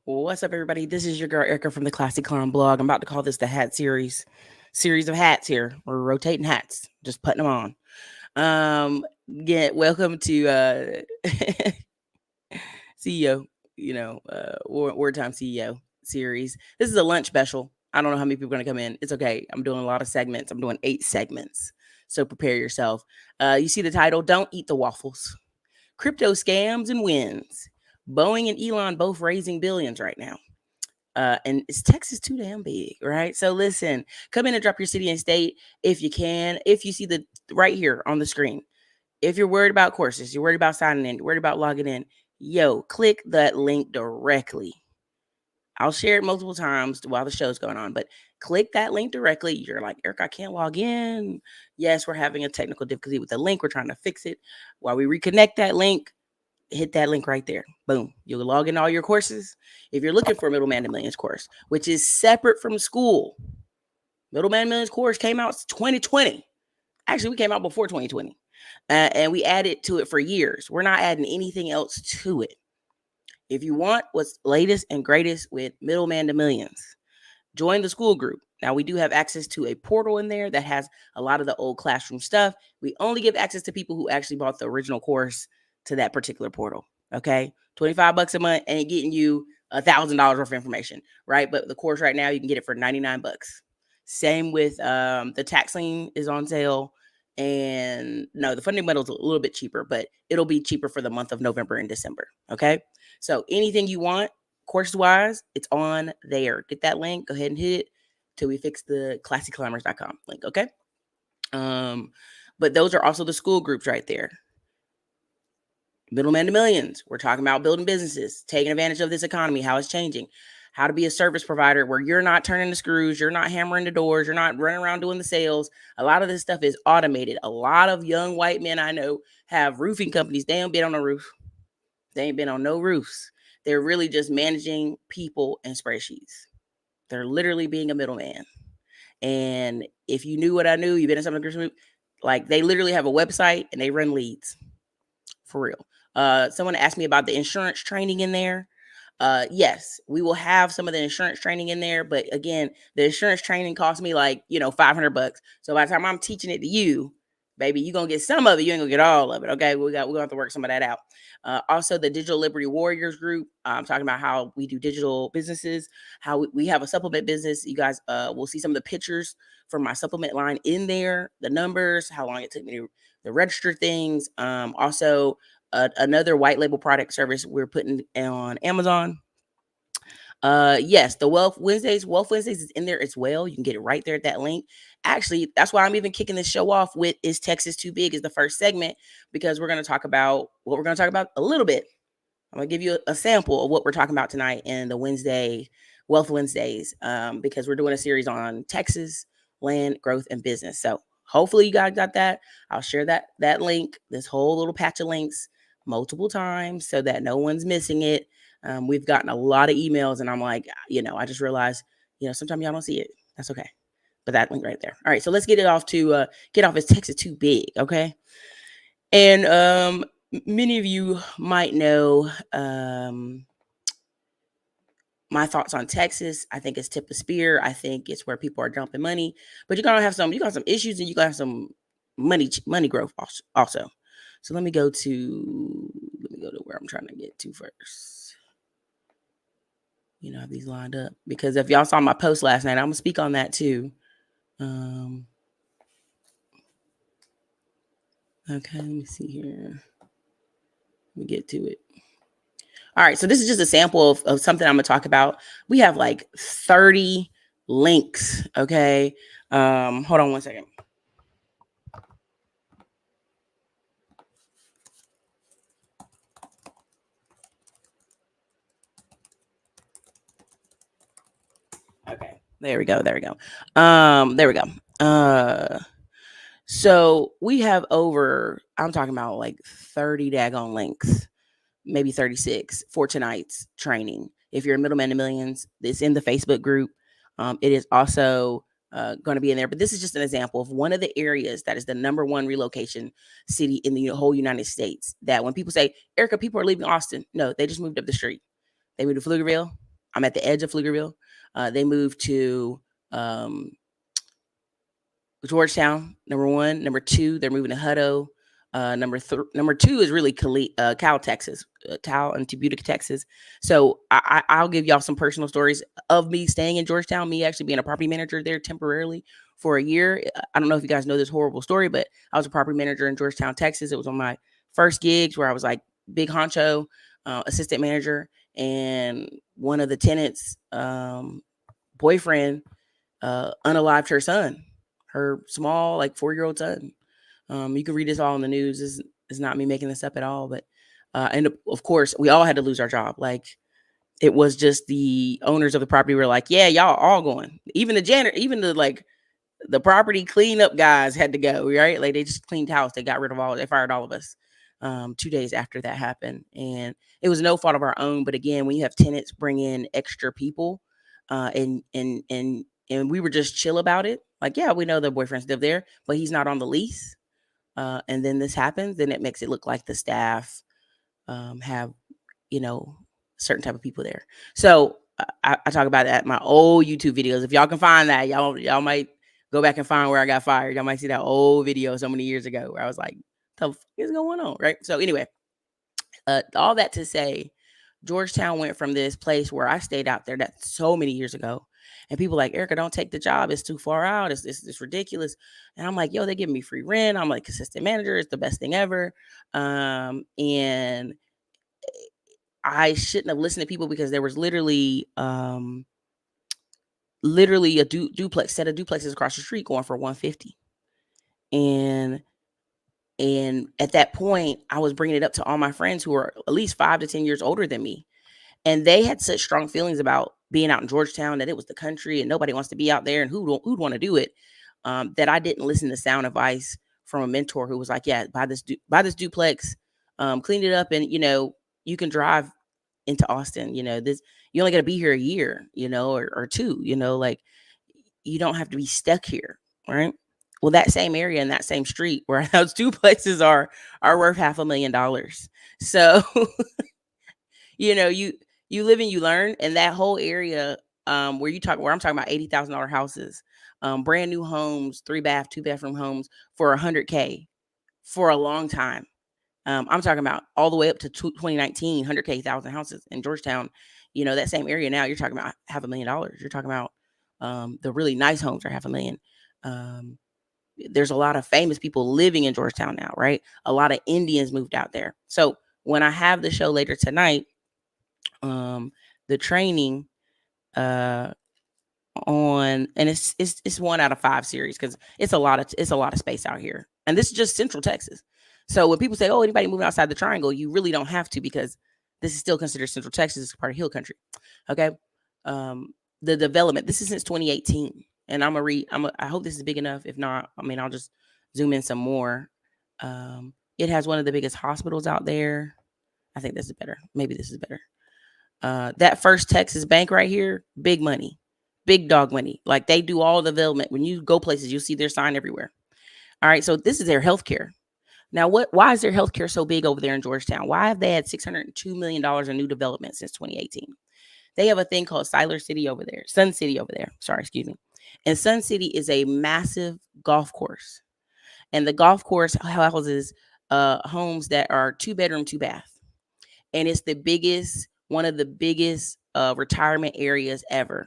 What's up, everybody? This is your girl Erica from the Classy Clown blog. I'm about to call this the hat series of hats here. We're rotating hats, just putting them on. Welcome to CEO, wartime CEO series. This is a lunch special. I don't know how many people are going to come in. It's okay. I'm doing a lot of segments. I'm doing 8 segments. So prepare yourself. You see the title, Don't Eat the Waffles. Crypto scams and wins. Boeing and Elon both raising billions right now. And is Texas too damn big, right? So listen, come in and drop your city and state if you can. If you see the right here on the screen, if you're worried about courses, you're worried about signing in, you're worried about logging in, click that link directly. I'll share it multiple times while the show's going on, but click that link directly. You're like, Eric, I can't log in. Yes, we're having a technical difficulty with the link. We're trying to fix it. While we reconnect that link, hit that link right there. Boom. You'll log in all your courses. If you're looking for a Middleman to Millions course, which is separate from school, Middleman to Millions course came out 2020. Actually, we came out before 2020. And we added to it for years. We're not adding anything else to it. If you want what's latest and greatest with Middleman to Millions, join the school group. Now, we do have access to a portal in there that has a lot of the old classroom stuff. We only give access to people who actually bought the original course to that particular portal. Okay. $25 a month ain't getting you $1,000 worth of information, right? But the course right now, you can get it for $99. Same with the tax lien is on sale. And no, the funding medal is a little bit cheaper, but it'll be cheaper for the month of November and December. Okay. So anything you want, course wise, it's on there. Get that link. Go ahead and hit it till we fix the classyclimbers.com link. Okay. But those are also the school groups right there. Middleman to Millions. We're talking about building businesses, taking advantage of this economy, how it's changing, how to be a service provider where you're not turning the screws, you're not hammering the doors, you're not running around doing the sales. A lot of this stuff is automated. A lot of young white men I know have roofing companies. They ain't been on a roof. They ain't been on no roofs. They're really just managing people and spreadsheets. They're literally being a middleman. And if you knew what I knew, you've been in some of the groups, like they literally have a website and they run leads. For real. Someone asked me about the insurance training in there. Yes, we will have some of the insurance training in there, but again, the insurance training cost me like, $500. So by the time I'm teaching it to you, baby, you're going to get some of it. You ain't gonna get all of it. Okay. We're going to have to work some of that out. Also the Digital Liberty Warriors group. I'm talking about how we do digital businesses, how we have a supplement business. You guys will see some of the pictures from my supplement line in there, the numbers, how long it took me to register things. Also, another white label product service we're putting on Amazon. Yes, the Wealth Wednesdays is in there as well. You can get it right there at that link. Actually, that's why I'm even kicking this show off with Is Texas Too Big is the first segment, because we're going to talk about what we're going to talk about a little bit. I'm going to give you a sample of what we're talking about tonight in the Wealth Wednesdays, because we're doing a series on Texas, land, growth, and business. So hopefully you guys got that. I'll share that link, this whole little patch of links multiple times so that no one's missing it. We've gotten a lot of emails and I'm like, I just realized, sometimes y'all don't see it. That's okay. But that link right there. All right. So let's get off Is Texas Too Big? Okay. And many of you might know my thoughts on Texas. I think it's tip of spear. I think it's where people are dumping money, but you got some issues and you got some money growth also. So let me go to where I'm trying to get to first. I have these lined up because if y'all saw my post last night, I'm gonna speak on that too. Okay, let me see here. Let me get to it. All right, so this is just a sample of something I'm gonna talk about. We have like 30 links. Okay, hold on one second. Okay, there we go. There we go. So we have I'm talking about like 30 daggone links, maybe 36 for tonight's training. If you're a Middleman to Millions, it's in the Facebook group. It is also going to be in there, but this is just an example of one of the areas that is the number one relocation city in the whole United States. That when people say, Erica, people are leaving Austin. No, they just moved up the street. They moved to Pflugerville. I'm at the edge of Pflugerville. They moved to Georgetown, number one. Number two, they're moving to Hutto. Number two is really Cal, Texas, Cal and Utica, Texas. So I'll give y'all some personal stories of me staying in Georgetown, me actually being a property manager there temporarily for a year. I don't know if you guys know this horrible story, but I was a property manager in Georgetown, Texas. It was on my first gigs where I was like big honcho, assistant manager, and one of the tenants' boyfriend unalived her son, her small, like 4-year-old son. You can read this all in the news. This is not me making this up at all. But and of course, we all had to lose our job. Like, it was just the owners of the property were like, yeah, y'all all going. Even the janitor, even the property cleanup guys had to go, right? Like, they just cleaned house. They got rid of they fired all of us 2 days after that happened. And it was no fault of our own. But again, when you have tenants bring in extra people, and we were just chill about it. Like, yeah, we know the boyfriend's live there, but he's not on the lease. And then this happens, then it makes it look like the staff have, certain type of people there. So I talk about that in my old YouTube videos. If y'all can find that, y'all might go back and find where I got fired. Y'all might see that old video so many years ago where I was like, what the fuck is going on, right? So anyway, all that to say, Georgetown went from this place where I stayed out there that's so many years ago. And people like, Erica, don't take the job. It's too far out. It's ridiculous. And I'm like, yo, they give me free rent. I'm like assistant manager. It's the best thing ever. And I shouldn't have listened to people because there was literally a duplex, set of duplexes across the street going for $150. And at that point, I was bringing it up to all my friends who were at least 5 to 10 years older than me. And they had such strong feelings about being out in Georgetown, that it was the country and nobody wants to be out there and who'd want to do it, that I didn't listen to sound advice from a mentor who was like, yeah, buy this duplex, clean it up, and, you can drive into Austin. You only got to be here a year, or two, like, you don't have to be stuck here, right? Well, that same area and that same street where those duplexes are worth $500,000. So, you live and you learn. And that whole area where I'm talking about $80,000 houses, brand new homes, 3-bath, 2-bathroom homes for $100K for a long time. I'm talking about all the way up to 2019, 100K, 1,000 houses in Georgetown. That same area now, you're talking about $500,000. You're talking about the really nice homes are $500,000. There's a lot of famous people living in Georgetown now, right? A lot of Indians moved out there. So when I have the show later tonight, the training on, and it's 1 out of 5 series because it's a lot of space out here, and this is just Central Texas. So when people say, oh, anybody moving outside the triangle, you really don't have to, because this is still considered Central Texas. It's part of Hill Country. Okay. The development, this is since 2018, and I hope this is big enough. If not, I'll just zoom in some more. It has one of the biggest hospitals out there. I think this is better. Maybe this is better. That First Texas Bank right here, big money, big dog money. Like, they do all the development. When you go places, you'll see their sign everywhere. All right. So this is their healthcare. Now, why is their healthcare so big over there in Georgetown? Why have they had $602 million in new development since 2018? They have a thing called Sun City over there. Sorry, excuse me. And Sun City is a massive golf course. And the golf course houses homes that are 2-bedroom, 2-bath. And it's one of the biggest retirement areas ever.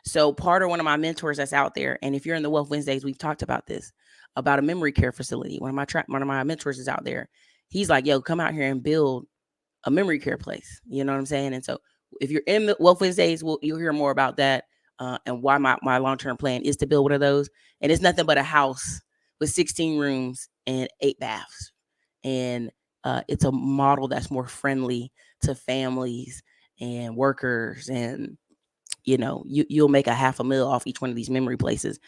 So part of one of my mentors that's out there, and if you're in the Wealth Wednesdays, we've talked about this, about a memory care facility. One of my mentors is out there. He's like, yo, come out here and build a memory care place. You know what I'm saying? And so if you're in the Wealth Wednesdays, you'll hear more about that, and why my long-term plan is to build one of those. And it's nothing but a house with 16 rooms and 8 baths. And it's a model that's more friendly to families and workers. And, you'll make $500,000 off each one of these memory places.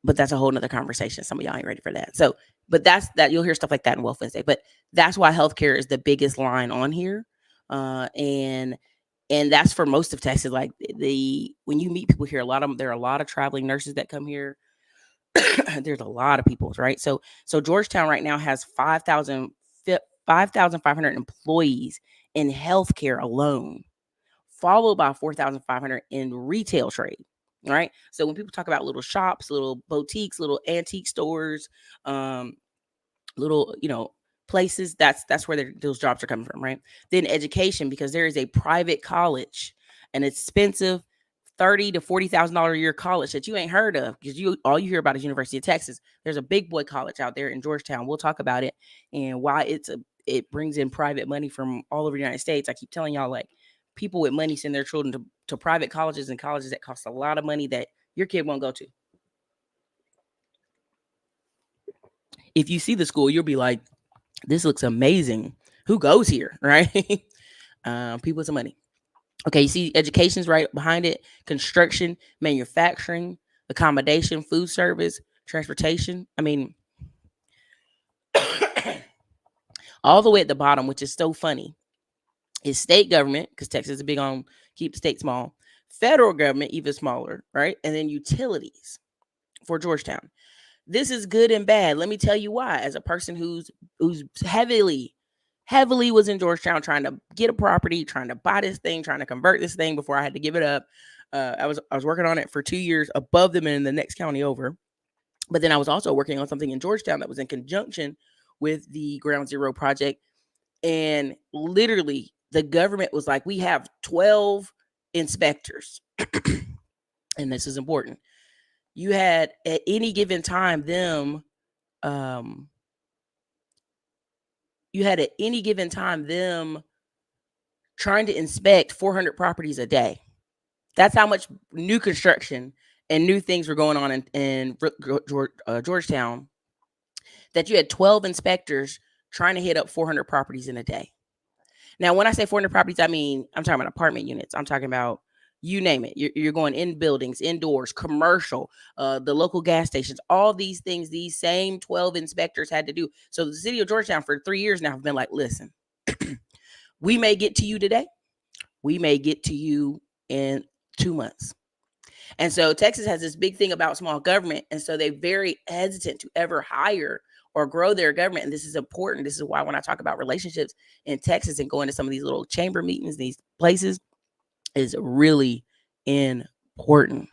But that's a whole nother conversation. Some of y'all ain't ready for that. So, but that's that. You'll hear stuff like that in Wealth Wednesday. But that's why healthcare is the biggest line on here. And that's for most of Texas. Like, when you meet people here, there are a lot of traveling nurses that come here. There's a lot of people, right? So Georgetown right now has 5,500 employees in healthcare alone. followed by 4,500 in retail trade. Right. So when people talk about little shops, little boutiques, little antique stores, little, places, that's where those jobs are coming from. Right. Then education, because there is a private college, an expensive $30,000 to $40,000 a year college that you ain't heard of, because all you hear about is University of Texas. There's a big boy college out there in Georgetown. We'll talk about it and why it brings in private money from all over the United States. I keep telling y'all, like, people with money send their children to private colleges and colleges that cost a lot of money that your kid won't go to. If you see the school, you'll be like, this looks amazing. Who goes here, right? People with some money. Okay, you see education's right behind it. Construction, manufacturing, accommodation, food service, transportation. I mean, all the way at the bottom, which is so funny, is state government, because Texas is big on keep the state small. Federal government, even smaller, right? And then utilities for Georgetown. This is good and bad. Let me tell you why. As a person who's heavily was in Georgetown trying to get a property, trying to buy this thing, trying to convert this thing before I had to give it up. I was working on it for 2 years above them in the next county over. But then I was also working on something in Georgetown that was in conjunction with the Ground Zero project. And literally the government was like, we have 12 inspectors. And this is important. You had at any given time them trying to inspect 400 properties a day. That's how much new construction and new things were going on in Georgetown, that you had 12 inspectors trying to hit up 400 properties in a day. Now, when I say 400 properties, I mean, I'm talking about apartment units. I'm talking about, you name it. You're going in buildings, indoors, commercial, the local gas stations, all these things, these same 12 inspectors had to do. So the city of Georgetown for 3 years now have been like, listen, we may get to you today. We may get to you in 2 months. And so Texas has this big thing about small government. And so they're very hesitant to ever hire or grow their government. And this is important. This is why when I talk about relationships in Texas and going to some of these little chamber meetings, these places, is really important.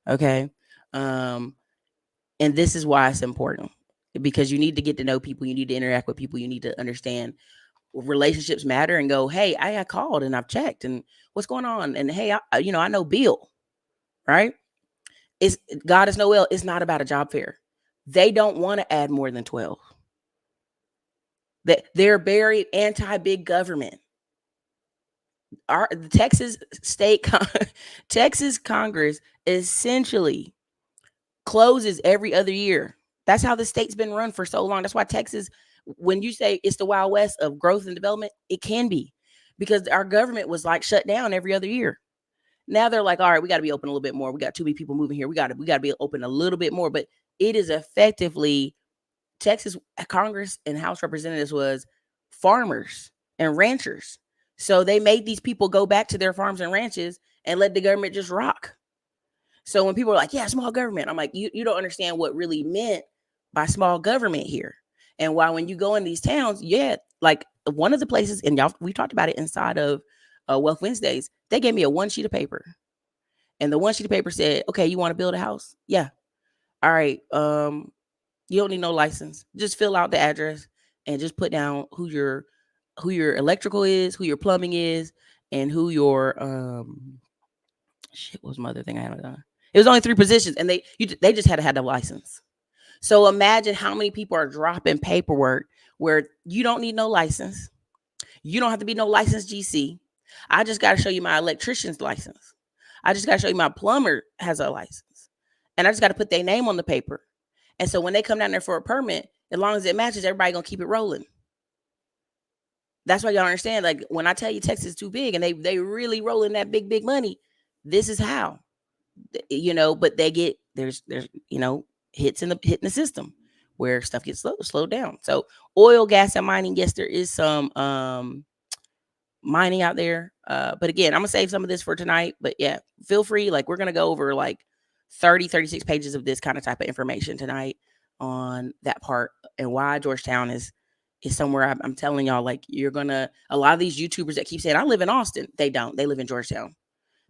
Okay. And this is why it's important, because you need to get to know people. You need to interact with people. You need to understand relationships matter and go, hey, I got called and I've checked and what's going on. And hey, I know Bill, right? It's God is Noel. It's not about a job fair. They don't want to add more than 12. They're very anti-big government. The Texas Congress essentially closes every other year. That's how the state's been run for so long. That's why Texas, when you say it's the Wild West of growth and development, it can be, because our government was like shut down every other year. Now they're like, all right, we got to be open a little bit more. We got too many people moving here. We got to be open a little bit more. But it is effectively, Texas Congress and House Representatives was farmers and ranchers. So they made these people go back to their farms and ranches and let the government just rock. So when people are like, yeah, small government, I'm like, you don't understand what really meant by small government here. And why when you go in these towns, yeah, like one of the places, and y'all, we talked about it inside of Wealth Wednesdays, they gave me a 1 sheet of paper. And the 1 sheet of paper said, okay, you want to build a house? Yeah. All right. You don't need no license. Just fill out the address and just put down who your electrical is, who your plumbing is, and who your what was my other thing I haven't done? It was only 3 positions, and they just had to have the license. So imagine how many people are dropping paperwork where you don't need no license. You don't have to be no licensed GC. I just got to show you my electrician's license. I just got to show you my plumber has a license. And I just got to put their name on the paper. And so when they come down there for a permit, as long as it matches, everybody going to keep it rolling. That's why y'all understand. Like when I tell you Texas is too big and they really rolling that big money, this is how, but they get, there's, hitting the system where stuff gets slowed down. So oil, gas, and mining, yes, there is some mining out there. But again, I'm gonna save some of this for tonight. But yeah, feel free. Like we're gonna go over like 36 pages of this kind of type of information tonight on that part and why Georgetown is is somewhere I'm telling y'all, like, you're gonna, a lot of these YouTubers that keep saying, I live in Austin, they don't. They live in Georgetown.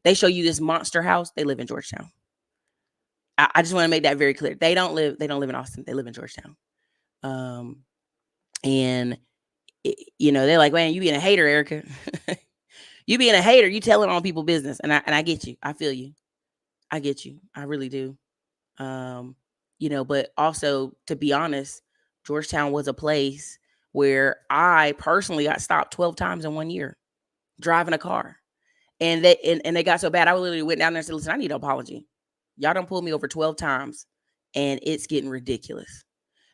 They show you this monster house, they live in Georgetown. I just want to make that very clear. They don't live in Austin. They live in Georgetown. And they're like, man, you being a hater, Erica. You being a hater, you telling on people business. And I get you. I feel you. I get you. I really do. But also, to be honest, Georgetown was a place where I personally got stopped 12 times in 1 year driving a car. And they got so bad, I literally went down there and said, listen, I need an apology. Y'all done pulled me over 12 times and it's getting ridiculous.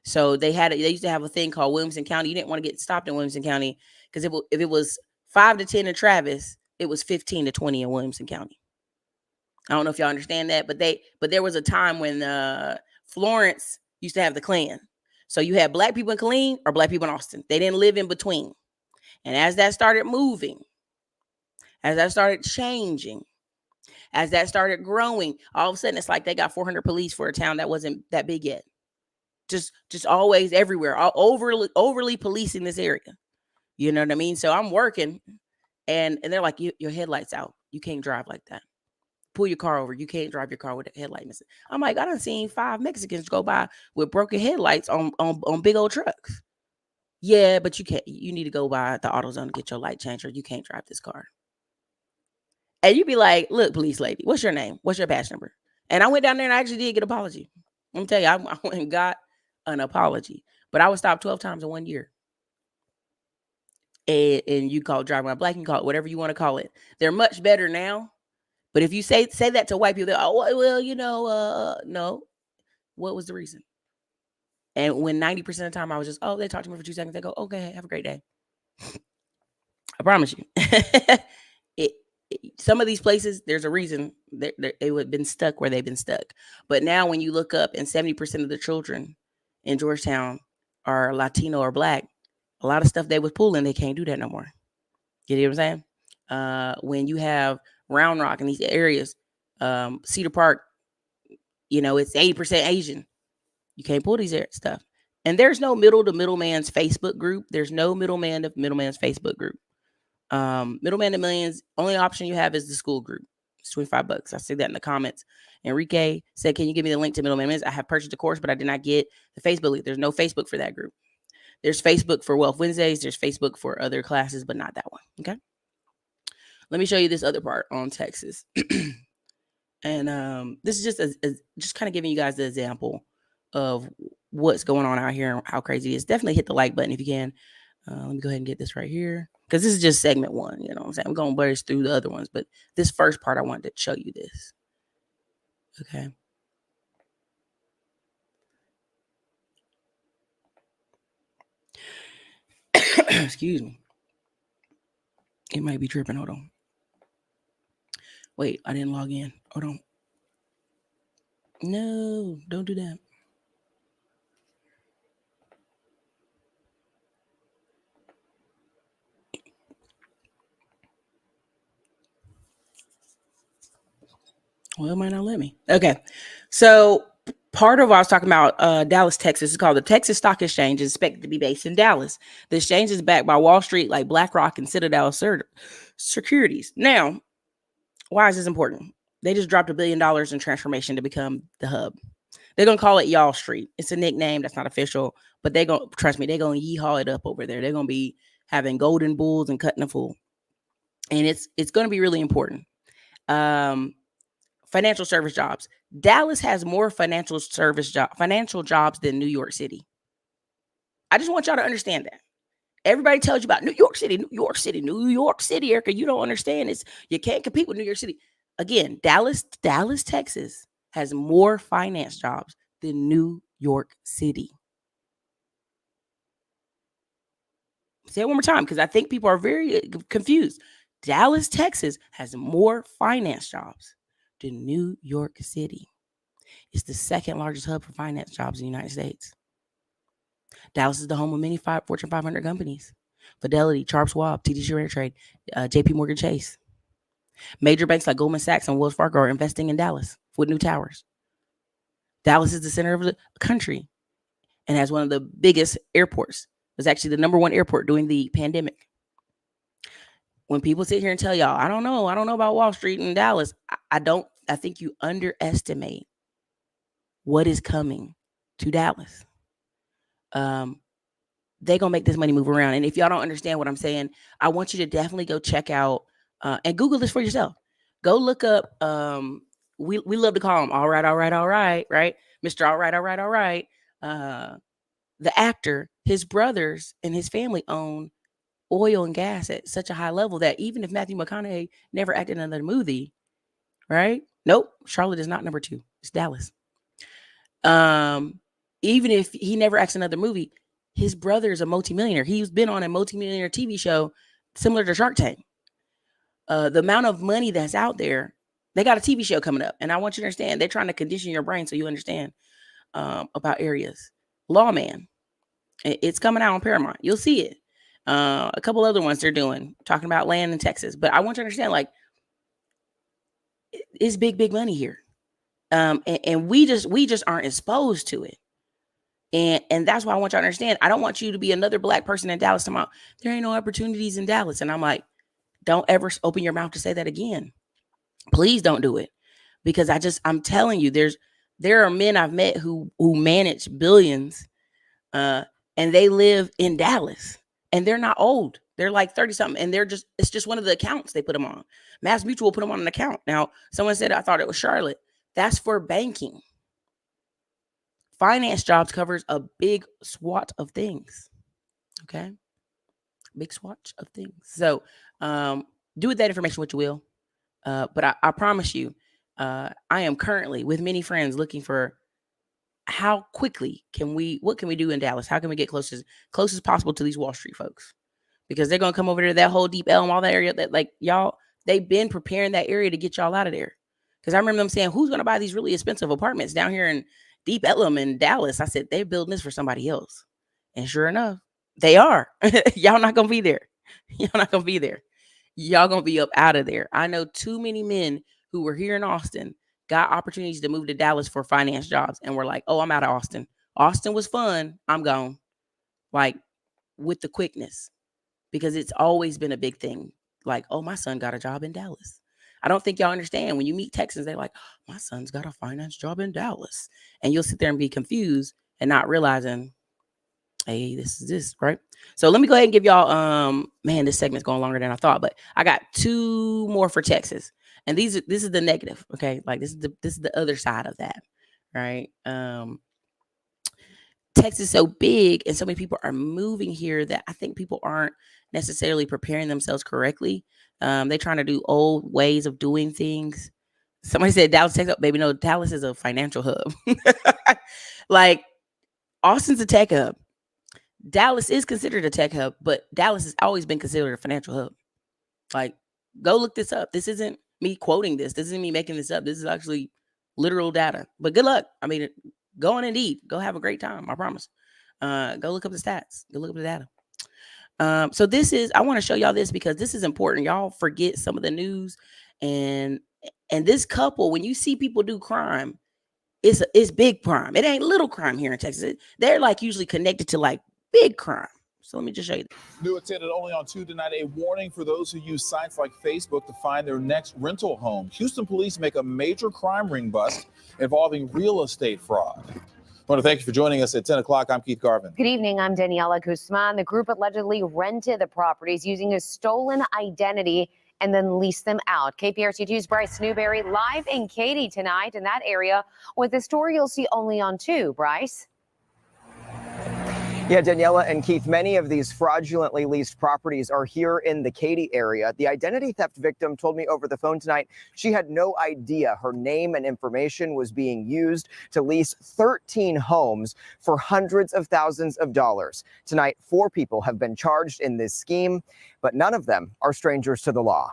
So they used to have a thing called Williamson County. You didn't want to get stopped in Williamson County because if it was 5 to 10 in Travis, it was 15 to 20 in Williamson County. I don't know if y'all understand that, but there was a time when Florence used to have the Klan. So you had black people in Killeen or black people in Austin. They didn't live in between. And as that started moving, as that started changing, as that started growing, all of a sudden it's like they got 400 police for a town that wasn't that big yet. Just always everywhere, overly policing this area. You know what I mean? So I'm working and they're like, your headlights out. You can't drive like that. Pull your car over. You can't drive your car with a headlight missing. I'm like, I done seen 5 Mexicans go by with broken headlights on big old trucks. Yeah, but you can't. You need to go by the AutoZone to get your light changed, or you can't drive this car. And you be like, look, police lady, what's your name? What's your badge number? And I went down there and I actually did get an apology. Let me tell you, I went and got an apology. But I was stopped 12 times in 1 year. And you call it driving while black, you call it whatever you want to call it. They're much better now. But if you say that to white people, they're, oh, well, no. What was the reason? And when 90% of the time I was just, oh, they talked to me for 2 seconds. They go, okay, have a great day. I promise you. Some of these places, there's a reason they would have been stuck where they've been stuck. But now when you look up and 70% of the children in Georgetown are Latino or black, a lot of stuff they was pulling, they can't do that no more. You know what I'm saying? When you have Round Rock in these areas, Cedar Park, it's 80% Asian. You can't pull these stuff. And there's no middleman's Facebook group. There's no middleman's Facebook group. Middleman to Millions, only option you have is the school group. It's $25. I see that in the comments. Enrique said, can you give me the link to Middleman to Millions? I have purchased the course, but I did not get the Facebook link. There's no Facebook for that group. There's Facebook for Wealth Wednesdays. There's Facebook for other classes, but not that one. Okay. Let me show you this other part on Texas. And this is just kind of giving you guys the example of what's going on out here and how crazy it is. Definitely hit the like button if you can. Let me go ahead and get this right here, because this is just segment 1. You know what I'm saying? We're going to burst through the other ones, but this first part, I wanted to show you this. Okay. Excuse me. It might be tripping. Hold on. Wait, I didn't log in. Hold on. No, don't do that. Well, it might not let me. Okay. So part of what I was talking about, Dallas, Texas, is called the Texas Stock Exchange. Is expected to be based in Dallas. The exchange is backed by Wall Street, like BlackRock and Citadel Securities. Now, why is this important? They just dropped $1 billion in transformation to become the hub. They're going to call it Y'all Street. It's a nickname that's not official, but they're going to, trust me, they're going to yeehaw it up over there. They're going to be having golden bulls and cutting a fool. And it's going to be really important. Financial service jobs. Dallas has more financial jobs than New York City. I just want y'all to understand that. Everybody tells you about New York City, Erica. You don't understand this. You can't compete with New York City. Again, Dallas, Texas has more finance jobs than New York City. Say it one more time, because I think people are very confused. Dallas, Texas has more finance jobs than New York City. It's the second largest hub for finance jobs in the United States. Dallas is the home of many Fortune 500 companies. Fidelity, Charles Schwab, TD Ameritrade, JP Morgan Chase. Major banks like Goldman Sachs and Wells Fargo are investing in Dallas with new towers. Dallas is the center of the country and has one of the biggest airports. was actually the #1 airport during the pandemic. When people sit here and tell y'all, I don't know about Wall Street in Dallas, I think you underestimate what is coming to Dallas. They gonna make this money move around. And if y'all don't understand what I'm saying, I want you to definitely go check out and Google this for yourself. Go look up. We love to call him all right, right, Mr. All right. The actor, his brothers and his family own oil and gas at such a high level that even if Matthew McConaughey never acted in another movie, right? Nope, Charlotte is not #2. It's Dallas. Even if he never acts in another movie, his brother is a multimillionaire. He's been on a multimillionaire TV show similar to Shark Tank. The amount of money that's out there, they got a TV show coming up. And I want you to understand, they're trying to condition your brain so you understand about areas. Lawman, it's coming out on Paramount. You'll see it. A couple other ones they're doing, talking about land in Texas. But I want you to understand, like, it's big money here. And we just aren't exposed to it. And that's why I want you to understand. I don't want you to be another Black person in Dallas tomorrow. There ain't no opportunities in Dallas. And I'm like, don't ever open your mouth to say that again. Please don't do it. Because I'm telling you, there are men I've met who manage billions, and they live in Dallas, and they're not old. They're like 30 something, and it's just one of the accounts they put them on. Mass Mutual put them on an account. Now, someone said, I thought it was Charlotte. That's for banking. Finance jobs covers a big swatch of things. Okay. Big swatch of things. So, do with that information what you will. But I promise you, I am currently with many friends looking for how quickly what can we do in Dallas? How can we get close as possible to these Wall Street folks? Because they're going to come over to that whole Deep Elm, all that area that, like, y'all, they've been preparing that area to get y'all out of there. Because I remember them saying, who's going to buy these really expensive apartments down here in Deep Elm in Dallas? I said, they're building this for somebody else. And sure enough, they are. Y'all not going to be there. Y'all not going to be there. Y'all going to be up out of there. I know too many men who were here in Austin got opportunities to move to Dallas for finance jobs and were like, oh, I'm out of Austin. Austin was fun. I'm gone. Like, with the quickness. Because it's always been a big thing. Like, oh, my son got a job in Dallas. I don't think y'all understand. When you meet Texans, they're like, my son's got a finance job in Dallas. And you'll sit there and be confused and not realizing, hey, this is this, right? So let me go ahead and give y'all, man, this segment's going longer than I thought, but I got 2 more for Texas. And this is the negative, okay? Like, this is the other side of that, right? Texas is so big and so many people are moving here that I think people aren't necessarily preparing themselves correctly. They're trying to do old ways of doing things. Somebody said Dallas, Texas. Baby, no, Dallas is a financial hub. Like, Austin's a tech hub. Dallas is considered a tech hub, but Dallas has always been considered a financial hub. Like, go look this up. This isn't me quoting this. This isn't me making this up. This is actually literal data. But good luck. I mean, go on Indeed. Go have a great time. I promise. Go look up the stats. Go look up the data. So I want to show y'all this because this is important. Y'all forget some of the news, and this couple, when you see people do crime, it's big crime. It ain't little crime here in Texas. They're like usually connected to like big crime. So let me just show you. New attended only on 2 tonight. A warning for those who use sites like Facebook to find their next rental home. Houston police make a major crime ring bust involving real estate fraud. I want to thank you for joining us at 10 o'clock. I'm Keith Garvin. Good evening. I'm Daniela Guzman. The group allegedly rented the properties using a stolen identity and then leased them out. KPRC2's Bryce Newberry live in Katy tonight in that area with a story you'll see only on 2. Bryce? Yeah, Daniela and Keith, many of these fraudulently leased properties are here in the Katy area. The identity theft victim told me over the phone tonight she had no idea her name and information was being used to lease 13 homes for hundreds of thousands of dollars. Tonight, 4 people have been charged in this scheme, but none of them are strangers to the law.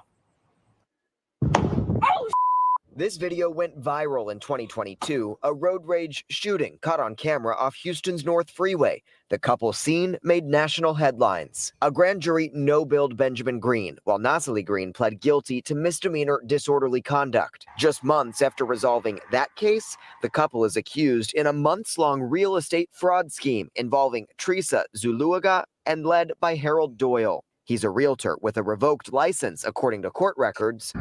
This video went viral in 2022, a road rage shooting caught on camera off Houston's North Freeway. The couple seen made national headlines. A grand jury no-billed Benjamin Green, while Nasali Green pled guilty to misdemeanor disorderly conduct. Just months after resolving that case, the couple is accused in a months-long real estate fraud scheme involving Teresa Zuluaga and led by Harold Doyle. He's a realtor with a revoked license, according to court records,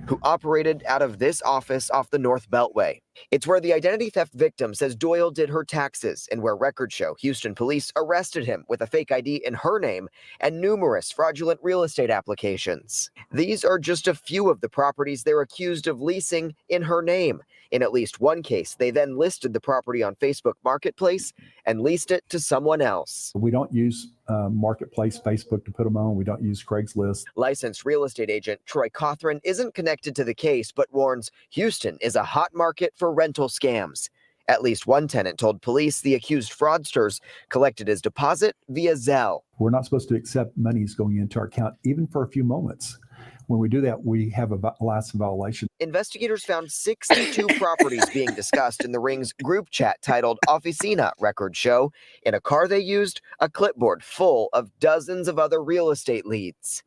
who operated out of this office off the North Beltway. It's where the identity theft victim says Doyle did her taxes and where records show Houston police arrested him with a fake ID in her name and numerous fraudulent real estate applications. These are just a few of the properties they're accused of leasing in her name. In at least one case, they then listed the property on Facebook Marketplace and leased it to someone else. We don't use Marketplace Facebook to put them on. We don't use Craigslist. Licensed real estate agent Troy Cothran isn't connected to the case, but warns Houston is a hot market for rental scams. At least one tenant told police the accused fraudsters collected his deposit via Zelle. We're not supposed to accept monies going into our account, even for a few moments. When we do that, we have a license violation. Investigators found 62 properties being discussed in the ring's group chat titled Oficina, records show. In a car they used, a clipboard full of dozens of other real estate leads.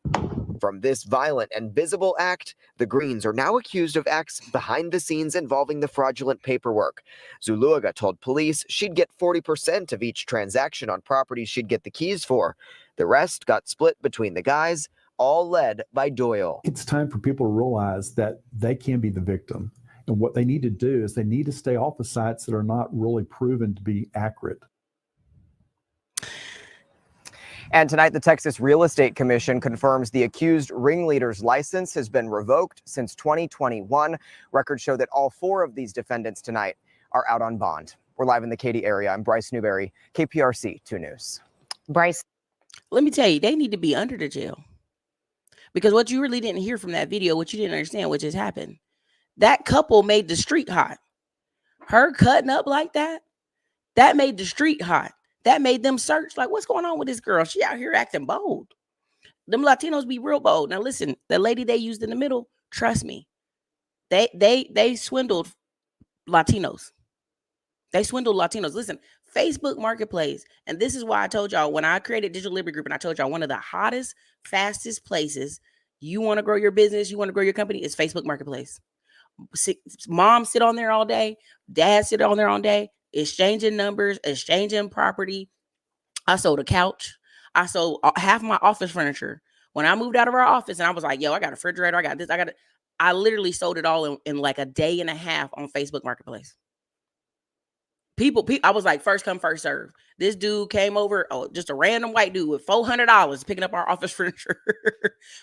From this violent and visible act, the Greens are now accused of acts behind the scenes involving the fraudulent paperwork. Zuluaga told police she'd get 40% of each transaction on properties she'd get the keys for. The rest got split between the guys, all led by Doyle. It's time for people to realize that they can be the victim. And what they need to do is they need to stay off of sites that are not really proven to be accurate. And tonight, the Texas Real Estate Commission confirms the accused ringleader's license has been revoked since 2021. Records show that all 4 of these defendants tonight are out on bond. We're live in the Katy area. I'm Bryce Newberry, KPRC 2 News. Bryce. Let me tell you, they need to be under the jail. Because what you really didn't hear from that video, what you didn't understand, what just happened, that couple made the street hot. Her cutting up like that made the street hot. That made them search, like, what's going on with this girl? She out here acting bold. Them Latinos be real bold. Now, listen, the lady they used in the middle, trust me, they swindled Latinos. They swindled Latinos. Listen, Facebook Marketplace, and this is why I told y'all when I created Digital Liberty Group, and I told y'all one of the hottest, fastest places you want to grow your business, you want to grow your company, is Facebook Marketplace. Moms sit on there all day, dads sit on there all day, exchanging numbers, exchanging property. I sold a couch. I sold half my office furniture. When I moved out of our office and I was like, yo, I got a refrigerator, I got this, I literally sold it all in like a day and a half on Facebook Marketplace. People, I was like, first come, first serve. This dude came over, just a random white dude with $400 picking up our office furniture,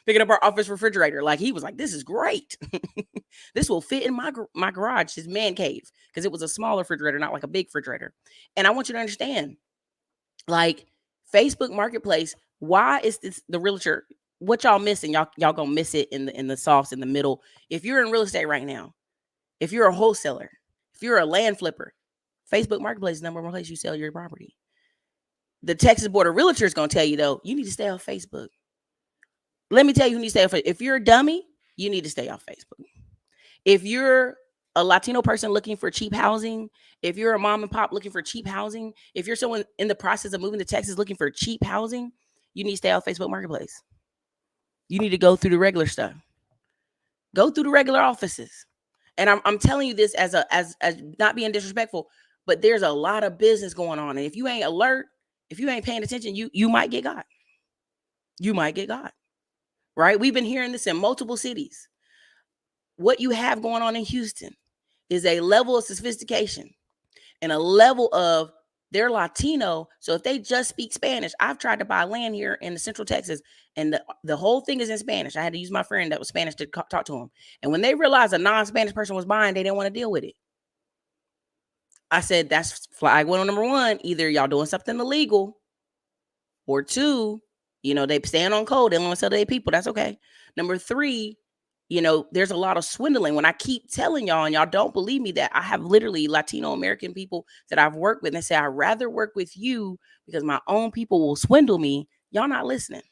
picking up our office refrigerator. Like, he was like, this is great. This will fit in my garage, his man cave, because it was a small refrigerator, not like a big refrigerator. And I want you to understand, like, Facebook Marketplace, why is this the realtor? What y'all missing? Y'all gonna miss it in the sauce in the middle. If you're in real estate right now, if you're a wholesaler, if you're a land flipper, Facebook Marketplace is the number one place you sell your property. The Texas Board of Realtors is going to tell you, though, you need to stay off Facebook. Let me tell you who needs to stay off Facebook. If you're a dummy, you need to stay off Facebook. If you're a Latino person looking for cheap housing, if you're a mom and pop looking for cheap housing, if you're someone in the process of moving to Texas looking for cheap housing, you need to stay off Facebook Marketplace. You need to go through the regular stuff. Go through the regular offices. And I'm telling you this as not being disrespectful, but there's a lot of business going on. And if you ain't alert, if you ain't paying attention, you might get got. You might get got. Right? We've been hearing this in multiple cities. What you have going on in Houston is a level of sophistication and a level of they're Latino. So if they just speak Spanish, I've tried to buy land here in the Central Texas, and the whole thing is in Spanish. I had to use my friend that was Spanish to talk to him. And when they realized a non-Spanish person was buying, they didn't want to deal with it. I said, that's flag one on number one. Either y'all doing something illegal, or 2, they stand on code. They don't want to sell to their people. That's okay. Number 3, there's a lot of swindling. When I keep telling y'all and y'all don't believe me, that I have literally Latino American people that I've worked with, and they say, I'd rather work with you because my own people will swindle me. Y'all not listening.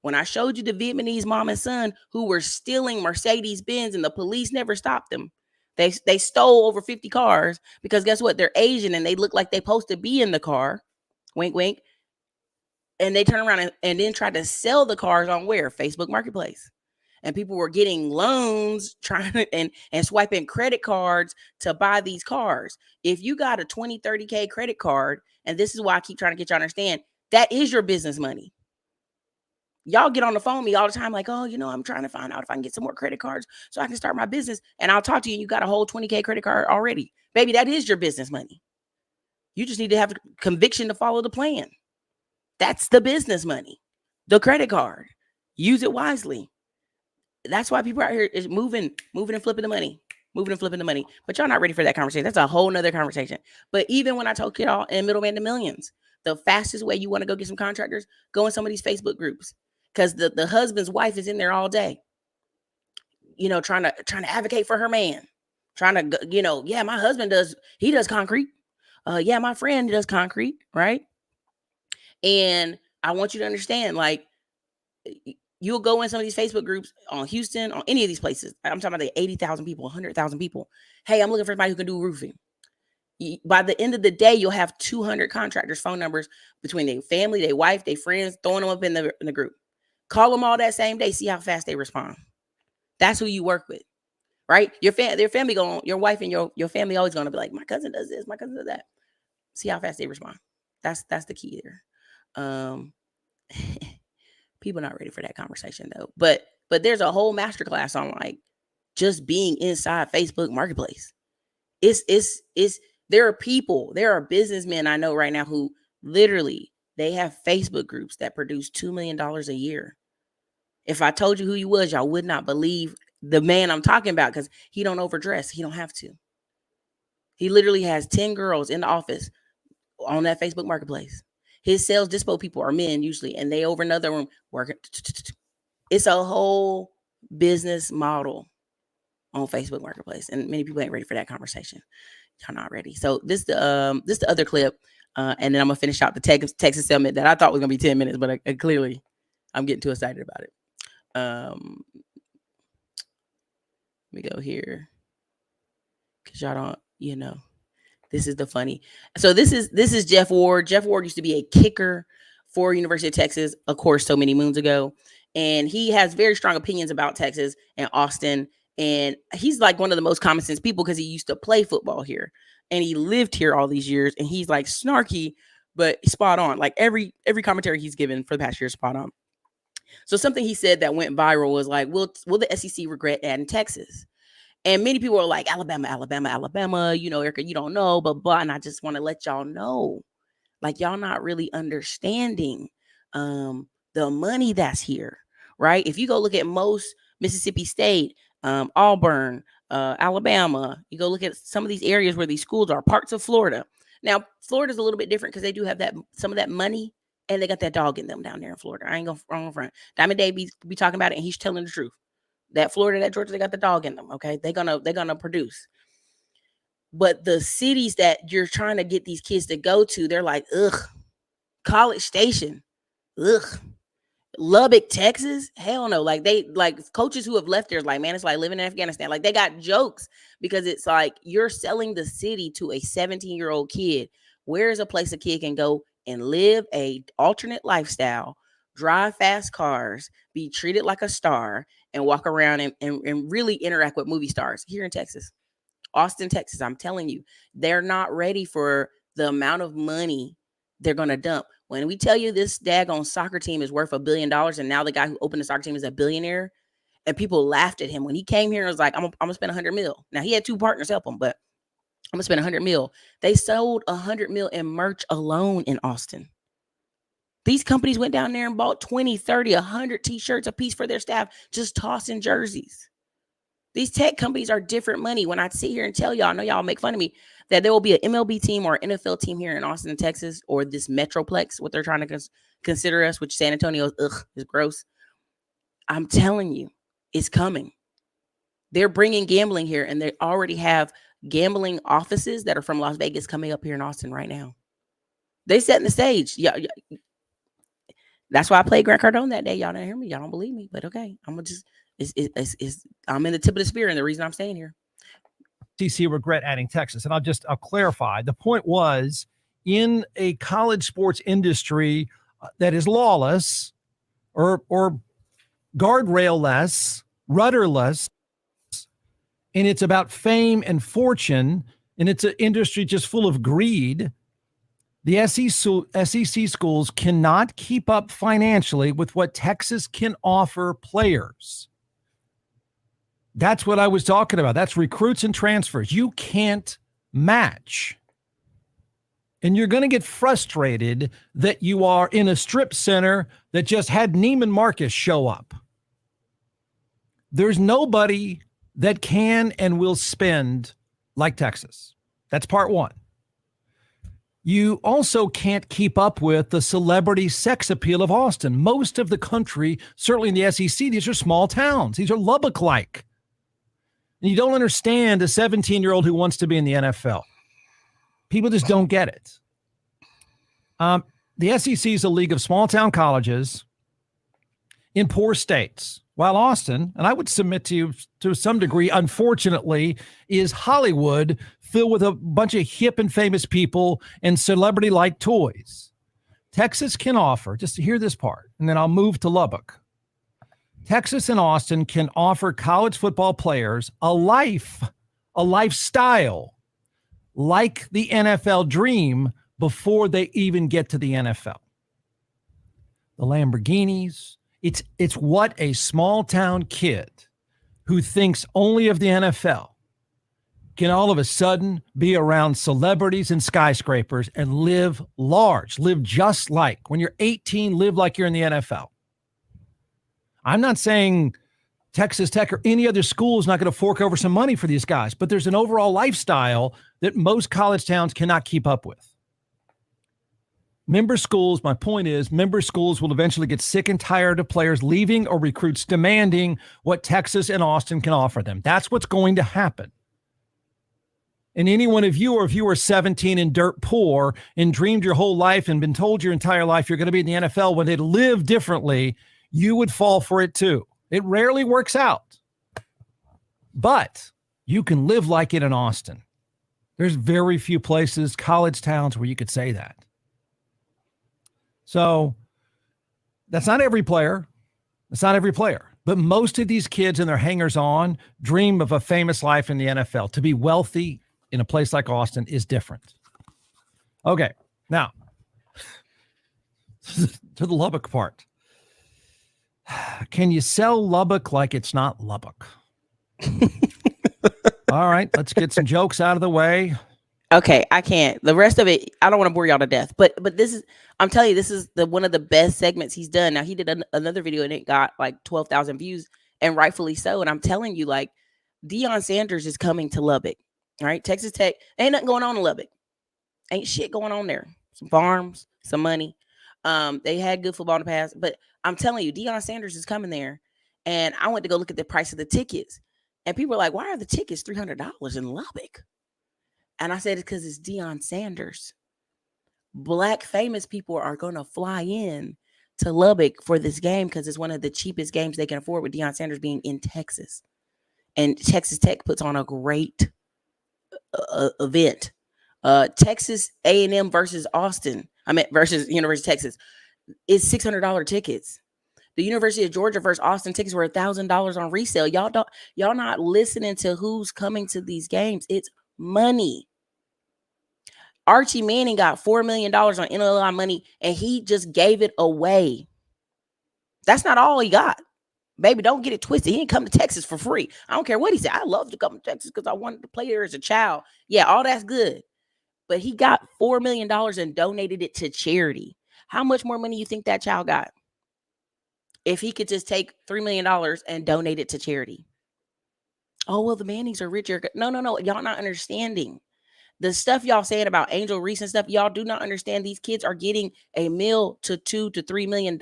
When I showed you the Vietnamese mom and son who were stealing Mercedes Benz and the police never stopped them. They stole over 50 cars because guess what? They're Asian and they look like they're supposed to be in the car. Wink, wink. And they turn around and then try to sell the cars on where? Facebook Marketplace. And people were getting loans and swiping credit cards to buy these cars. If you got a 20, 30K credit card, and this is why I keep trying to get you to understand, That is your business money. Y'all get on the phone with me all the time like, oh, I'm trying to find out if I can get some more credit cards so I can start my business. And I'll talk to you and you got a whole 20K credit card already. Baby, that is your business money. You just need to have conviction to follow the plan. That's the business money. The credit card. Use it wisely. That's why people out here is moving and flipping the money. Moving and flipping the money. But y'all not ready for that conversation. That's a whole nother conversation. But even when I told y'all in Middleman to Millions, the fastest way you want to go get some contractors, go in some of these Facebook groups. Because the husband's wife is in there all day, trying to advocate for her man, trying to, yeah, my husband does concrete. Yeah, my friend does concrete, right? And I want you to understand, like, you'll go in some of these Facebook groups on Houston, on any of these places. I'm talking about the 80,000 people, 100,000 people. Hey, I'm looking for somebody who can do roofing. By the end of the day, you'll have 200 contractors' phone numbers between their family, their wife, their friends, throwing them up in the group. Call them all that same day. See how fast they respond. That's who you work with, right? Their family your wife and your family always going to be like, my cousin does this, my cousin does that. See how fast they respond. That's the key there. People not ready for that conversation though. But there's a whole masterclass on like just being inside Facebook Marketplace. There are businessmen I know right now who literally they have Facebook groups that produce $2 million a year. If I told you who he was, y'all would not believe the man I'm talking about because he don't overdress. He don't have to. He literally has 10 girls in the office on that Facebook Marketplace. His sales dispo people are men usually, and they over another room working. It's a whole business model on Facebook Marketplace, and many people ain't ready for that conversation. Y'all not ready. So this the other clip, and then I'm gonna finish out the Texas settlement that I thought was gonna be 10 minutes, but clearly I'm getting too excited about it. Let me go here because y'all don't, this is the funny. So this is Jeff Ward. Jeff Ward used to be a kicker for University of Texas, of course, so many moons ago. And he has very strong opinions about Texas and Austin. And he's like one of the most common sense people because he used to play football here and he lived here all these years. And he's like snarky, but spot on. Like every commentary he's given for the past year is spot on. So something he said that went viral was like, will the SEC regret adding Texas? And many people are like, Alabama, Erica, you don't know, but and I just want to let y'all know, like, y'all not really understanding the money that's here, right? If you go look at most Mississippi State, Auburn, Alabama, you go look at some of these areas where these schools are, parts of Florida. Now, Florida's a little bit different because they do have some of that money, and they got that dog in them down there in Florida. I ain't going wrong front. Diamond Day be talking about it, and he's telling the truth. That Florida, that Georgia, they got the dog in them. Okay, they're gonna produce. But the cities that you're trying to get these kids to go to, they're like, ugh. College Station, ugh. Lubbock, Texas, hell no. Like coaches who have left there, like, man, it's like living in Afghanistan. Like they got jokes because it's like you're selling the city to a 17-year-old kid. Where is a place a kid can go and live a alternate lifestyle, drive fast cars, be treated like a star, and walk around and really interact with movie stars here in Texas, Austin, Texas. I'm telling you, they're not ready for the amount of money they're going to dump. When we tell you this daggone soccer team is worth $1 billion, and now the guy who opened the soccer team is a billionaire, and people laughed at him when he came here and was like, I'm going to spend $100 million. Now, he had 2 partners help him, but I'm going to spend $100 million. They sold $100 million in merch alone in Austin. These companies went down there and bought 20, 30, 100 t-shirts a piece for their staff, just tossing jerseys. These tech companies are different money. When I sit here and tell y'all, I know y'all make fun of me, that there will be an MLB team or an NFL team here in Austin, Texas, or this Metroplex, what they're trying to consider us, which San Antonio, is gross. I'm telling you, it's coming. They're bringing gambling here, and they already have gambling offices that are from Las Vegas coming up here in Austin right now. They setting the stage. Yeah. That's why I played Grant Cardone that day. Y'all didn't hear me. Y'all don't believe me, but okay. I'm gonna just I'm in the tip of the spear, and the reason I'm staying here. SEC regret adding Texas, and I'll clarify. The point was, in a college sports industry that is lawless, or guardrail-less, rudderless, and it's about fame and fortune, and it's an industry just full of greed. The SEC schools cannot keep up financially with what Texas can offer players. That's what I was talking about. That's recruits and transfers. You can't match. And you're going to get frustrated that you are in a strip center that just had Neiman Marcus show up. There's nobody that can and will spend like Texas. That's part one. You also can't keep up with the celebrity sex appeal of Austin. Most of the country, certainly in the SEC, these are small towns. These are Lubbock-like. And you don't understand a 17-year-old who wants to be in the NFL. People just don't get it. The SEC is a league of small-town colleges in poor states, while Austin, and I would submit to you to some degree, unfortunately, is Hollywood filled with a bunch of hip and famous people and celebrity-like toys. Texas can offer, just to hear this part, and then I'll move to Lubbock. Texas and Austin can offer college football players a lifestyle like the NFL dream before they even get to the NFL. The Lamborghinis, it's what a small town kid who thinks only of the NFL can all of a sudden be around celebrities and skyscrapers and live large, live just like when you're 18, live like you're in the NFL. I'm not saying Texas Tech or any other school is not going to fork over some money for these guys, but there's an overall lifestyle that most college towns cannot keep up with. Member schools, my point is, member schools will eventually get sick and tired of players leaving or recruits demanding what Texas and Austin can offer them. That's what's going to happen. And any one of you, or if you were 17 and dirt poor and dreamed your whole life and been told your entire life you're going to be in the NFL when they live differently, you would fall for it too. It rarely works out. But you can live like it in Austin. There's very few places, college towns, where you could say that. So that's not every player. That's not every player. But most of these kids and their hangers-on dream of a famous life in the NFL. To be wealthy in a place like Austin is different. Okay, now to the Lubbock part. Can you sell Lubbock like it's not Lubbock? All right, let's get some jokes out of the way. Okay, I can't. The rest of it, I don't want to bore y'all to death. But this is, I'm telling you, this is one of the best segments he's done. Now, he did another video and it got like 12,000 views, and rightfully so. And I'm telling you, like, Deion Sanders is coming to Lubbock, right? Texas Tech, ain't nothing going on in Lubbock. Ain't shit going on there. Some farms, some money. They had good football in the past, but I'm telling you, Deion Sanders is coming there. And I went to go look at the price of the tickets. And people were like, why are the tickets $300 in Lubbock? And I said, it's because it's Deion Sanders. Black famous people are going to fly in to Lubbock for this game because it's one of the cheapest games they can afford, with Deion Sanders being in Texas. And Texas Tech puts on a great event. Texas A&M versus Austin, versus University of Texas, is $600 tickets. The University of Georgia versus Austin tickets were $1,000 on resale. Y'all not listening to who's coming to these games. It's money. Archie Manning got $4 million on NLI money, and he just gave it away. That's not all he got. Baby, don't get it twisted. He didn't come to Texas for free. I don't care what he said. I love to come to Texas because I wanted to play there as a child. Yeah, all that's good. But he got $4 million and donated it to charity. How much more money you think that child got if he could just take $3 million and donate it to charity? Oh, well, the Mannings are richer. No. Y'all not understanding. The stuff y'all saying about Angel Reese and stuff, y'all do not understand. These kids are getting a meal to $2 to $3 million.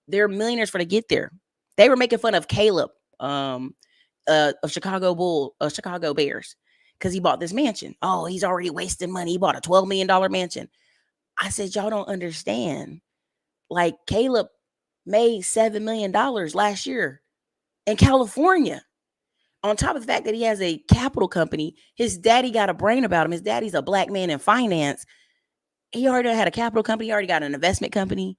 They're millionaires for to get there. They were making fun of Caleb of Chicago Bears because he bought this mansion. Oh, he's already wasting money. He bought a $12 million mansion. I said, y'all don't understand. Like, Caleb made $7 million last year in California. On top of the fact that he has a capital company, his daddy got a brain about him. His daddy's a black man in finance. He already had a capital company. He already got an investment company.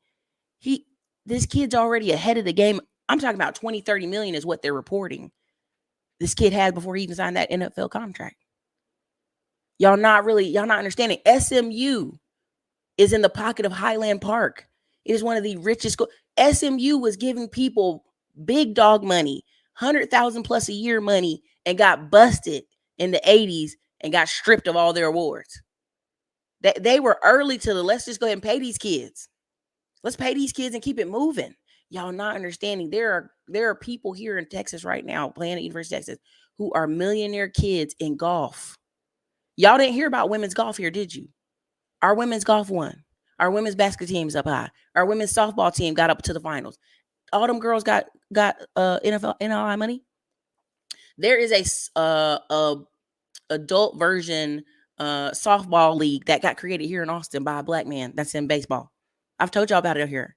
This kid's already ahead of the game. I'm talking about 20, 30 million is what they're reporting this kid had before he even signed that NFL contract. Y'all not understanding. SMU is in the pocket of Highland Park. It is one of the richest schools. SMU was giving people big dog money, 100,000 plus a year money, and got busted in the 80s and got stripped of all their awards. They were early to the let's just go ahead and pay these kids. Let's pay these kids and keep it moving. Y'all not understanding. There are people here in Texas right now, playing at University of Texas, who are millionaire kids in golf. Y'all didn't hear about women's golf here, did you? Our women's golf won. Our women's basketball team's up high. Our women's softball team got up to the finals. All them girls got NFL NLI money. There is a adult version softball league that got created here in Austin by a black man that's in baseball. I've told y'all about it here.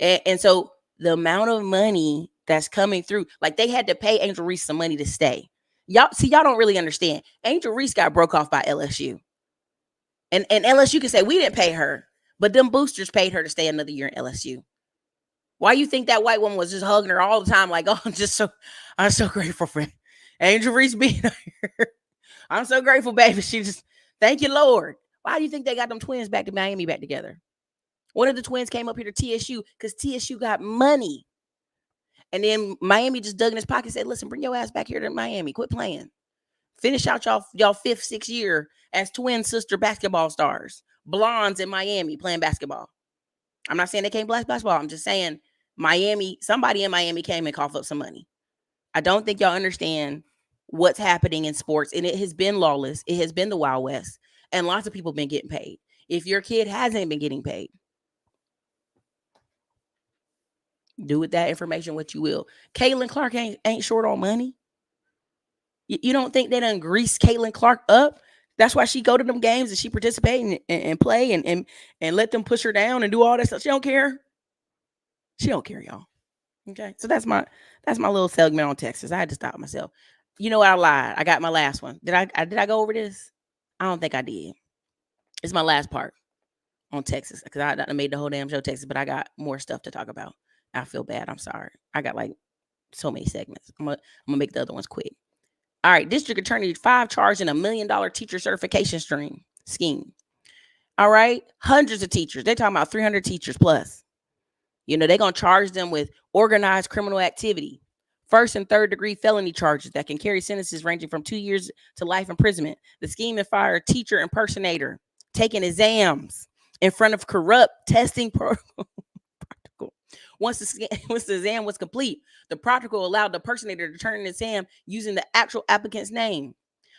And so the amount of money that's coming through, like they had to pay Angel Reese some money to stay. Y'all don't really understand. Angel Reese got broke off by LSU. And LSU can say we didn't pay her, but them boosters paid her to stay another year in LSU. Why you think that white woman was just hugging her all the time? Like, oh, I'm so grateful for Angel Reese being here. I'm so grateful, baby. Thank you, Lord. Why do you think they got them twins back to Miami back together? One of the twins came up here to TSU because TSU got money. And then Miami just dug in his pocket and said, listen, bring your ass back here to Miami. Quit playing. Finish out y'all fifth, sixth year as twin sister basketball stars. Blondes in Miami playing basketball. I'm not saying they can't play basketball. I'm just saying somebody in Miami came and coughed up some money. I don't think y'all understand what's happening in sports. And it has been lawless. It has been the Wild West. And lots of people have been getting paid. If your kid hasn't been getting paid, do with that information what you will. Caitlin Clark ain't short on money. You don't think they done grease Caitlin Clark up? That's why she go to them games and she participate and play and let them push her down and do all that stuff. She don't care. She don't care, y'all. Okay, so that's my little segment on Texas. I had to stop myself. You know what? I lied. I got my last one. Did I go over this? I don't think I did. It's my last part on Texas because I made the whole damn show Texas, but I got more stuff to talk about. I feel bad. I'm sorry. I got like so many segments. I'm gonna make the other ones quick. All right, district attorney 5 charged in $1 million teacher certification scheme. All right, hundreds of teachers. They're talking about 300 teachers plus. You know, they're going to charge them with organized criminal activity, 1st and 3rd degree felony charges that can carry sentences ranging from 2 years to life imprisonment. The scheme and fire a teacher impersonator taking exams in front of corrupt testing protocol. Once the exam was complete, the protocol allowed the impersonator to turn an exam using the actual applicant's name.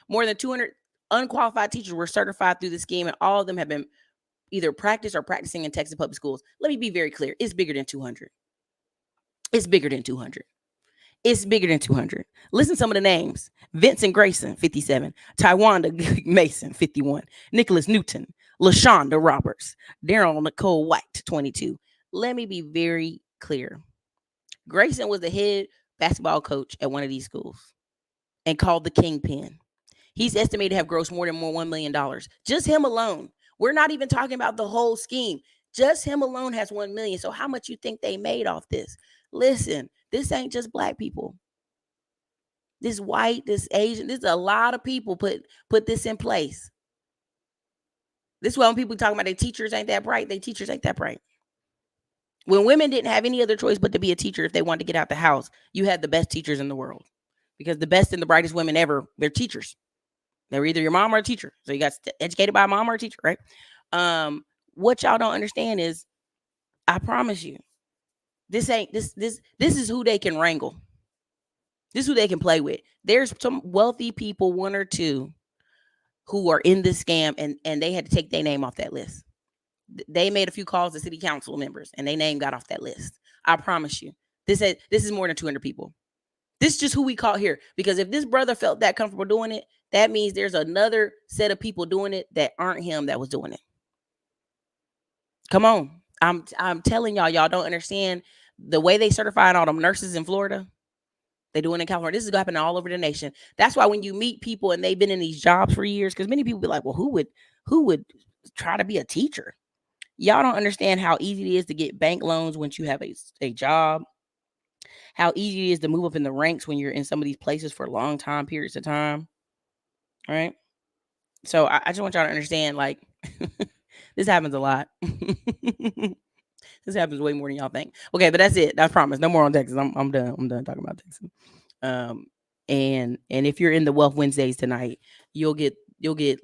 More than 200 unqualified teachers were certified through the scheme, and all of them have been either practiced or practicing in Texas public schools. Let me be very clear. It's bigger than 200. It's bigger than 200. It's bigger than 200. Listen to some of the names. Vincent Grayson, 57. Tywanda Mason, 51. Nicholas Newton. LaShonda Roberts. Daryl Nicole White, 22. Let me be very clear. Grayson was the head basketball coach at one of these schools and called the Kingpin. He's estimated to have grossed more than $1 million. Just him alone. We're not even talking about the whole scheme. Just him alone has 1 million. So how much you think they made off this? Listen, this ain't just black people. This white, this Asian, this is a lot of people put this in place. This is why when people talk about their teachers ain't that bright, their teachers ain't that bright. When women didn't have any other choice but to be a teacher if they wanted to get out the house, you had the best teachers in the world. Because the best and the brightest women ever, they're teachers. They're either your mom or a teacher. So you got educated by a mom or a teacher, right? What y'all don't understand is, I promise you, this is who they can wrangle. This is who they can play with. There's some wealthy people, 1 or 2, who are in this scam, and they had to take their name off that list. They made a few calls to city council members, and their name got off that list. I promise you, this is more than 200 people. This is just who we call here. Because if this brother felt that comfortable doing it, that means there's another set of people doing it that aren't him that was doing it. Come on. I'm telling y'all don't understand the way they certified all them nurses in Florida. They doing it in California. This is happening all over the nation. That's why when you meet people and they've been in these jobs for years, because many people be like, well, who would try to be a teacher? Y'all don't understand how easy it is to get bank loans once you have a job. How easy it is to move up in the ranks when you're in some of these places for long time periods of time. All right. So I just want y'all to understand, like, This happens a lot. This happens way more than y'all think. Okay, but that's it. I promise. No more on Texas. I'm done. I'm done talking about Texas. And if you're in the Wealth Wednesdays tonight, you'll get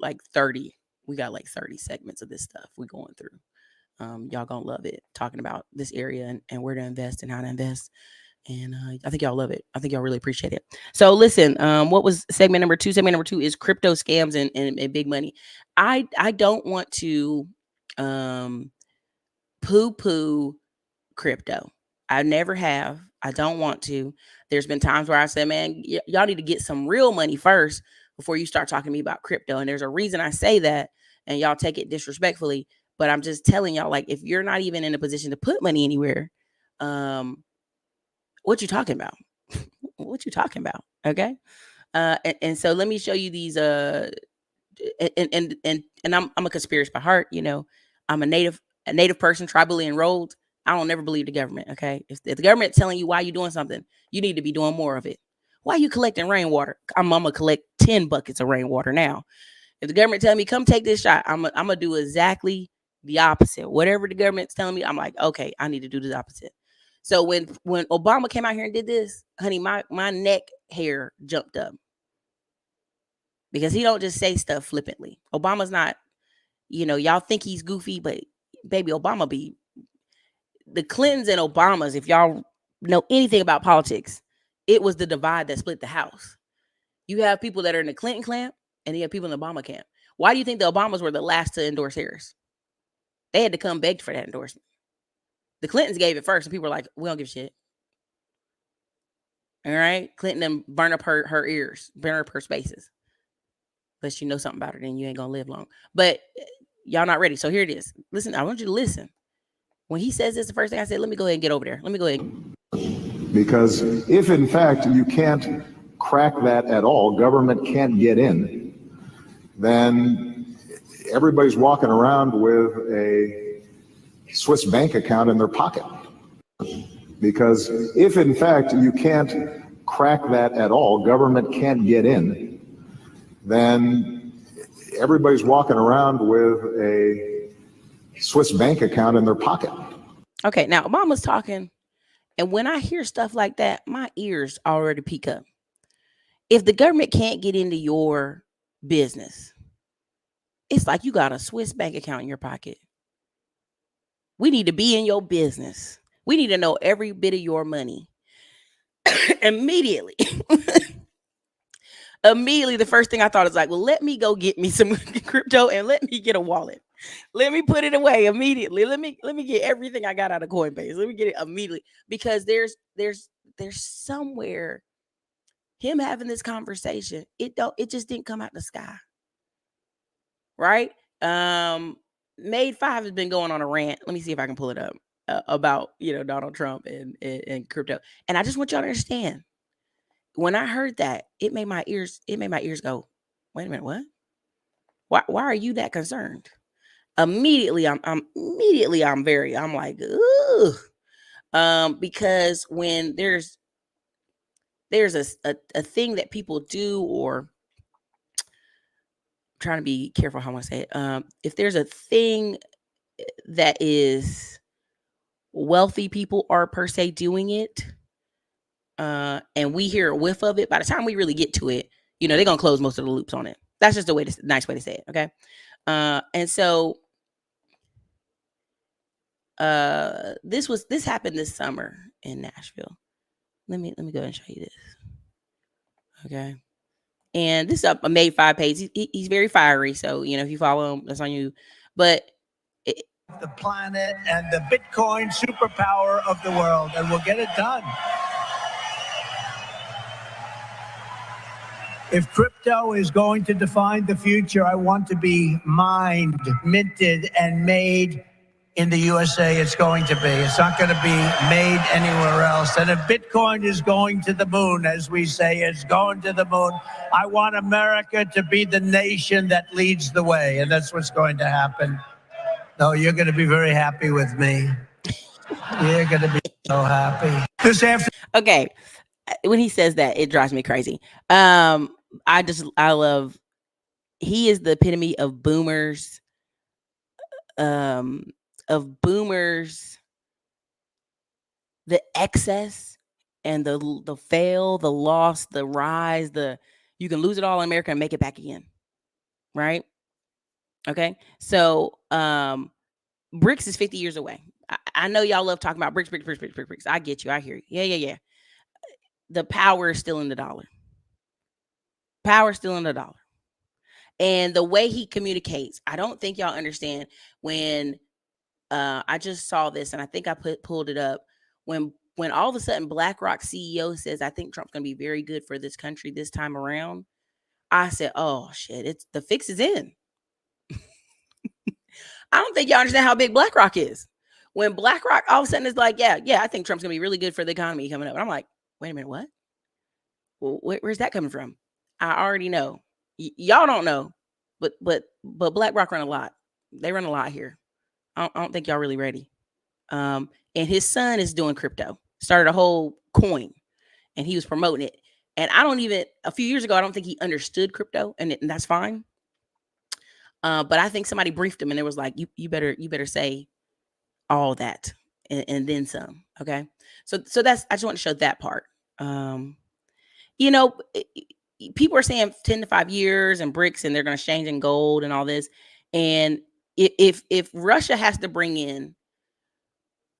like 30. We got like 30 segments of this stuff we're going through. Y'all gonna love it, talking about this area and where to invest and how to invest. And I think y'all love it. I think y'all really appreciate it. So listen, what was segment number 2? Segment number 2 is crypto scams and big money. I don't want to poo-poo crypto. I never have. I don't want to. There's been times where I said, man, y'all need to get some real money first before you start talking to me about crypto. And there's a reason I say that, and y'all take it disrespectfully, but I'm just telling y'all, like, if you're not even in a position to put money anywhere, what you talking about? What you talking about? Okay. And so let me show you these, and I'm a conspiracist by heart. You know, I'm a native person, tribally enrolled. I don't never believe the government. Okay. If the government telling you why you're doing something, you need to be doing more of it. Why are you collecting rainwater? I'm gonna collect 10 buckets of rainwater now. If the government telling me, come take this shot, I'm gonna do exactly the opposite. Whatever the government's telling me, I'm like, okay, I need to do the opposite. So when Obama came out here and did this, honey, my neck hair jumped up. Because he don't just say stuff flippantly. Obama's not, y'all think he's goofy, but baby, Obama be the Clintons and Obamas. If y'all know anything about politics, it was the divide that split the house. You have people that are in the Clinton camp and you have people in the Obama camp. Why do you think the Obamas were the last to endorse Harris? They had to come beg for that endorsement. The Clintons gave it first and people were like, we don't give a shit. All right. Clinton then burn up her ears, burn up her spaces. Unless you know something about her, then you ain't gonna live long. But y'all not ready. So here it is. Listen, I want you to listen. When he says this, the first thing I said, let me go ahead and get over there. Let me go ahead. Because if in fact you can't crack that at all, government can't get in, then everybody's walking around with a Swiss bank account in their pocket. Because if in fact you can't crack that at all, government can't get in, then everybody's walking around with a Swiss bank account in their pocket. Okay, now Obama's talking, and when I hear stuff like that, my ears already peak up. If the government can't get into your business, it's like you got a Swiss bank account in your pocket. We need to be in your business. We need to know every bit of your money. Immediately. Immediately, the first thing I thought is like, well, let me go get me some crypto and let me get a wallet. Let me put it away immediately. Let me get everything I got out of Coinbase. Let me get it immediately, because there's somewhere him having this conversation. It just didn't come out the sky, right? Made 5 has been going on a rant. Let me see if I can pull it up about Donald Trump and crypto. And I just want y'all to understand. When I heard that, it made my ears go, wait a minute, what? Why are you that concerned? Immediately, I'm like, ooh. Because when there's a thing that people do, or I'm trying to be careful how I say it. If there's a thing that is wealthy people are per se doing it, and we hear a whiff of it, by the time we really get to it, they're gonna close most of the loops on it. That's just a nice way to say it. Okay. And so this happened this summer in Nashville. Let me go ahead and show you this. Okay. And this is a Made 5 page. He's very fiery, so if you follow him, that's on you. But the planet and the Bitcoin superpower of the world, and we'll get it done. If crypto is going to define the future, I want to be mined, minted, and made in the USA. It's going to be. It's not going to be made anywhere else. And if Bitcoin is going to the moon, as we say, it's going to the moon. I want America to be the nation that leads the way, and that's what's going to happen. No, you're going to be very happy with me. You're going to be so happy. Okay. When he says that, it drives me crazy. I love, he is the epitome of boomers of boomers, the excess and the fail, the loss, the rise, you can lose it all in America and make it back again. Right? Okay. So BRICS is 50 years away. I know y'all love talking about BRICS. I get you. I hear you. Yeah. The power is still in the dollar. And the way he communicates, I don't think y'all understand when I just saw this, and I think I pulled it up. When all of a sudden BlackRock CEO says, I think Trump's going to be very good for this country this time around, I said, oh shit, the fix is in. I don't think y'all understand how big BlackRock is. When BlackRock all of a sudden is like, yeah, I think Trump's going to be really good for the economy coming up. And I'm like, wait a minute, what? Well, where's that coming from? I already know. Y'all don't know, but BlackRock run a lot. They run a lot here. I don't think y'all really ready. And his son is doing crypto. Started a whole coin, and he was promoting it. And a few years ago, I don't think he understood crypto, and that's fine. But I think somebody briefed him, and it was like, you better say all that and then some. Okay. So I just want to show that part. People are saying 10 to 5 years and BRICS, and they're going to exchange in gold and all this. And if Russia has to bring in,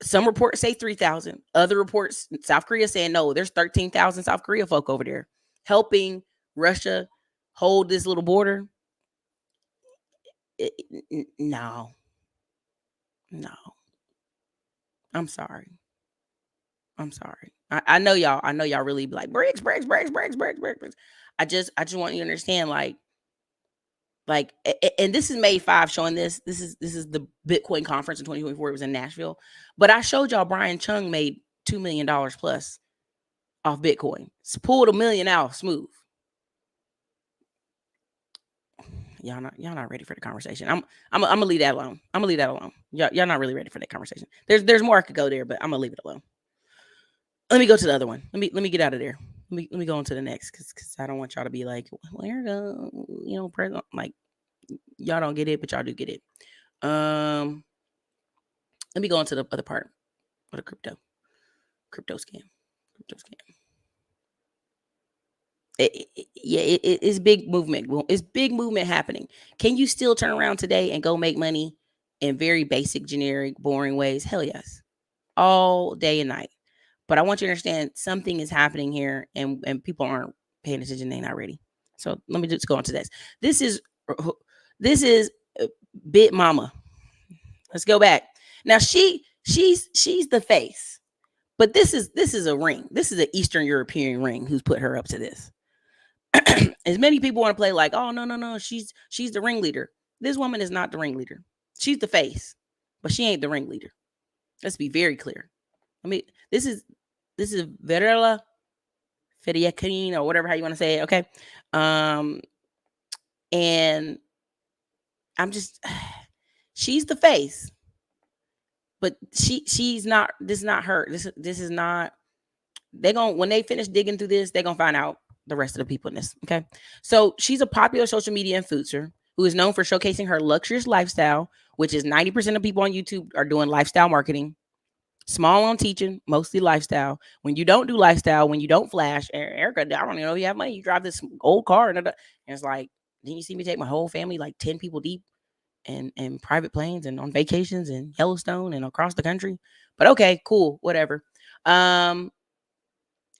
some reports say 3,000, other reports, South Korea saying, no, there's 13,000 South Korea folk over there helping Russia hold this little border. No. I'm sorry. I know y'all really be like BRICS. I just want you to understand, like, and this is May 5 showing this. This is the Bitcoin conference in 2024. It was in Nashville. But I showed y'all Brian Chung made $2 million plus off Bitcoin. Pulled $1 million out smooth. Y'all not ready for the conversation. I'm gonna leave that alone. Y'all not really ready for that conversation. There's more I could go there, but I'm gonna leave it alone. Let me go to the other one. Let me get out of there. Let me go on to the next, because I don't want y'all to be like, where go, president, like, y'all don't get it, but y'all do get it. Let me go on to the other part of the crypto scam. It's big movement. It's big movement happening. Can you still turn around today and go make money in very basic, generic, boring ways? Hell yes. All day and night. But I want you to understand something is happening here, and people aren't paying attention. They're not ready. So let me just go on to this. This is Bit Mama. Let's go back. Now she's the face, but this is a ring. This is an Eastern European ring who's put her up to this. As many people want to play like, oh no, she's the ringleader. This woman is not the ringleader. She's the face, but she ain't the ringleader. Let's be very clear. I mean, this is Verela Fediakin, or whatever how you want to say it. Okay. And I'm just, she's the face, but she's not, this is not her. This is not, when they finish digging through this, they're going to find out the rest of the people in this. Okay. So she's a popular social media influencer who is known for showcasing her luxurious lifestyle, which is 90% of people on YouTube are doing lifestyle marketing. Small on teaching, mostly lifestyle. When you don't do lifestyle, when you don't flash, Erica, I don't even know if you have money. You drive this old car, and it's like, didn't you see me take my whole family, like 10 people deep, and private planes, and on vacations in Yellowstone and across the country? But okay, cool, whatever. But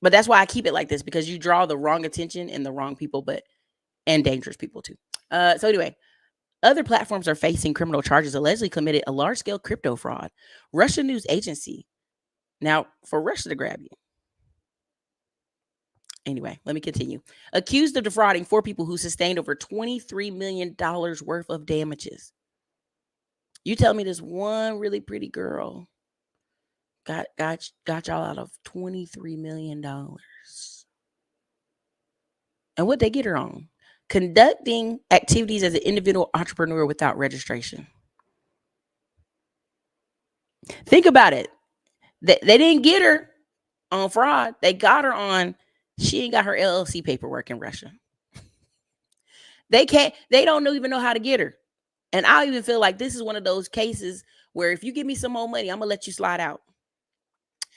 that's why I keep it like this, because you draw the wrong attention and the wrong people, and dangerous people too. So anyway. Other platforms are facing criminal charges, allegedly committed a large-scale crypto fraud. Russian news agency. Now, for Russia to grab you. Anyway, let me continue. Accused of defrauding 4 people who sustained over $23 million worth of damages. You tell me this one really pretty girl got y'all out of $23 million. And what they get her on? Conducting activities as an individual entrepreneur without registration. Think about it. They didn't get her on fraud. They got her on, she ain't got her LLC paperwork in Russia. They don't even know how to get her. And I even feel like this is one of those cases where if you give me some more money, I'm going to let you slide out.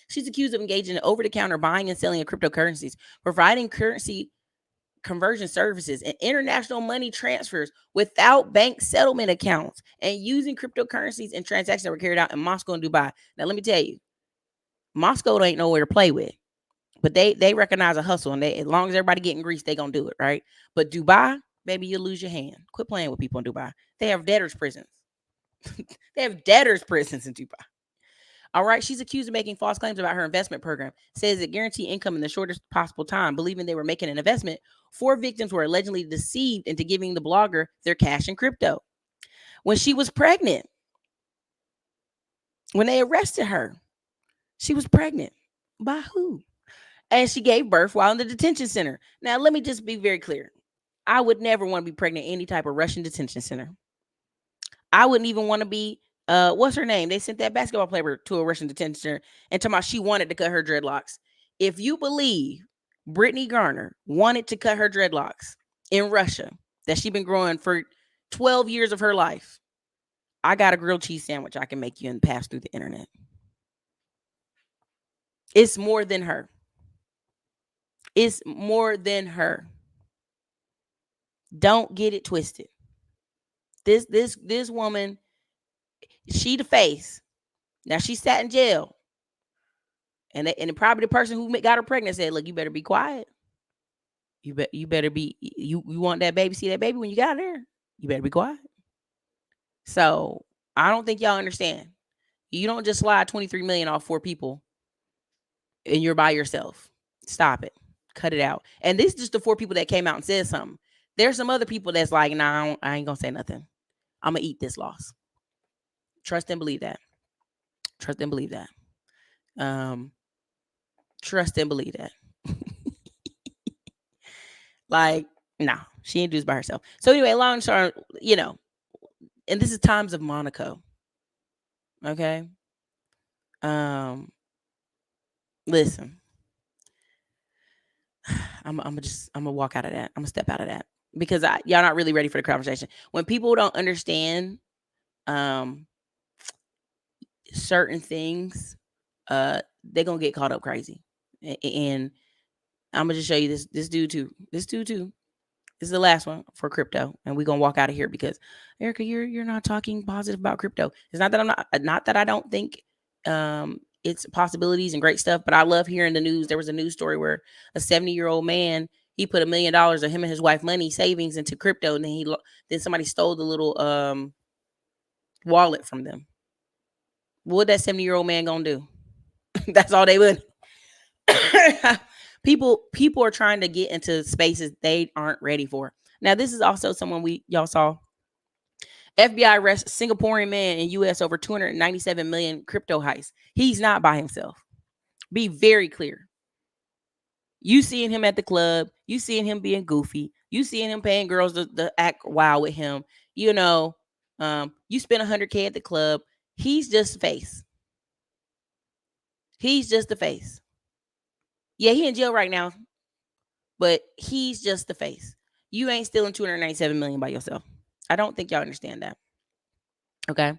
She's accused of engaging in over-the-counter buying and selling of cryptocurrencies, providing currency conversion services and international money transfers without bank settlement accounts, and using cryptocurrencies and transactions that were carried out in Moscow and Dubai. Now, let me tell you, Moscow ain't nowhere to play with, but they recognize a hustle, and as long as everybody getting greased, they gonna do it, right? But Dubai, baby, you'll lose your hand. Quit playing with people in Dubai. They have debtors' prisons. They have debtors' prisons in Dubai. All right. She's accused of making false claims about her investment program. Says it guaranteed income in the shortest possible time, believing they were making an investment. 4 victims were allegedly deceived into giving the blogger their cash in crypto. When she was pregnant, when they arrested her, she was pregnant. By who? And she gave birth while in the detention center. Now, let me just be very clear. I would never want to be pregnant in any type of Russian detention center. I wouldn't even want to be, what's her name? They sent that basketball player to a Russian detention center and told me she wanted to cut her dreadlocks. If you believe Brittany Garner wanted to cut her dreadlocks in Russia, that she's been growing for 12 years of her life, I got a grilled cheese sandwich I can make you and pass through the internet. It's more than her. It's more than her. Don't get it twisted. This woman, she the face. Now she sat in jail, and probably the person who got her pregnant said, "Look, you better be quiet. You better be you want that baby, see that baby when you got there. You better be quiet." So I don't think y'all understand. You don't just slide 23 million off 4 people, and you're by yourself. Stop it. Cut it out. And this is just the 4 people that came out and said something. There's some other people that's like, nah, I ain't gonna say nothing. I'm gonna eat this loss. Trust and believe that. Trust and believe that. Trust and believe that. Like, no, she ain't do this by herself. So anyway, long term, and this is times of Monaco. Okay. Listen. I'm gonna walk out of that. I'm gonna step out of that because y'all not really ready for the conversation. When people don't understand certain things, they're gonna get caught up crazy. And I'm gonna just show you this dude too. This is the last one for crypto, and we're gonna walk out of here because Erica, you're not talking positive about crypto. It's not that not that I don't think it's possibilities and great stuff, but I love hearing the news. There was a news story where a 70-year-old man, he put $1 million of him and his wife money savings into crypto, and then somebody stole the little wallet from them. What that 70-year-old man gonna do? That's all they would. People are trying to get into spaces they aren't ready for. Now, this is also someone y'all saw. FBI arrests Singaporean man in U.S. over 297 million crypto heist. He's not by himself. Be very clear. You seeing him at the club. You seeing him being goofy. You seeing him paying girls to act wild with him. You spend $100K at the club. He's just a face. He's just the face. Yeah, he in jail right now, but he's just the face. You ain't stealing 297 million by yourself. I don't think y'all understand that. Okay.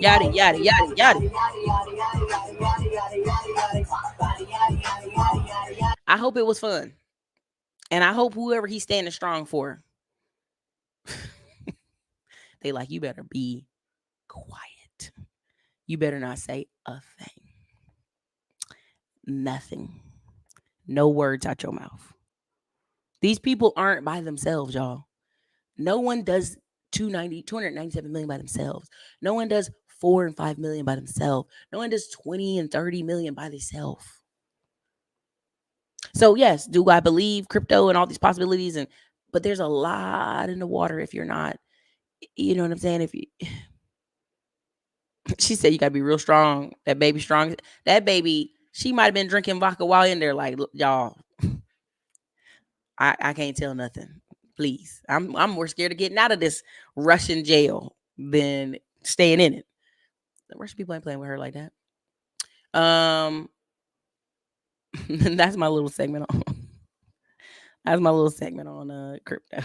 Yada yada yada yada. I hope it was fun, and I hope whoever he's standing strong for, they like, you better be quiet. You better not say a thing. Nothing. No words out your mouth. These people aren't by themselves, y'all. No one does 297 million by themselves. No one does 4 and 5 million by themselves. No one does 20 and 30 million by themselves. So yes, do I believe crypto and all these possibilities? But there's a lot in the water if you're not, you know what I'm saying? She said you gotta be real strong. That baby strong. That baby, she might have been drinking vodka while in there. Like, y'all, I can't tell nothing. Please, I'm more scared of getting out of this Russian jail than staying in it. The Russian people ain't playing with her like that. That's my little segment That's my little segment on crypto.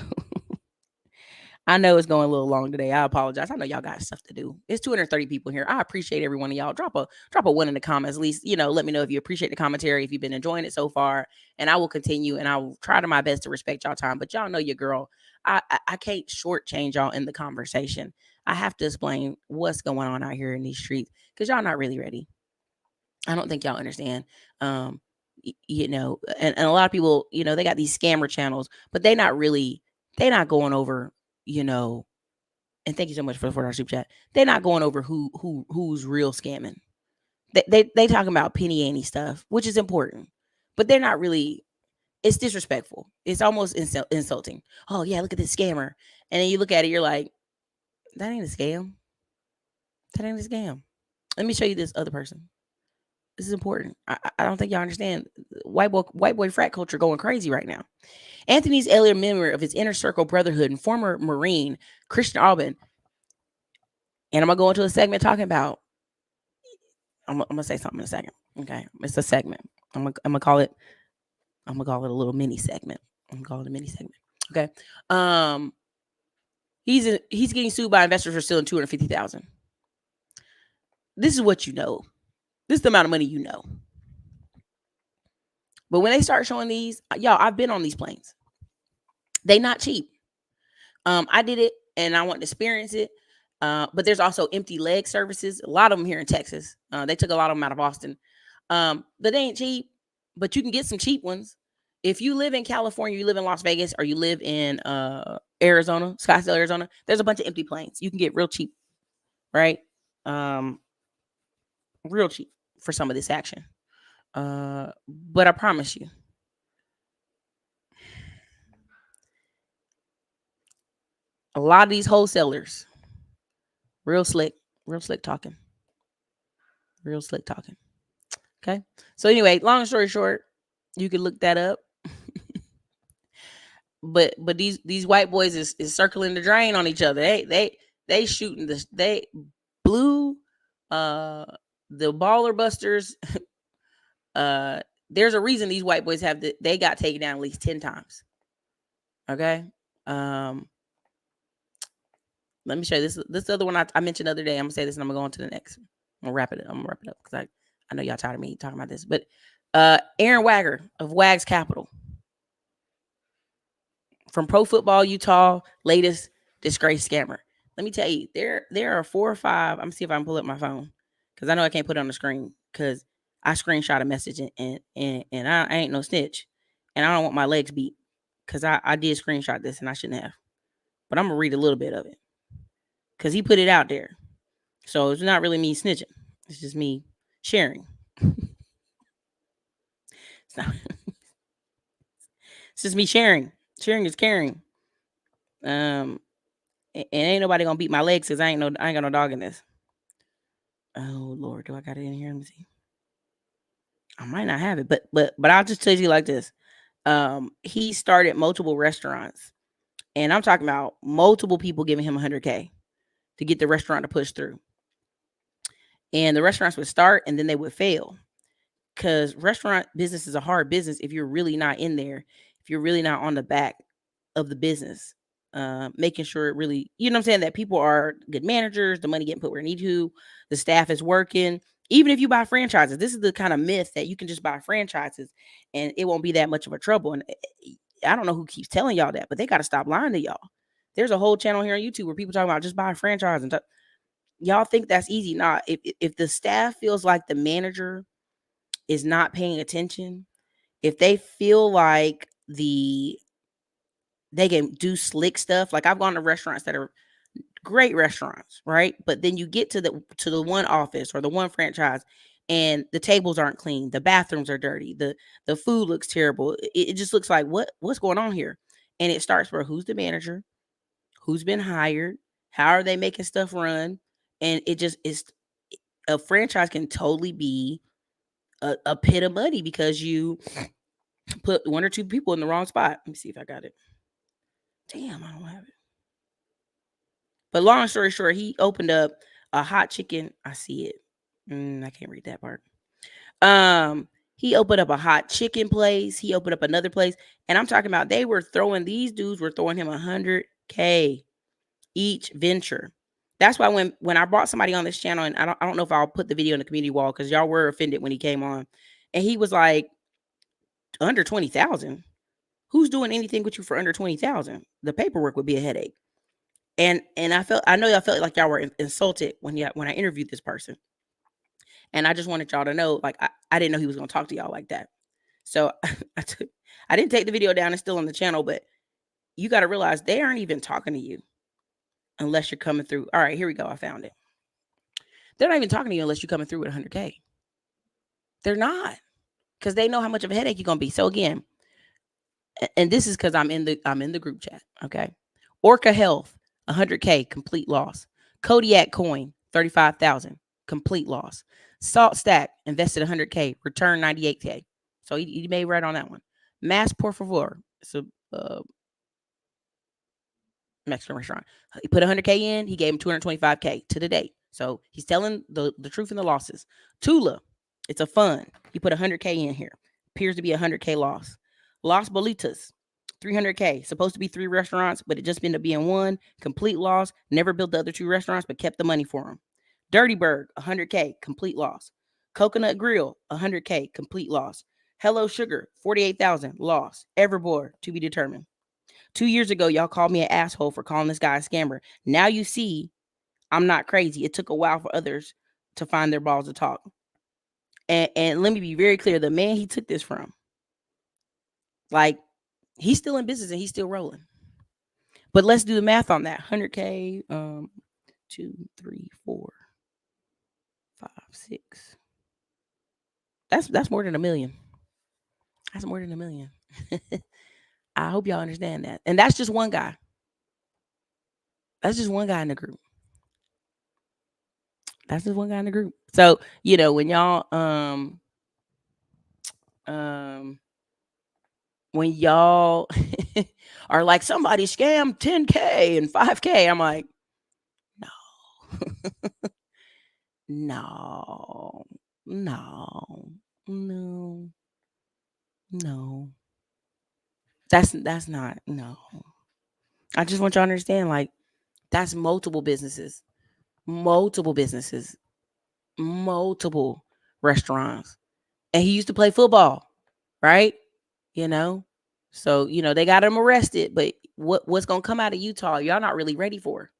I know it's going a little long today. I apologize. I know y'all got stuff to do. It's 230 people here. I appreciate every one of y'all. Drop a one in the comments. At least, let me know if you appreciate the commentary, if you've been enjoying it so far. And I will continue, and I will try to my best to respect y'all time. But y'all know your girl. I can't shortchange y'all in the conversation. I have to explain what's going on out here in these streets because y'all not really ready. I don't think y'all understand. And a lot of people, they got these scammer channels, but they not going over, and thank you so much for our super chat. They're not going over who's real scamming. They talking about penny ante stuff, which is important, but they're not really. It's disrespectful. It's almost insulting. Oh yeah, look at this scammer, and then you look at it, you're like, that ain't a scam. That ain't a scam. Let me show you this other person. This is important. I don't think y'all understand. White boy frat culture going crazy right now. Anthony's alien member of his inner circle brotherhood and former Marine, Christian Alban. And I'm going to go into a segment talking about, I'm going to say something in a second. Okay. It's a segment. I'm going to call it a little mini segment. I'm going to call it a mini segment. Okay. He's getting sued by investors for stealing $250,000. This is what you know. This is the amount of money you know. But when they start showing these, y'all, I've been on these planes. They not cheap. I did it and I want to experience it. But there's also empty leg services. A lot of them here in Texas. They took a lot of them out of Austin. But they ain't cheap, but you can get some cheap ones. If you live in California, you live in Las Vegas, or you live in Arizona, Scottsdale, Arizona, there's a bunch of empty planes. You can get real cheap, right? Real cheap for some of this action. But I promise you, a lot of these wholesalers, real slick talking. Okay. So anyway, long story short, you can look that up. but these white boys is circling the drain on each other. They shooting this. They blew the baller busters. There's a reason these white boys they got taken down at least 10 times. Okay. Let me show you this other one I mentioned the other day. I'm gonna say this and I'm gonna go on to the next. I'm gonna wrap it up because I know y'all tired of me talking about this. But Aaron Wagger of Wags Capital from Pro Football Utah, latest disgrace scammer. Let me tell you, there are 4 or 5. I'm gonna see if I can pull up my phone because I know I can't put it on the screen because I screenshot a message and I ain't no snitch and I don't want my legs beat because I did screenshot this and I shouldn't have. But I'm gonna read a little bit of it because he put it out there. So it's not really me snitching. It's just me sharing. It's just me sharing. Sharing is caring. And ain't nobody gonna beat my legs because I ain't got no dog in this. Oh Lord, do I got it in here? Let me see. I might not have it, but I'll just tell you like this. He started multiple restaurants, and I'm talking about multiple people giving him $100K to get the restaurant to push through. And the restaurants would start and then they would fail because restaurant business is a hard business if you're really not in there, if you're really not on the back of the business, making sure it really, you know what I'm saying, that people are good managers, the money getting put where it need to, the staff is working. Even if you buy franchises, this is the kind of myth that you can just buy franchises and it won't be that much of a trouble. And I don't know who keeps telling y'all that, but they got to stop lying to y'all. There's a whole channel here on YouTube where people talk about just buy a franchise and y'all think that's easy. Nah, if the staff feels like the manager is not paying attention, if they feel like they can do slick stuff, like I've gone to restaurants that are great restaurants, right? But then you get to the one office or the one franchise and the tables aren't clean, the bathrooms are dirty, the food looks terrible. It just looks like what's going on here? And it starts for who's the manager, who's been hired, how are they making stuff run? And it just is, a franchise can totally be a pit of money because you put 1 or 2 people in the wrong spot. Let me see if I got it. Damn, I don't have it. But long story short, he opened up a hot chicken. I see it. I can't read that part. He opened up a hot chicken place. He opened up another place. And I'm talking about these dudes were throwing him $100K each venture. That's why when I brought somebody on this channel, and I don't know if I'll put the video in the community wall because y'all were offended when he came on. And he was like, under 20,000. Who's doing anything with you for under 20,000? The paperwork would be a headache. And I know y'all felt like y'all were insulted when I interviewed this person. And I just wanted y'all to know, like, I didn't know he was going to talk to y'all like that. So I didn't take the video down. It's still on the channel, but you got to realize they aren't even talking to you unless you're coming through. All right, here we go. I found it. They're not even talking to you unless you're coming through with 100K. They're not, because they know how much of a headache you're going to be. So again, and this is because I'm in the group chat. Okay. Orca Health, 100K, complete loss. Kodiak Coin, 35,000, complete loss. Salt Stack, invested 100K, return 98K. So he made right on that one. Mass Por Favor, so Mexican restaurant. He put 100K in. He gave him 225K to the date. So he's telling the truth and the losses. Tula, it's a fund. He put 100K in here. Appears to be 100K loss. Las Bolitas, 300K. Supposed to be 3 restaurants, but it just ended up being 1. Complete loss. Never built the other 2 restaurants, but kept the money for him. Dirty Bird, 100K. Complete loss. Coconut Grill, 100K. Complete loss. Hello Sugar, 48,000. Loss. Everboard, to be determined. 2 years ago, y'all called me an asshole for calling this guy a scammer. Now you see I'm not crazy. It took a while for others to find their balls to talk. And let me be very clear. The man he took this from, like, he's still in business and he's still rolling. But let's do the math on that. 100K, 2, 3, 4, 5, 6. That's more than $1 million. That's more than $1 million. I hope y'all understand that. And that's just one guy. That's just one guy in the group. That's just one guy in the group. So, when y'all when y'all are like, somebody scammed 10K and 5K, I'm like, no. That's not, no. I just want y'all to understand, like, that's multiple businesses, multiple restaurants. And he used to play football, right? So, they got him arrested, but what's going to come out of Utah, y'all not really ready for.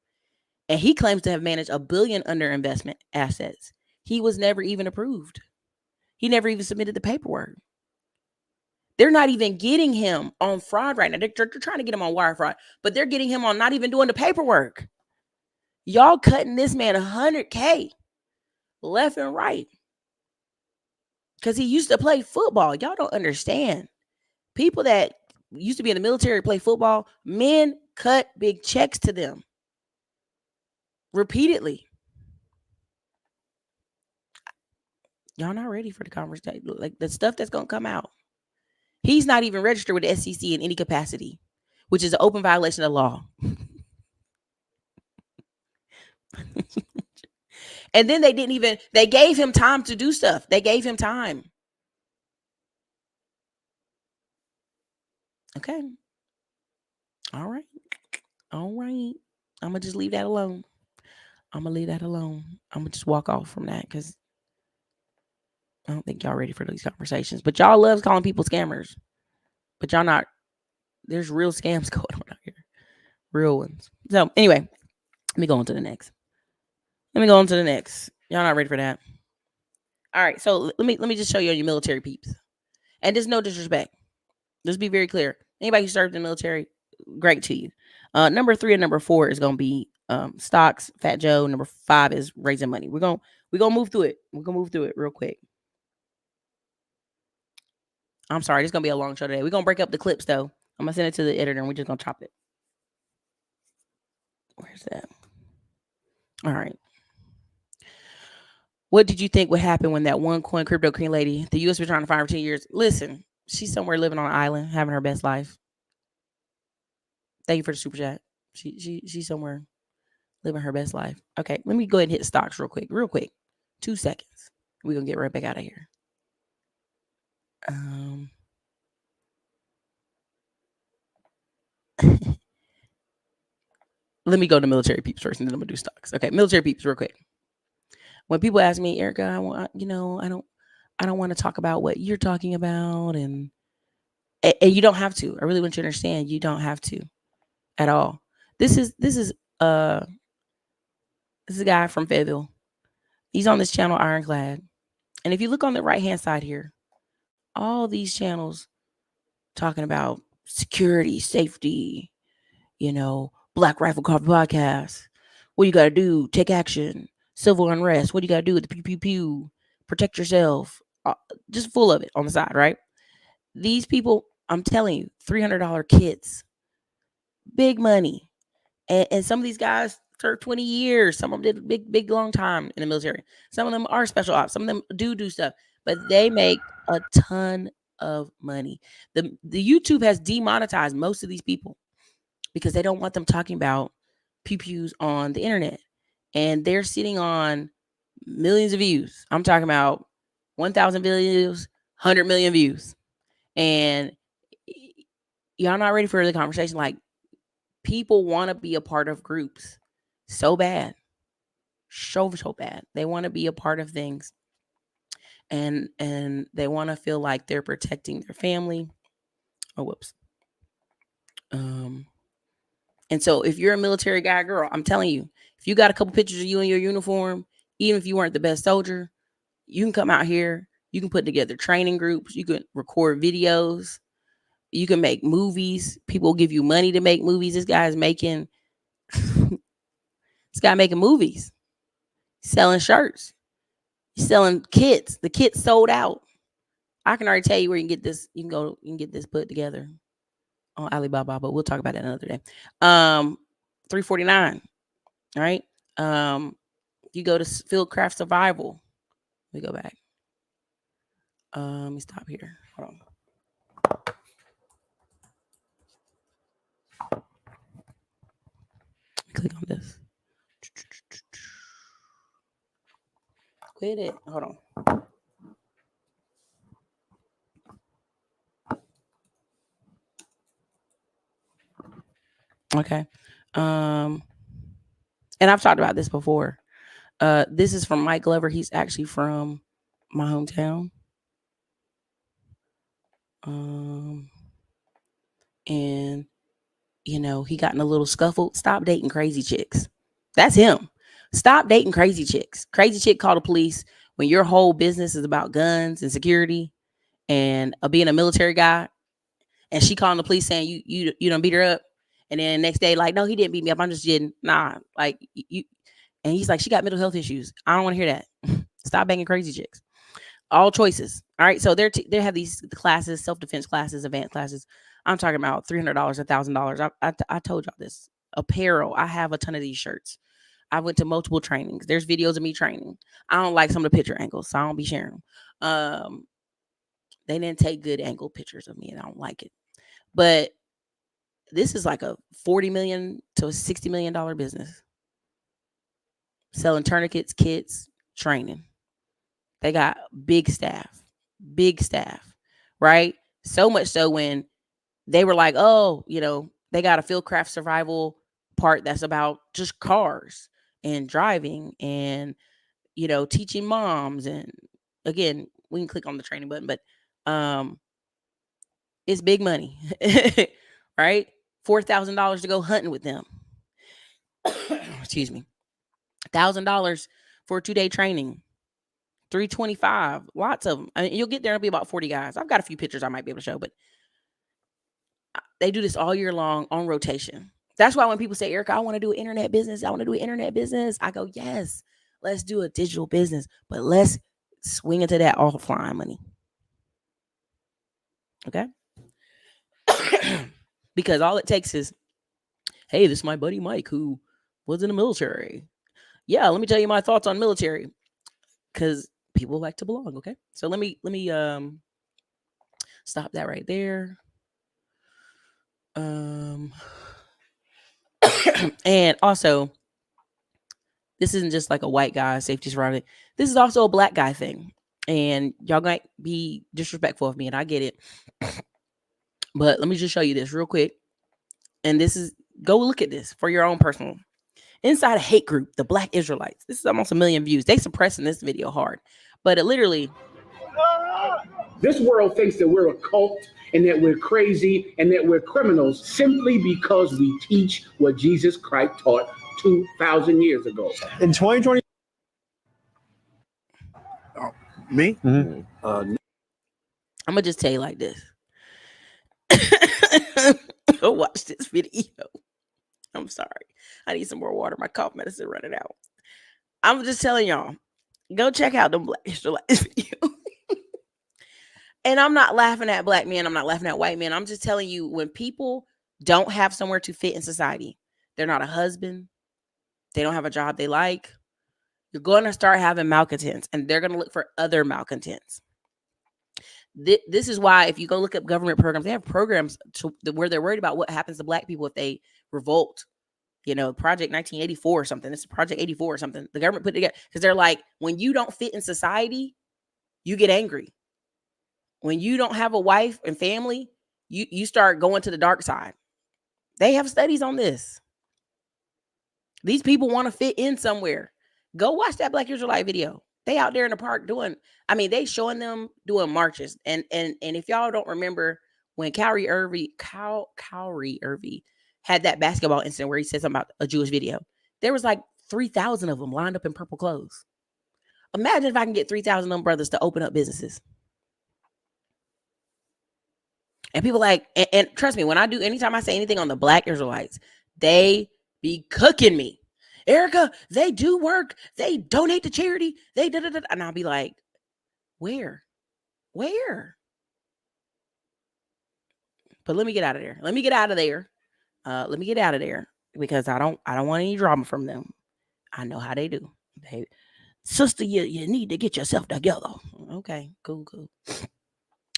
And he claims to have managed $1 billion under investment assets. He was never even approved. He never even submitted the paperwork. They're not even getting him on fraud right now. They're trying to get him on wire fraud, but they're getting him on not even doing the paperwork. Y'all cutting this man 100K left and right because he used to play football. Y'all don't understand. People that used to be in the military play football, men cut big checks to them repeatedly. Y'all not ready for the conversation, like the stuff that's going to come out. He's not even registered with the SEC in any capacity, which is an open violation of law. And then they gave him time to do stuff. They gave him time. Okay. All right. I'm going to just leave that alone. I'm going to just walk off from that because I don't think y'all ready for these conversations. But y'all love calling people scammers. But y'all not. There's real scams going on out here. Real ones. So anyway, let me go on to the next. Y'all not ready for that. All right. So let me just show you your military peeps. And there's no disrespect. Let's be very clear. Anybody who served in the military, great to you. Number 3 and number 4 is gonna be stocks, Fat Joe. Number 5 is raising money. We're gonna move through it. We're gonna move through it real quick. I'm sorry, it's gonna be a long show today. We're gonna break up the clips though. I'm gonna send it to the editor and we're just gonna chop it. Where's that? All right. What did you think would happen when that OneCoin crypto queen lady, the U.S. been trying to find for 10 years? Listen, she's somewhere living on an island, having her best life. Thank you for the super chat. She's somewhere living her best life. Okay, let me go ahead and hit stocks real quick. 2 seconds. We're gonna get right back out of here. Let me go to military peeps first, and then I'm gonna do stocks. Okay, military peeps, real quick. When people ask me, Erica, I don't want to talk about what you're talking about, and you don't have to. I really want you to understand, you don't have to at all. This is a guy from Fayetteville. He's on this channel, Ironclad, and if you look on the right hand side here, all these channels talking about security, safety, Black Rifle Coffee Podcast. What you got to do? Take action. Civil unrest. What do you got to do with the pew pew pew? Protect yourself. Just full of it on the side, right? These people, I'm telling you, $300 kits, big money, and some of these guys served 20 years. Some of them did big long time in the military. Some of them are special ops. Some of them do stuff, but they make a ton of money. The YouTube has demonetized most of these people because they don't want them talking about pew-pews on the internet. And they're sitting on millions of views. I'm talking about 1,000 views, 100 million views. And y'all not ready for the conversation. Like, people want to be a part of groups so bad. So bad. They want to be a part of things. And they want to feel like they're protecting their family. Oh, whoops. And so if you're a military guy, girl, I'm telling you, if you got a couple pictures of you in your uniform, even if you weren't the best soldier, you can come out here. You can put together training groups. You can record videos. You can make movies. People give you money to make movies. This guy making movies, selling shirts, selling kits. The kits sold out. I can already tell you where you can get this. You can get this put together on Alibaba, but we'll talk about that another day. $349. All right. You go to Fieldcraft Survival. Let me go back. Let me stop here. Hold on. Click on this. Quit it. Hold on. Okay. And I've talked about this before. This is from Mike Glover. He's actually from my hometown. And he got in a little scuffle. Stop dating crazy chicks. That's him. Stop dating crazy chicks. Crazy chick call the police when your whole business is about guns and security and being a military guy. And she calling the police saying you done beat her up. And then the next day, like, no, he didn't beat me up. I'm just kidding. Nah, like you. And he's like, she got mental health issues. I don't want to hear that. Stop banging crazy chicks. All choices. All right. So they have these classes, self-defense classes, advanced classes. I'm talking about $300, $1,000. I told y'all this. Apparel. I have a ton of these shirts. I went to multiple trainings. There's videos of me training. I don't like some of the picture angles, so I don't be sharing them. They didn't take good angle pictures of me, and I don't like it. But this is like a $40 million to a $60 million business. Selling tourniquets, kits, training. They got big staff, right? So much so when they were like, oh, they got a Fieldcraft Survival part that's about just cars and driving and, teaching moms. And again, we can click on the training button, but it's big money, right? $4,000 to go hunting with them. Excuse me. $1,000 for a 2-day training. $325. Lots of them. I mean, you'll get there. It'll be about 40 guys. I've got a few pictures I might be able to show, but they do this all year long on rotation. That's why when people say, Erica, I want to do an internet business. I go, yes, let's do a digital business, but let's swing into that offline money. Okay. Because all it takes is, hey, this is my buddy Mike who was in the military. Yeah, let me tell you my thoughts on military. Because people like to belong, okay? So let me stop that right there. And also, this isn't just like a white guy safety surrounding. This is also a black guy thing. And y'all might be disrespectful of me, and I get it. But let me just show you this real quick. And this is, go look at this for your own personal. Inside a hate group, the Black Israelites. This is almost 1 million views. They suppressing this video hard. But it literally. This world thinks that we're a cult and that we're crazy and that we're criminals simply because we teach what Jesus Christ taught 2,000 years ago. In 2020. Me? I'm gonna just tell you like this. Go watch this video. I'm sorry. I need some more water. My cough medicine running out. I'm just telling y'all, go check out the Black Israelites video. And I'm not laughing at black men. I'm not laughing at white men. I'm just telling you, when people don't have somewhere to fit in society, they're not a husband, they don't have a job they like, you're going to start having malcontents, and they're going to look for other malcontents. This is why if you go look up government programs, they have programs where they're worried about what happens to black people if they revolt. You know, Project 1984 or something. It's Project 84 or something. The government put it together because they're like, when you don't fit in society, you get angry. When you don't have a wife and family, you start going to the dark side. They have studies on this. These people want to fit in somewhere. Go watch that Black Israelite video. They out there in the park they showing them doing marches. And if y'all don't remember when Kyrie Irving had that basketball incident where he said something about a Jewish video, there was like 3,000 of them lined up in purple clothes. Imagine if I can get 3,000 of them brothers to open up businesses. And people like, and trust me, anytime I say anything on the Black Israelites, they be cooking me. Erica, they do work. They donate to charity. They da da da. And I'll be like, where? But let me get out of there. Let me get out of there because I don't want any drama from them. I know how they do. Sister, you need to get yourself together. Okay, cool.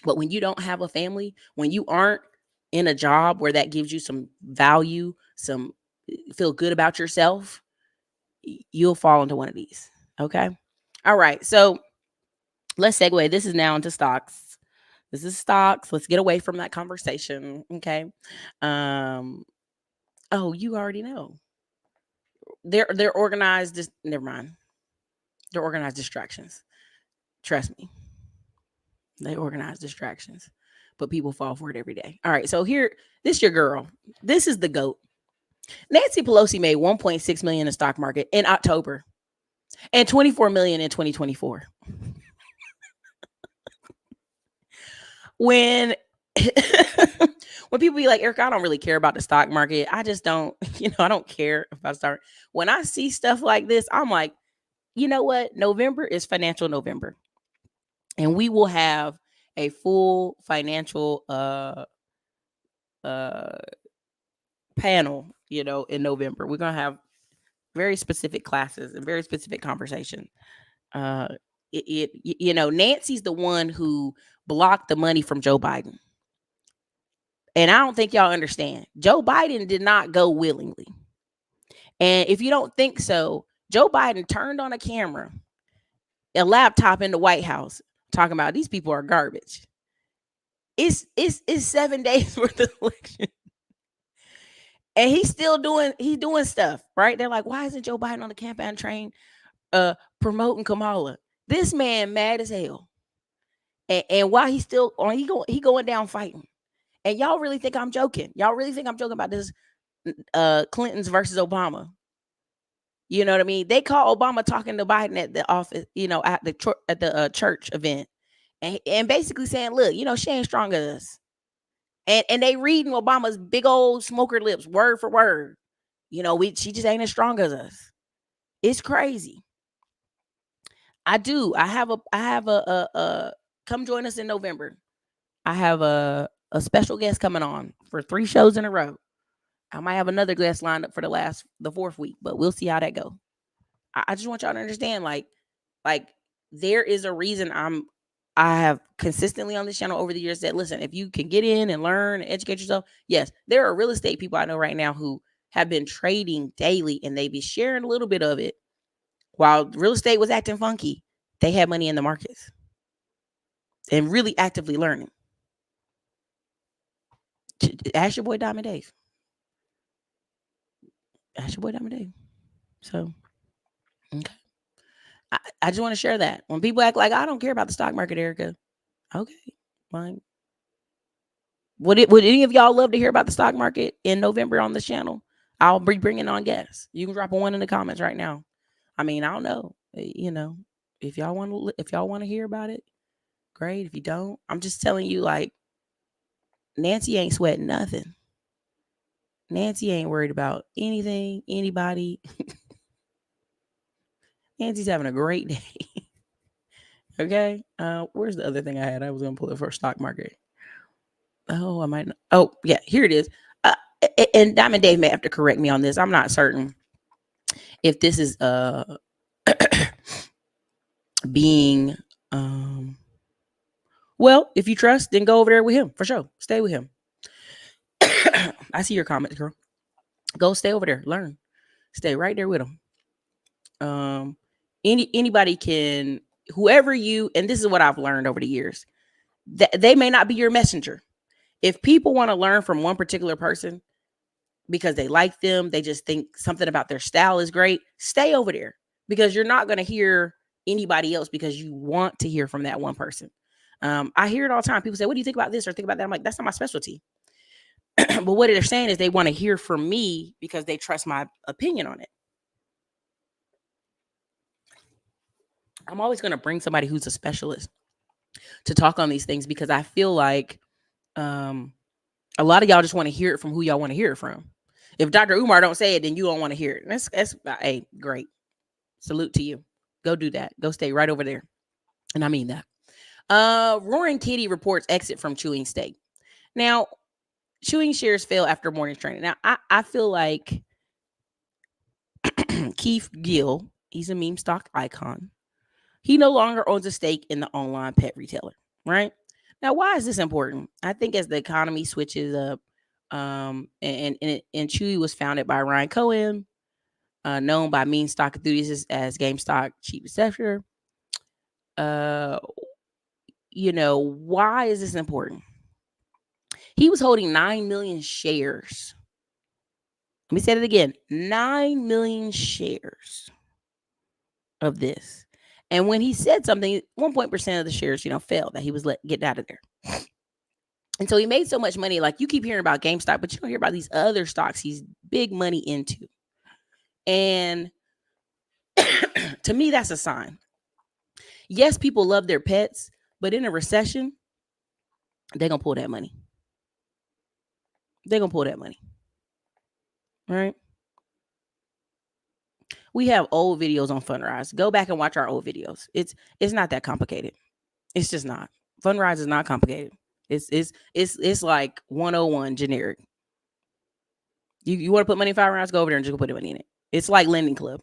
But when you don't have a family, when you aren't in a job where that gives you some value, some feel good about yourself, you'll fall into one of these. Okay. All right. So let's segue. This is now into stocks. This is stocks. Let's get away from that conversation. Okay. Oh, you already know. They're organized. Never mind. They're organized distractions. Trust me. They organize distractions, but people fall for it every day. All right. So here, this your girl. This is the GOAT. Nancy Pelosi made $1.6 million in the stock market in October and $24 million in 2024. When people be like, Erica, I don't really care about the stock market. I just don't, I don't care about stock. When I see stuff like this, I'm like, you know what? November is financial November. And we will have a full financial panel, in November. We're going to have very specific classes and very specific conversation. Nancy's the one who blocked the money from Joe Biden. And I don't think y'all understand. Joe Biden did not go willingly. And if you don't think so, Joe Biden turned on a camera, a laptop in the White House, talking about these people are garbage. It's 7 days worth of election. And he's doing stuff, right? They're like, why isn't Joe Biden on the campaign train promoting Kamala? This man mad as hell. And while he's still on, he going down fighting. And y'all really think I'm joking? Y'all really think I'm joking about this Clinton's versus Obama? You know what I mean? They call Obama talking to Biden at the office, at the church event, and basically saying, look, she ain't strong as us. And they reading Obama's big old smoker lips word for word. She just ain't as strong as us. It's crazy. I have a come join us in November. I have a special guest coming on for 3 shows in a row. I might have another guest lined up for the 4th week, but we'll see how that go. I just want y'all to understand, like there is a reason I have consistently on this channel over the years said, listen, if you can get in and learn and educate yourself, yes, there are real estate people I know right now who have been trading daily and they be sharing a little bit of it. While real estate was acting funky, they had money in the markets. and really actively learning. Ask your boy Diamond Dave. Ask your boy Diamond Dave. So, okay. I just want to share that. When people act like I don't care about the stock market, Erica. Okay, fine. Would any of y'all love to hear about the stock market in November on this channel? I'll be bringing on guests. You can drop a 1 in the comments right now. I mean, I don't know. You know, if y'all want to hear about it, great. If you don't, I'm just telling you, like, Nancy ain't sweating nothing. Nancy ain't worried about anything, anybody. Nancy's having a great day. Okay. Where's the other thing I had? I was gonna pull it for stock market. Oh, I might not. Oh, yeah, here it is. And Diamond Dave may have to correct me on this. I'm not certain if this is being well, if you trust, then go over there with him for sure. Stay with him. I see your comments, girl. Go stay over there, learn. Stay right there with him. Anybody can, whoever you, and this is what I've learned over the years, that they may not be your messenger. If people want to learn from one particular person because they like them, they just think something about their style is great, stay over there, because you're not going to hear anybody else because you want to hear from that one person. I hear it all the time. People say, what do you think about this or think about that? I'm like, that's not my specialty. But what they're saying is they want to hear from me because they trust my opinion on it. I'm always going to bring somebody who's a specialist to talk on these things, because I feel like a lot of y'all just want to hear it from who y'all want to hear it from. If Dr. Umar don't say it, then you don't want to hear it. That's hey, great. Salute to you. Go do that. Go stay right over there. And I mean that. Roaring Kitty reports exit from chewing steak. Now, chewing shares fell after morning training. Now, I feel like Keith Gill, he's a meme stock icon. He no longer owns a stake in the online pet retailer, right? Now, why is this important? I think as the economy switches up, and Chewy was founded by Ryan Cohen, known by meme stock enthusiasts as GameStop chief executive. You know, why is this important? He was holding 9 million shares. Let me say it again. 9 million shares of this. And when he said something, 1% of the shares, fell, that he was getting out of there. And so he made so much money. Like, you keep hearing about GameStop, but you don't hear about these other stocks he's big money into. And to me, that's a sign. Yes, people love their pets, but in a recession, they're going to pull that money. They're going to pull that money. Right? We have old videos on Fundrise. Go back and watch our old videos. It's not that complicated. It's just not. Fundrise is not complicated. It's like 101 generic. You want to put money in 5 rounds, go over there and just put the money in it. It's like Lending Club.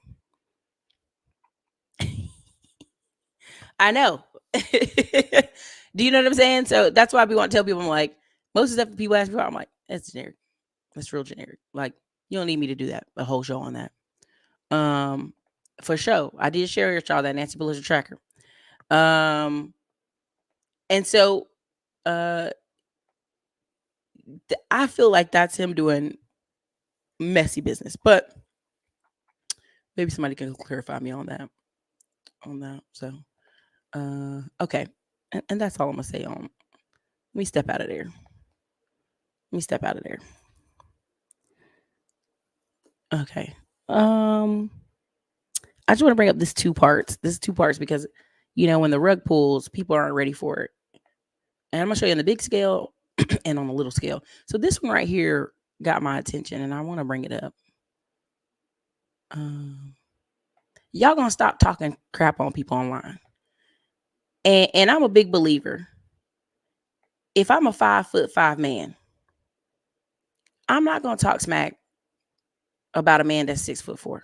I know. Do you know what I'm saying? So that's why we want to tell people, I'm like, most of the stuff people ask me about, I'm like, that's generic. That's real generic. Like, you don't need me to do that, a whole show on that. For sure. I did share with y'all that Nancy Pelosi tracker. And so I feel like that's him doing messy business, but maybe somebody can clarify me on that. So okay. And that's all I'm gonna say on. Let me step out of there. Okay. I just want to bring up this two parts because, when the rug pulls, people aren't ready for it. And I'm going to show you on the big scale and on the little scale. So this one right here got my attention, and I want to bring it up. Y'all going to stop talking crap on people online. And I'm a big believer. If I'm a 5'5" man, I'm not going to talk smack about a man that's 6'4".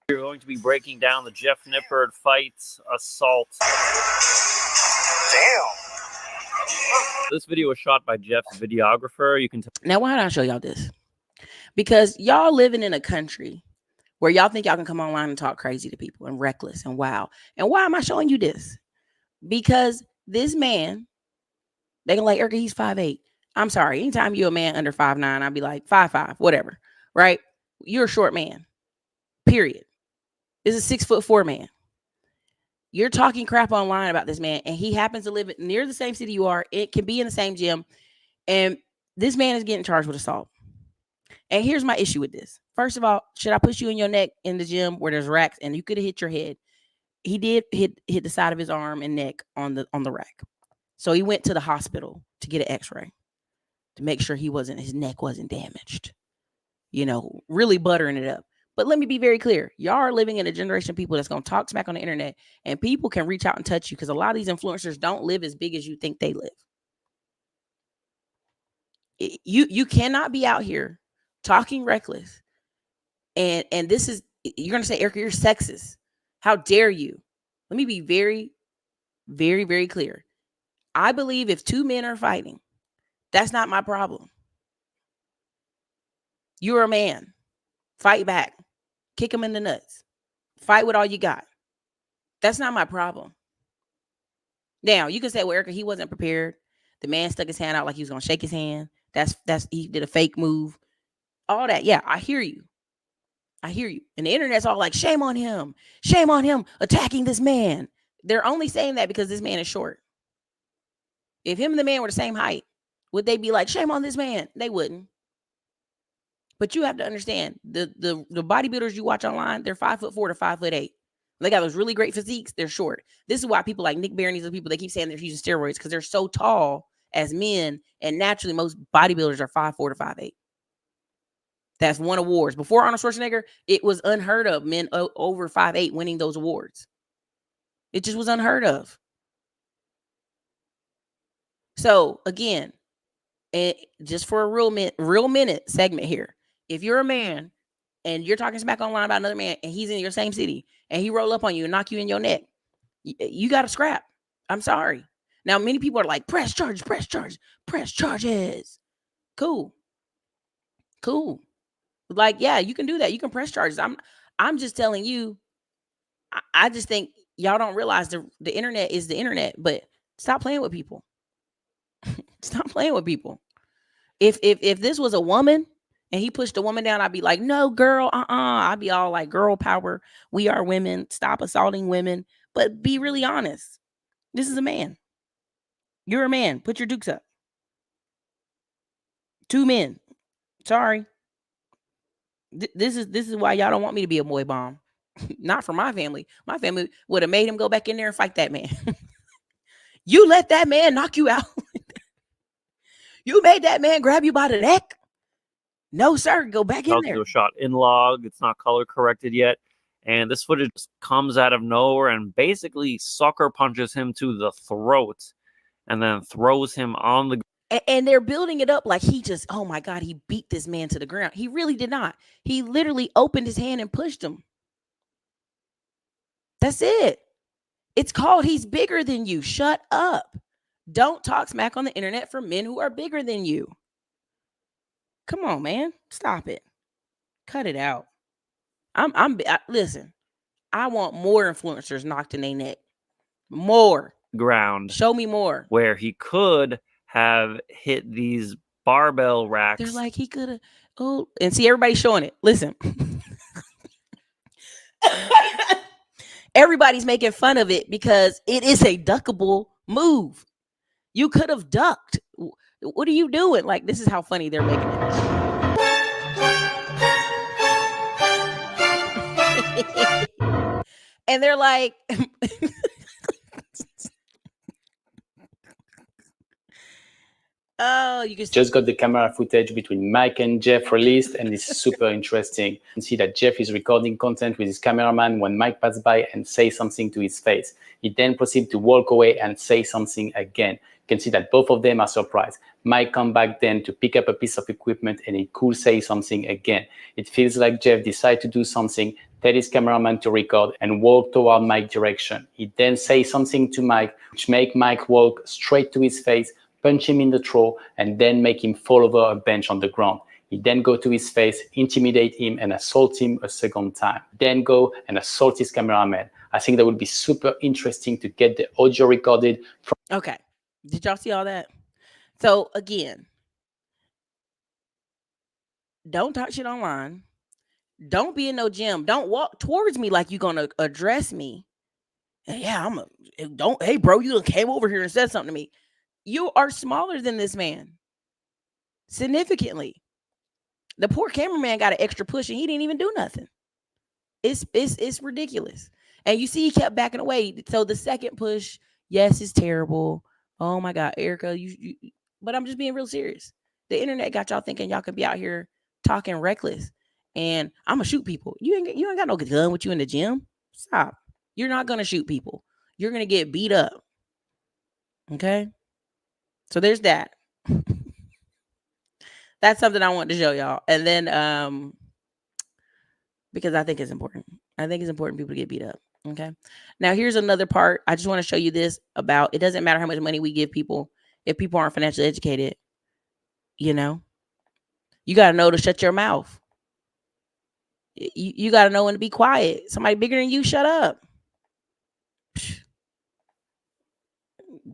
You're going to be breaking down the Jeff Nippard fights assault. Damn. This video was shot by Jeff's videographer. You can tell. Now, why don't I show y'all this? Because y'all living in a country where y'all think y'all can come online and talk crazy to people and reckless and wow. And why am I showing you this? Because This man, they can like, Erica, he's 5'8". I'm sorry. Anytime you're a man under 5'9", I'd be like 5'5", whatever, right? You're a short man, period. This is a 6'4" man. You're talking crap online about this man, and he happens to live near the same city you are. It can be in the same gym, and this man is getting charged with assault. And here's my issue with this. First of all, should I push you in your neck in the gym where there's racks and you could have hit your head? He did hit the side of his arm and neck on the rack. So he went to the hospital to get an x-ray to make sure his neck wasn't damaged. You know, really buttering it up. But let me be very clear. Y'all are living in a generation of people that's going to talk smack on the internet, and people can reach out and touch you because a lot of these influencers don't live as big as you think they live. You cannot be out here talking reckless. And this is, you're going to say, Erica, you're sexist. How dare you? Let me be very, very, very clear. I believe if two men are fighting, that's not my problem. You're a man. Fight back. Kick him in the nuts. Fight with all you got. That's not my problem. Now, you can say, well, Erica, he wasn't prepared. The man stuck his hand out like he was going to shake his hand. He did a fake move. All that. Yeah, I hear you. I hear you. And the internet's all like, shame on him. Shame on him attacking this man. They're only saying that because this man is short. If him and the man were the same height, would they be like, shame on this man? They wouldn't. But you have to understand, the bodybuilders you watch online, they're 5'4" to 5'8". They got those really great physiques. They're short. This is why people like Nick Barron, these are people, they keep saying they're using steroids because they're so tall as men. And naturally, most bodybuilders are 5'4" to 5'8". That's won awards. Before Arnold Schwarzenegger, it was unheard of men over 5'8" winning those awards. It just was unheard of. So again, and just for a real minute segment here, if you're a man and you're talking smack online about another man and he's in your same city and he roll up on you and knock you in your neck, you got to scrap. I'm sorry. Now, many people are like, press charges, press charges, press charges. Cool. Like, yeah, you can do that. You can press charges. I'm just telling you, I just think y'all don't realize the internet is the internet, but stop playing with people. Stop playing with people. If this was a woman and he pushed a woman down, I'd be like, no, girl, I'd be all like, girl power. We are women. Stop assaulting women. But be really honest. This is a man. You're a man. Put your dukes up. Two men. Sorry. This is why y'all don't want me to be a boy bomb. Not for my family. My family would have made him go back in there and fight that man. You let that man knock you out. You made that man grab you by the neck. No, sir. Go back in there. A shot in log. It's not color corrected yet. And this footage comes out of nowhere and basically sucker punches him to the throat and then throws him on the ground. And they're building it up like he just, oh my God, he beat this man to the ground. He really did not. He literally opened his hand and pushed him. That's it. It's called he's bigger than you. Shut up. Don't talk smack on the internet for men who are bigger than you. Come on, man. Stop it. Cut it out. Listen, I want more influencers knocked in their neck. More. Ground. Show me more. Where he could have hit these barbell racks. They're like, he could have. Oh, and see, everybody's showing it. Listen. Everybody's making fun of it because it is a duckable move. You could have ducked. What are you doing? Like, this is how funny they're making it. And they're like, oh, you can just got the camera footage between Mike and Jeff released, and it's super interesting. You can see that Jeff is recording content with his cameraman when Mike passes by and says something to his face. He then proceeds to walk away and say something again. You can see that both of them are surprised. Mike comes back then to pick up a piece of equipment and he could say something again. It feels like Jeff decided to do something, tell his cameraman to record and walk toward Mike's direction. He then says something to Mike, which makes Mike walk straight to his face, punch him in the throat, and then make him fall over a bench on the ground. He then go to his face, intimidate him, and assault him a second time. Then go and assault his cameraman. I think that would be super interesting to get the audio recorded from. Okay. Did y'all see all that? So again, don't talk shit online. Don't be in no gym. Don't walk towards me like you're gonna address me. And yeah, hey bro, you came over here and said something to me. You are smaller than this man. Significantly. The poor cameraman got an extra push and he didn't even do nothing. It's ridiculous. And you see he kept backing away. So the second push, yes, it's terrible. Oh my God, Erica, you but I'm just being real serious. The internet got y'all thinking y'all could be out here talking reckless. And I'm gonna shoot people. You ain't got no gun with you in the gym. Stop. You're not gonna shoot people. You're gonna get beat up. Okay. So there's that. That's something I want to show y'all. And then because I think it's important. I think it's important people to get beat up. Okay. Now here's another part. I just want to show you this about it doesn't matter how much money we give people if people aren't financially educated. You know, you got to know to shut your mouth. You got to know when to be quiet. Somebody bigger than you, shut up.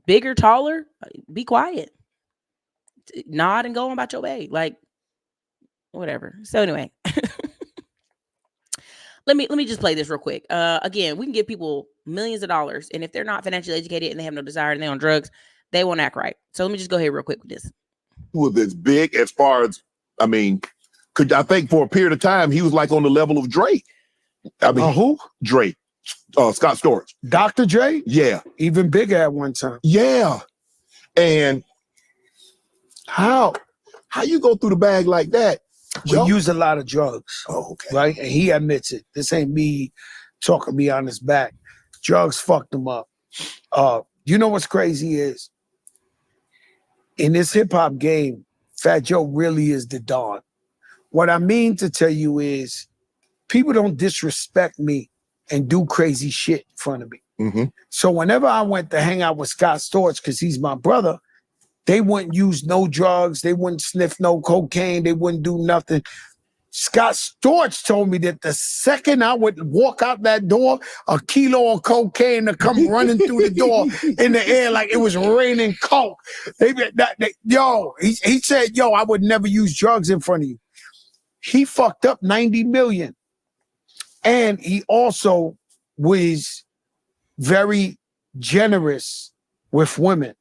Bigger, taller, be quiet. Nod and go on about your way. Like, whatever. So anyway, let me just play this real quick. Again, we can give people millions of dollars, and if they're not financially educated and they have no desire and they're on drugs, they won't act right. So let me just go ahead real quick with this. Was as big as far as, I mean, I think for a period of time he was like on the level of Drake. I mean, who? Drake, Scott Storch, Dr. J. Yeah, even bigger at one time. Yeah, and how you go through the bag like that? We use a lot of drugs. Oh, okay. Right, and he admits it. This ain't me talking behind his back. Drugs fucked him up. You know what's crazy is in this hip hop game, Fat Joe really is the Don. What I mean to tell you is people don't disrespect me and do crazy shit in front of me. Mm-hmm. So whenever I went to hang out with Scott Storch, because he's my brother, they wouldn't use no drugs. They wouldn't sniff no cocaine. They wouldn't do nothing. Scott Storch told me that the second I would walk out that door, a kilo of cocaine to come running through the door in the air like it was raining coke. He said, yo, I would never use drugs in front of you. He fucked up 90 million. And he also was very generous with women.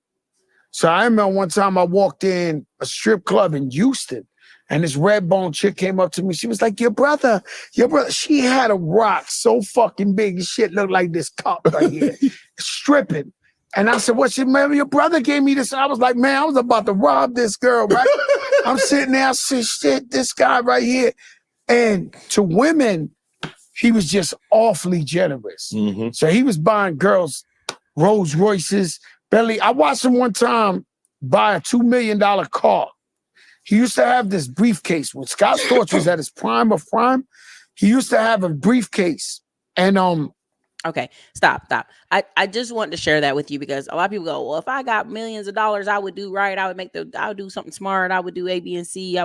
So I remember one time I walked in a strip club in Houston and this red bone chick came up to me. She was like, your brother. She had a rock so fucking big. Shit looked like this cup right here, stripping. And I said, what's your man? Your brother gave me this. And I was like, man, I was about to rob this girl, right? I'm sitting there, I said, shit, this guy right here. And to women, he was just awfully generous. Mm-hmm. So he was buying girls Rolls Royces, Bentley. I watched him one time buy a $2 million car. He used to have this briefcase. When Scott Storch was at his prime of prime, he used to have a briefcase. And okay, stop. I just wanted to share that with you because a lot of people go, well, if I got millions of dollars, I would do right. I would do something smart. I would do A, B, and C.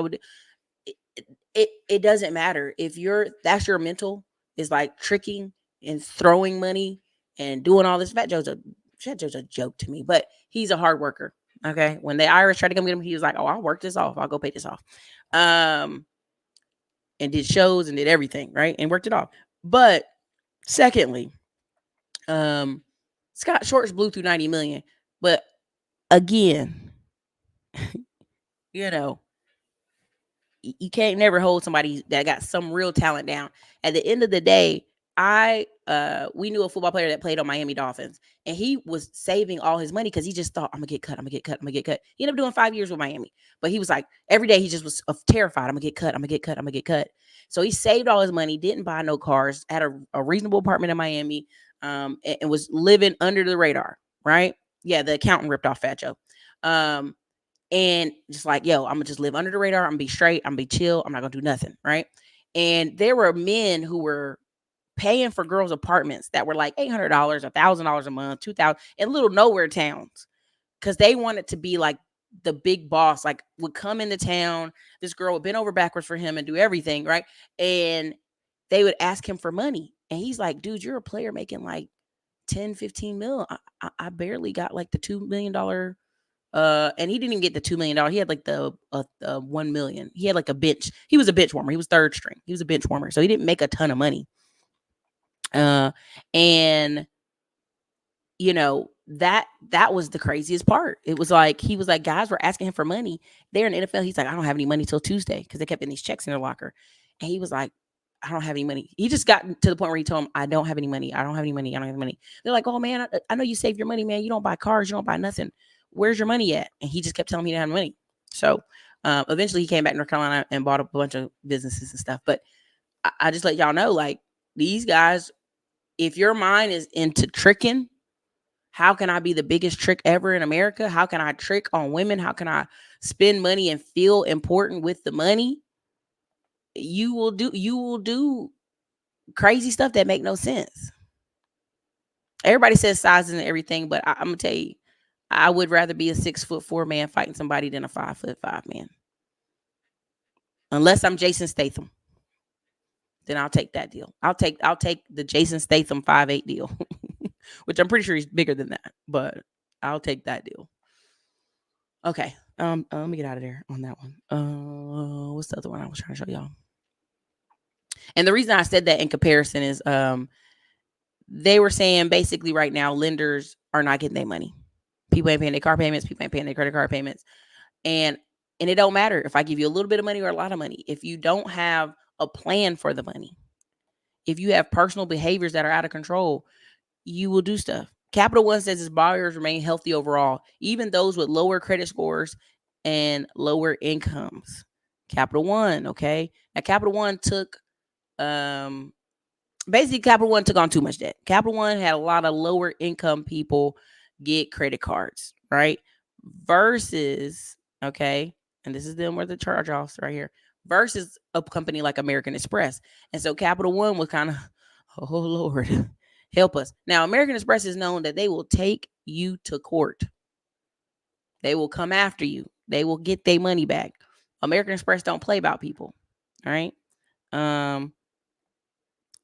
It doesn't matter. If that's your mental is like tricking and throwing money and doing all this. Fat Joe's a joke to me, but he's a hard worker. Okay. When the IRS tried to come get him, he was like, oh, I'll work this off. I'll go pay this off. And did shows and did everything. Right. And worked it off. But secondly, Scott Storch blew through 90 million. But again, you know, you can't never hold somebody that got some real talent down. At the end of the day, we knew a football player that played on Miami Dolphins, and he was saving all his money because he just thought, I'm gonna get cut. He ended up doing 5 years with Miami, but he was like, every day he just was terrified. I'm gonna get cut. So he saved all his money, didn't buy no cars, had a reasonable apartment in Miami, and was living under the radar, right? Yeah, the accountant ripped off Fat Joe. And just like, yo, I'm gonna just live under the radar. I'm gonna be straight. I'm gonna be chill. I'm not gonna do nothing, right? And there were men who were paying for girls' apartments that were like $800, $1,000 a month, $2,000 in little nowhere towns, because they wanted to be like the big boss. Like, would come into town, this girl would bend over backwards for him and do everything, right? And they would ask him for money, And he's like, dude, you're a player making like 10, 15 mil. I barely got like the $2 million. And he didn't even get the $2 million. He had like the 1 million. He had like a bench. He was a bench warmer. He was third string. He was a bench warmer. So he didn't make a ton of money. And you know, that was the craziest part. It was like, he was like, guys were asking him for money. They're in the NFL. He's like, I don't have any money till Tuesday, because they kept getting these checks in their locker. And he was like, I don't have any money. He just got to the point where he told him, I don't have any money. I don't have any money. I don't have money. They're like, oh man, I know you save your money, man. You don't buy cars. You don't buy nothing. Where's your money at? And he just kept telling me he didn't have money. So eventually he came back to North Carolina and bought a bunch of businesses and stuff. But I just let y'all know, like, these guys, if your mind is into tricking, how can I be the biggest trick ever in America? How can I trick on women? How can I spend money and feel important with the money? You will do crazy stuff that make no sense. Everybody says sizes and everything, but I'm gonna tell you, I would rather be a 6'4" man fighting somebody than a 5'5" man. Unless I'm Jason Statham, then I'll take that deal. I'll take the Jason Statham 5'8" deal, which I'm pretty sure he's bigger than that, but I'll take that deal. Okay, let me get out of there on that one. What's the other one I was trying to show y'all? And the reason I said that in comparison is they were saying basically right now lenders are not getting their money. People ain't paying their car payments. People ain't paying their credit card payments. And it don't matter if I give you a little bit of money or a lot of money. If you don't have a plan for the money, if you have personal behaviors that are out of control, you will do stuff. Capital One says its borrowers remain healthy overall, even those with lower credit scores and lower incomes. Capital One, okay? Now, Capital One took basically Capital One took on too much debt. Capital One had a lot of lower income people get credit cards, right? Versus, okay, and this is them where the charge-offs right here, versus a company like American Express. And so Capital One was kind of, oh Lord, help us. Now, American Express is known that they will take you to court. They will come after you. They will get their money back. American Express don't play about people, all right?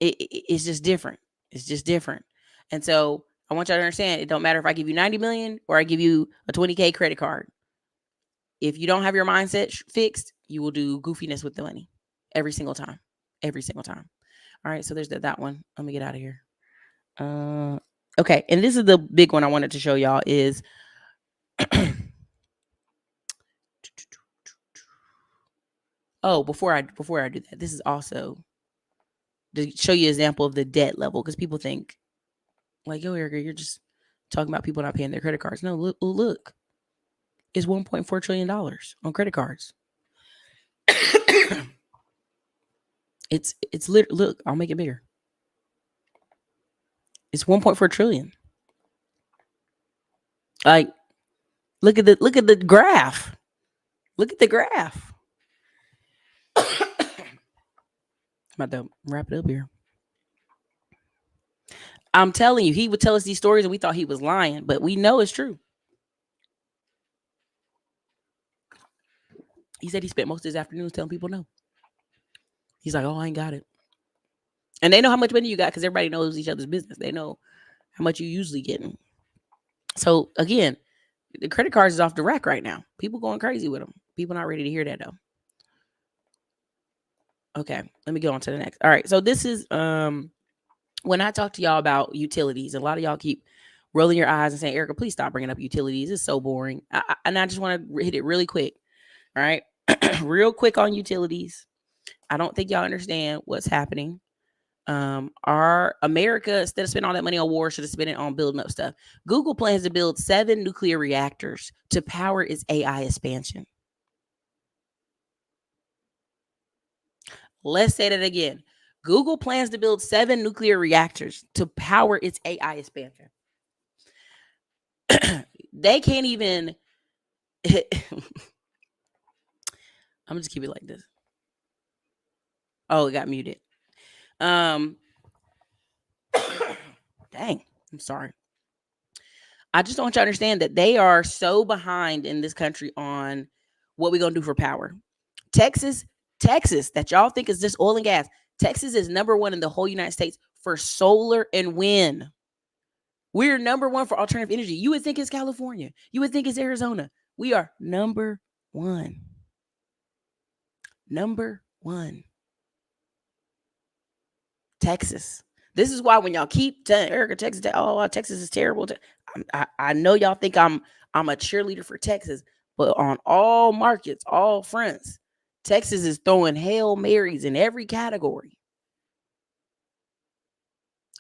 It's just different. It's just different. And so I want y'all to understand, it don't matter if I give you 90 million or I give you a 20K credit card. If you don't have your mindset fixed, you will do goofiness with the money every single time. Every single time. All right, so there's that one. Let me get out of here. Okay, and this is the big one I wanted to show y'all is oh, before I do that, this is also to show you an example of the debt level, because people think like, yo, Erica, you're just talking about people not paying their credit cards. No, look. It's $1.4 trillion on credit cards. it's look, I'll make it bigger. It's 1.4 trillion. Like, look at the graph. Look at the graph. I'm about to wrap it up here. I'm telling you, he would tell us these stories and we thought he was lying, but we know it's true. He said he spent most of his afternoons telling people no. He's like, oh, I ain't got it. And they know how much money you got because everybody knows each other's business. They know how much you usually getting. So again, the credit cards is off the rack right now. People going crazy with them. People not ready to hear that though. Okay, let me go on to the next. All right, so this is when I talk to y'all about utilities, a lot of y'all keep rolling your eyes and saying, Erica, please stop bringing up utilities. It's so boring. And I just want to hit it really quick. All right, real quick on utilities. I don't think y'all understand what's happening. Our America, instead of spending all that money on war, should have spent it on building up stuff. Google plans to build 7 nuclear reactors to power its AI expansion. Let's say that again. Google plans to build 7 nuclear reactors to power its AI expansion. They can't even. I'm gonna just keep it like this. Oh, it got muted. Dang, I'm sorry. I just don't want you to understand that they are so behind in this country on what we're gonna do for power. Texas, that y'all think is just oil and gas. Texas is #1 in the whole United States for solar and wind. We're number one for alternative energy. You would think it's California. You would think it's Arizona. We are number one. Number one. Texas. This is why when y'all keep telling Erica, Texas, Texas is terrible. I know y'all think I'm a cheerleader for Texas, but on all markets, all fronts, Texas is throwing Hail Marys in every category.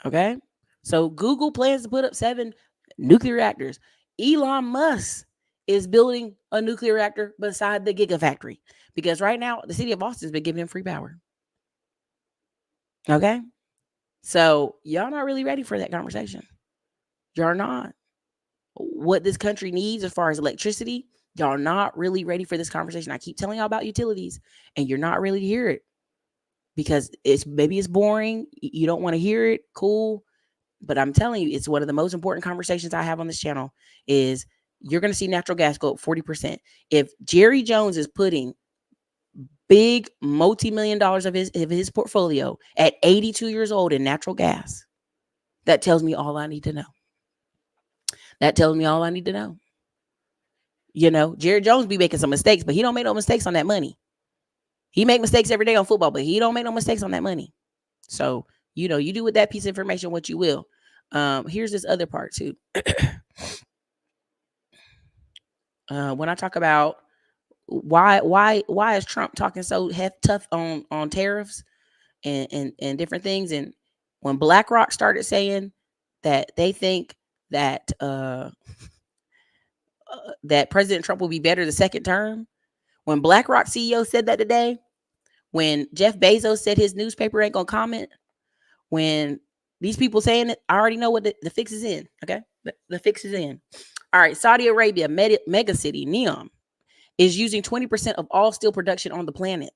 Okay? So Google plans to put up 7 nuclear reactors. Elon Musk is building a nuclear reactor beside the Gigafactory because right now the city of Austin has been giving him free power. Okay? So y'all not really ready for that conversation. Y'all not. What this country needs as far as electricity, y'all not really ready for this conversation. I keep telling y'all about utilities and you're not really to hear it because maybe it's boring. You don't want to hear it. Cool. But I'm telling you, it's one of the most important conversations I have on this channel is you're going to see natural gas go up 40%. If Jerry Jones is putting big multi-million dollars of his portfolio at 82 years old in natural gas, that tells me all I need to know. That tells me all I need to know. You know, Jerry Jones be making some mistakes, but he don't make no mistakes on that money. He make mistakes every day on football, but he don't make no mistakes on that money. So, you know, you do with that piece of information what you will. Here's this other part too. When I talk about why is Trump talking so tough on tariffs and different things, and when BlackRock started saying that they think that that President Trump will be better the second term, when BlackRock CEO said that today, when Jeff Bezos said his newspaper ain't gonna comment, when these people saying it, I already know what the fix is in. Okay, the fix is in. All right, Saudi Arabia mega city Neom is using 20% of all steel production on the planet.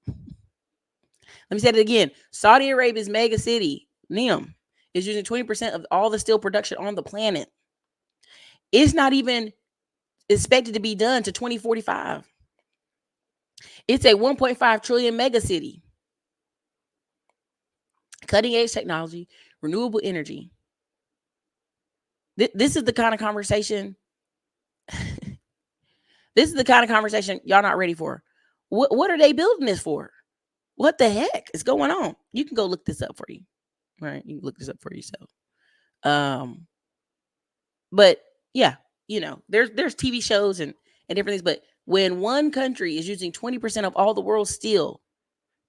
Let me say it again. Saudi Arabia's mega city Neom is using 20% of all the steel production on the planet. It's not even expected to be done to 2045. It's a 1.5 trillion mega city. Cutting edge technology, renewable energy. This is the kind of conversation. This is the kind of conversation y'all not ready for. What are they building this for? What the heck is going on? You can go look this up for you. Right? You can look this up for yourself. But yeah, you know, there's TV shows and different things. But when one country is using 20% of all the world's steel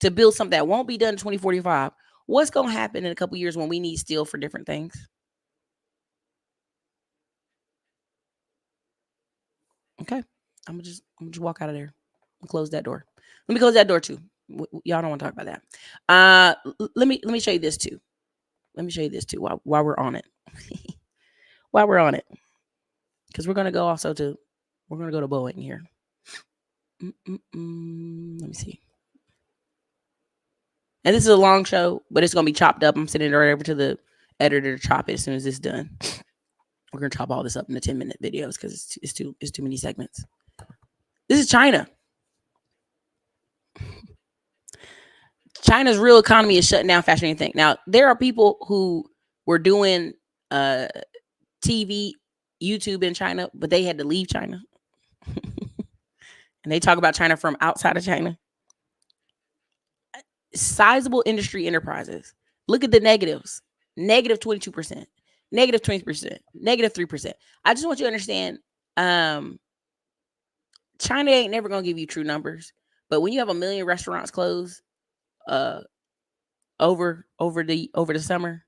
to build something that won't be done in 2045, what's going to happen in a couple years when we need steel for different things? Okay, I'm gonna just walk out of there and close that door. Let me close that door too. Y'all don't want to talk about that. Let me show you this too. Let me show you this too while we're on it. While we're on it, because we're gonna go to Boeing here. Let me see. And this is a long show, but it's gonna be chopped up. I'm sending it right over to the editor to chop it as soon as it's done. We're gonna chop all this up into 10-minute videos because it's too many segments. This is China. China's real economy is shutting down faster than you think. Now, there are people who were doing TV, YouTube in China, but they had to leave China. And they talk about China from outside of China. Sizable industry enterprises. Look at the negatives. Negative 22%. Negative 20%, negative 3%. I just want you to understand, China ain't never gonna give you true numbers. But when you have 1 million restaurants closed, over the summer,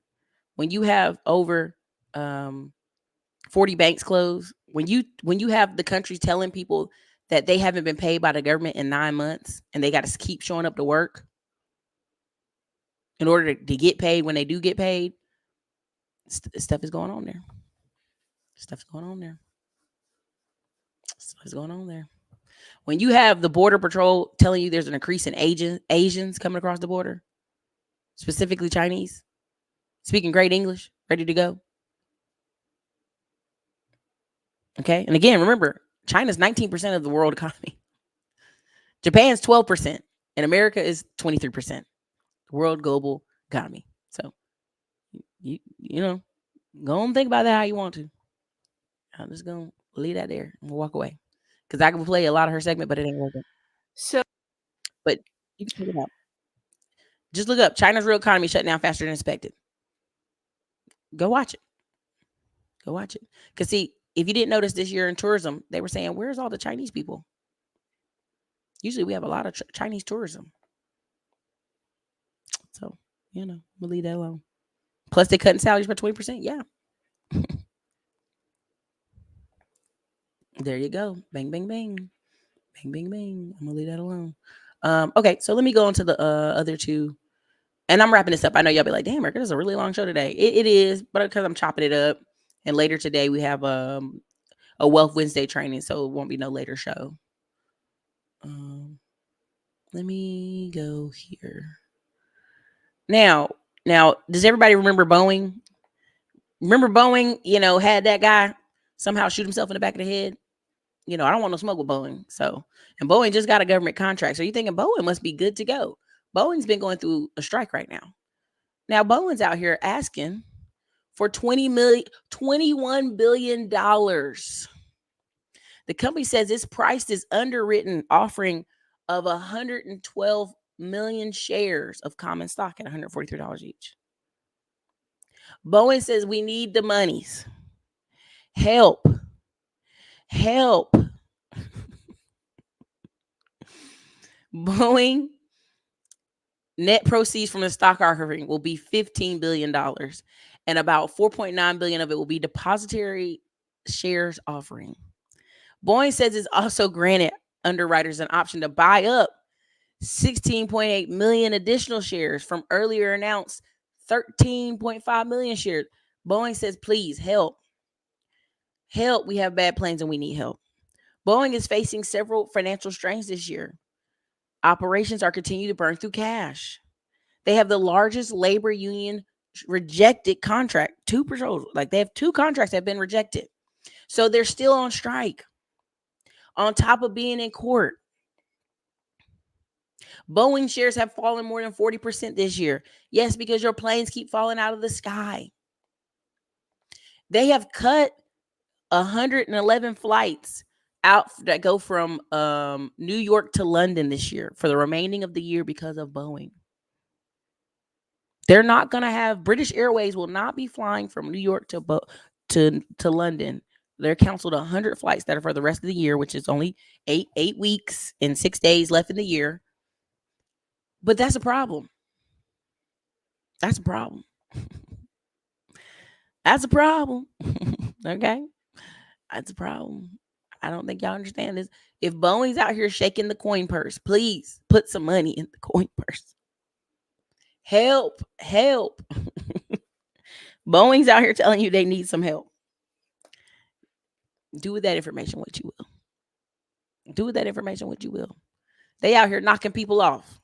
when you have over 40 banks closed, when you have the country telling people that they haven't been paid by the government in 9 months and they got to keep showing up to work in order to get paid when they do get paid. Stuff is going on there. Stuff's going on there. Stuff's going on there. When you have the Border Patrol telling you there's an increase in Asians coming across the border, specifically Chinese, speaking great English, ready to go. Okay. And again, remember, China's 19% of the world economy. Japan's 12%. And America is 23%. World global economy. So you know, go and think about that how you want to. I'm just gonna leave that there and we'll walk away. Because I can play a lot of her segment, but it ain't working. So, but you can check it out. Just look up China's real economy shut down faster than expected. Go watch it. Go watch it. Because see, if you didn't notice this year in tourism, they were saying, where's all the Chinese people? Usually we have a lot of Chinese tourism. So, we'll leave that alone. Plus, they're cutting salaries by 20%. Yeah. There you go. Bang, bang, bang. Bang, bang, bang. I'm going to leave that alone. Okay, so let me go into the other two. And I'm wrapping this up. I know y'all be like, damn, Erica, this is a really long show today. It is, but because I'm chopping it up. And later today, we have a Wealth Wednesday training, so it won't be no later show. Let me go here. Now, does everybody remember Boeing? Remember Boeing, had that guy somehow shoot himself in the back of the head? I don't want no smoke with Boeing. So, and Boeing just got a government contract. So you're thinking Boeing must be good to go. Boeing's been going through a strike right now. Now, Boeing's out here asking for $21 billion. The company says its price is underwritten, offering of 112 million shares of common stock at $143 each. Boeing says we need the monies. Help. Boeing net proceeds from the stock offering will be $15 billion, and about $4.9 billion of it will be depository shares offering. Boeing says it's also granted underwriters an option to buy up 16.8 million additional shares from earlier announced 13.5 million shares. Boeing says, please help. Help. We have bad planes and we need help. Boeing is facing several financial strains this year. Operations are continuing to burn through cash. They have the largest labor union rejected contract, 2%. Like they have 2 contracts that have been rejected. So they're still on strike. On top of being in court. Boeing shares have fallen more than 40% this year. Yes, because your planes keep falling out of the sky. They have cut 111 flights out that go from New York to London this year for the remaining of the year because of Boeing. They're not going to have British Airways will not be flying from New York to London. They're canceled 100 flights that are for the rest of the year, which is only 8 weeks and 6 days left in the year. But that's a problem. That's a problem. That's a problem. Okay? That's a problem. I don't think y'all understand this. If Boeing's out here shaking the coin purse, please put some money in the coin purse. Help. Boeing's out here telling you they need some help. Do with that information what you will. Do with that information what you will. They out here knocking people off.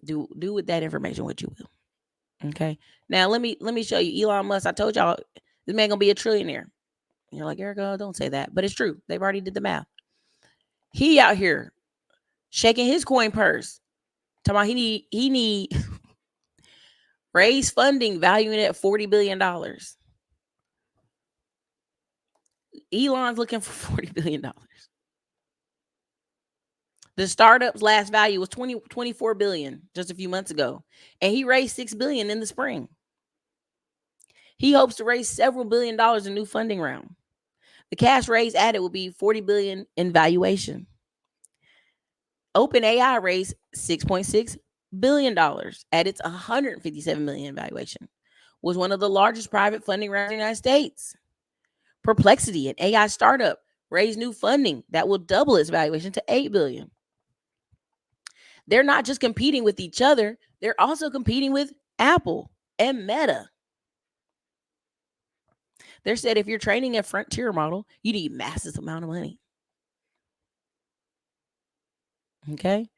Do with that information what you will. Okay. Now let me show you Elon Musk. I told y'all this man gonna be a trillionaire. You're like, Erica, don't say that, but it's true. They've already did the math. He out here shaking his coin purse. Talking about he need raise funding valuing it at $40 billion. Elon's looking for $40 billion. The startup's last value was 24 billion just a few months ago, and he raised $6 billion in the spring. He hopes to raise several $1 billion in new funding round. The cash raise added will be 40 billion in valuation. OpenAI raised $6.6 billion at its 157 million in valuation. Was one of the largest private funding rounds in the United States. Perplexity, an AI startup, raised new funding that will double its valuation to 8 billion. They're not just competing with each other, they're also competing with Apple and Meta. They said if you're training a frontier model, you need massive amount of money. Okay.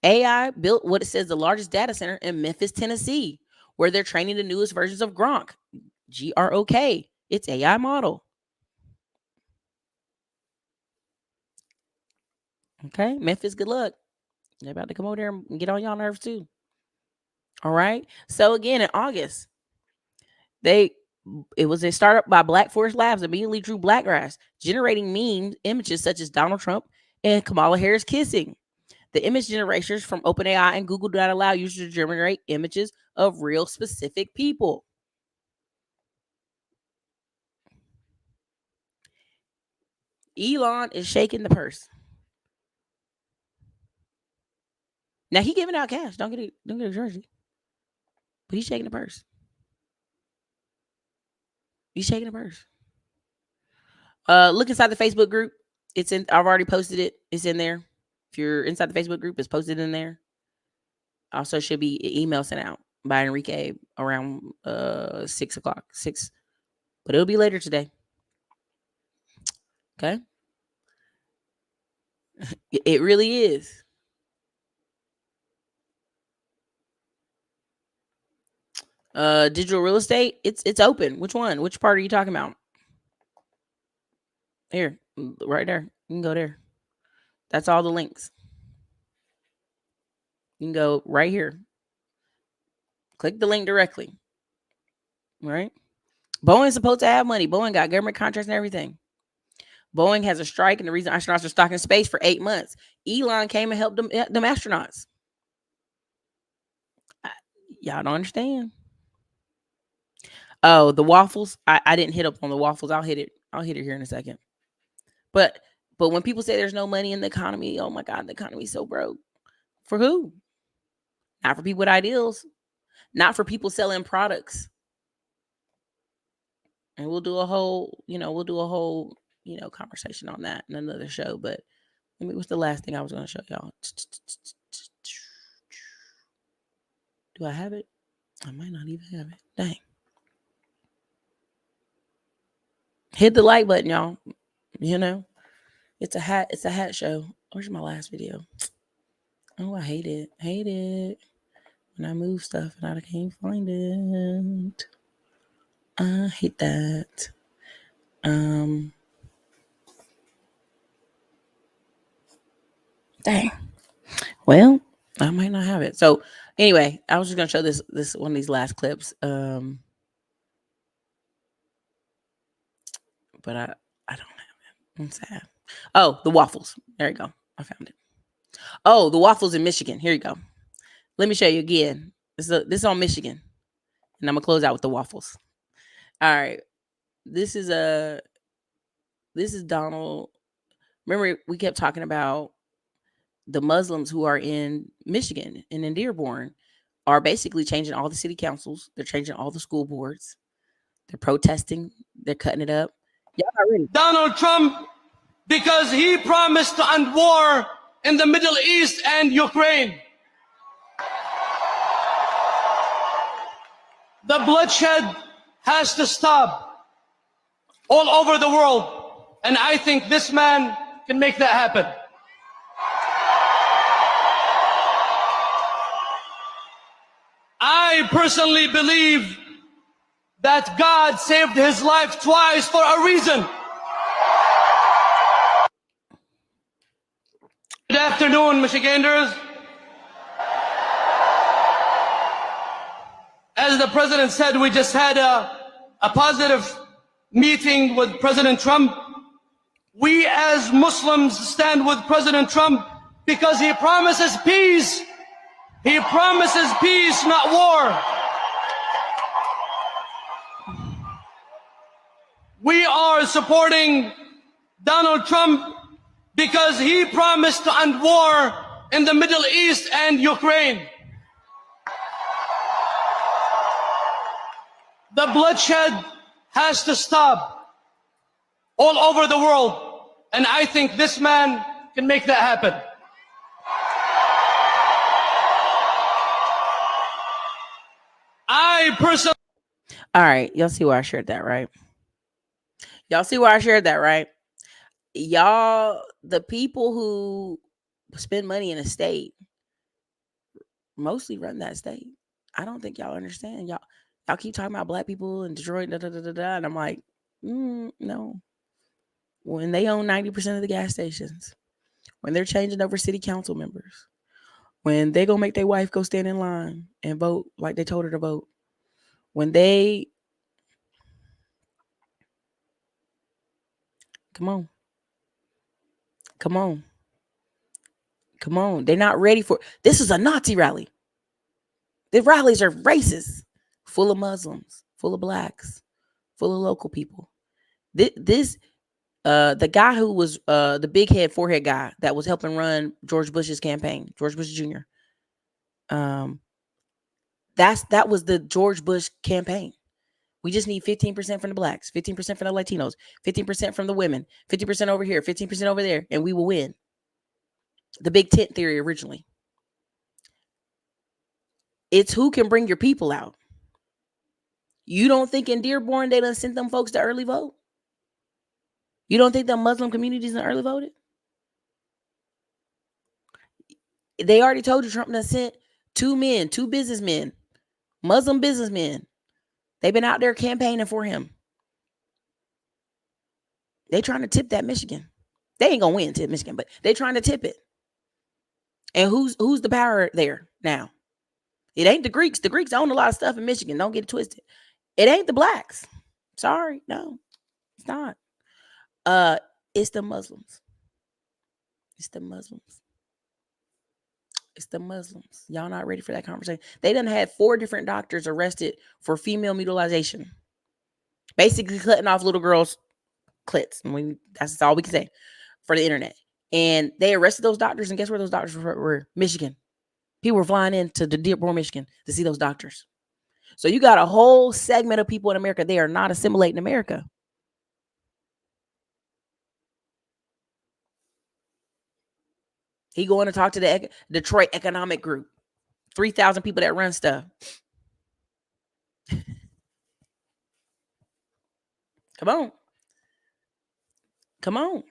AI built what it says the largest data center in Memphis, Tennessee, where they're training the newest versions of Grok, Grok. It's AI model. Okay. Memphis, good luck. They're about to come over there and get on y'all nerves too. All right. So again, in August, it was a startup by Black Forest Labs immediately drew black grass, generating meme images such as Donald Trump and Kamala Harris kissing. The image generators from OpenAI and Google do not allow users to generate images of real specific people. Elon is shaking the purse. Now he giving out cash. Don't get a jersey. But he's shaking the purse. He's shaking the purse. Look inside the Facebook group. It's in. I've already posted it. It's in there. If you're inside the Facebook group, it's posted in there. Also, should be an email sent out by Enrique around 6 o'clock. 6, but it'll be later today. Okay. It really is. Digital real estate. It's open. Which one? Which part are you talking about? Here, right there. You can go there. That's all the links. You can go right here. Click the link directly. Right? Boeing's supposed to have money. Boeing got government contracts and everything. Boeing has a strike, and the reason astronauts are stuck in space for 8 months. Elon came and helped them astronauts. Y'all don't understand. Oh, the waffles. I didn't hit up on the waffles. I'll hit it here in a second. But when people say there's no money in the economy, oh my God, the economy's so broke. For who? Not for people with ideals. Not for people selling products. And we'll do a whole conversation on that in another show. But what's the last thing I was going to show y'all? Do I have it? I might not even have it. Dang. Hit the like button, y'all. It's a hat show. Where's my last video? Oh, I hate it. When I move stuff and I can't find it. I hate that. Dang. Well, I might not have it. So anyway, I was just gonna show this one of these last clips. But I don't have it. I'm sad. Oh, the waffles. There you go. I found it. Oh, the waffles in Michigan. Here you go. Let me show you again. This is on Michigan. And I'm gonna close out with the waffles. All right. This is Donald. Remember, we kept talking about the Muslims who are in Michigan and in Dearborn are basically changing all the city councils. They're changing all the school boards. They're protesting. They're cutting it up. Y'all not ready. Donald Trump, because he promised to end war in the Middle East and Ukraine. The bloodshed has to stop all over the world. And I think this man can make that happen. I personally believe that God saved his life twice for a reason. Good afternoon, Michiganders. As the president said, we just had a positive meeting with President Trump. We as Muslims stand with President Trump because he promises peace. He promises peace, not war. We are supporting Donald Trump because he promised to end war in the Middle East and Ukraine. The bloodshed has to stop all over the world. And I think this man can make that happen. I personally... All right. Y'all see why I shared that, right? Y'all see why I shared that, right? Y'all, the people who spend money in a state mostly run that state. I don't think y'all understand. Y'all keep talking about black people in Detroit, and I'm like, no. When they own 90% of the gas stations, when they're changing over city council members, When they gonna make their wife go stand in line and vote like they told her to vote. When they come on. Come on. Come on. They're not ready for this is a Nazi rally. The rallies are racist, full of Muslims, full of blacks, full of local people. The guy who was the big head forehead guy that was helping run George Bush's campaign, George Bush Jr. That was the George Bush campaign. We just need 15% from the blacks, 15% from the Latinos, 15% from the women, 50% over here, 15% over there, and we will win. The big tent theory originally. It's who can bring your people out. You don't think in Dearborn they done sent them folks to early vote? You don't think the Muslim communities in early voted? They already told you Trump done sent two businessmen, Muslim businessmen. They've been out there campaigning for him. They trying to tip that Michigan. They ain't gonna win tip Michigan, but they trying to tip it. And who's the power there now? It ain't the Greeks. The Greeks own a lot of stuff in Michigan. Don't get it twisted. It ain't the blacks. Sorry, no, it's not. It's the Muslims. It's the Muslims. It's the Muslims. Y'all not ready for that conversation. They done had 4 different doctors arrested for female mutilization. Basically cutting off little girls' clits. That's all we can say for the internet. And they arrested those doctors, and guess where those doctors were? Michigan. People were flying into the Dearborn, Michigan to see those doctors. So you got a whole segment of people in America. They are not assimilating America. He going to talk to the Detroit Economic Group. 3,000 people that run stuff. Come on. Come on.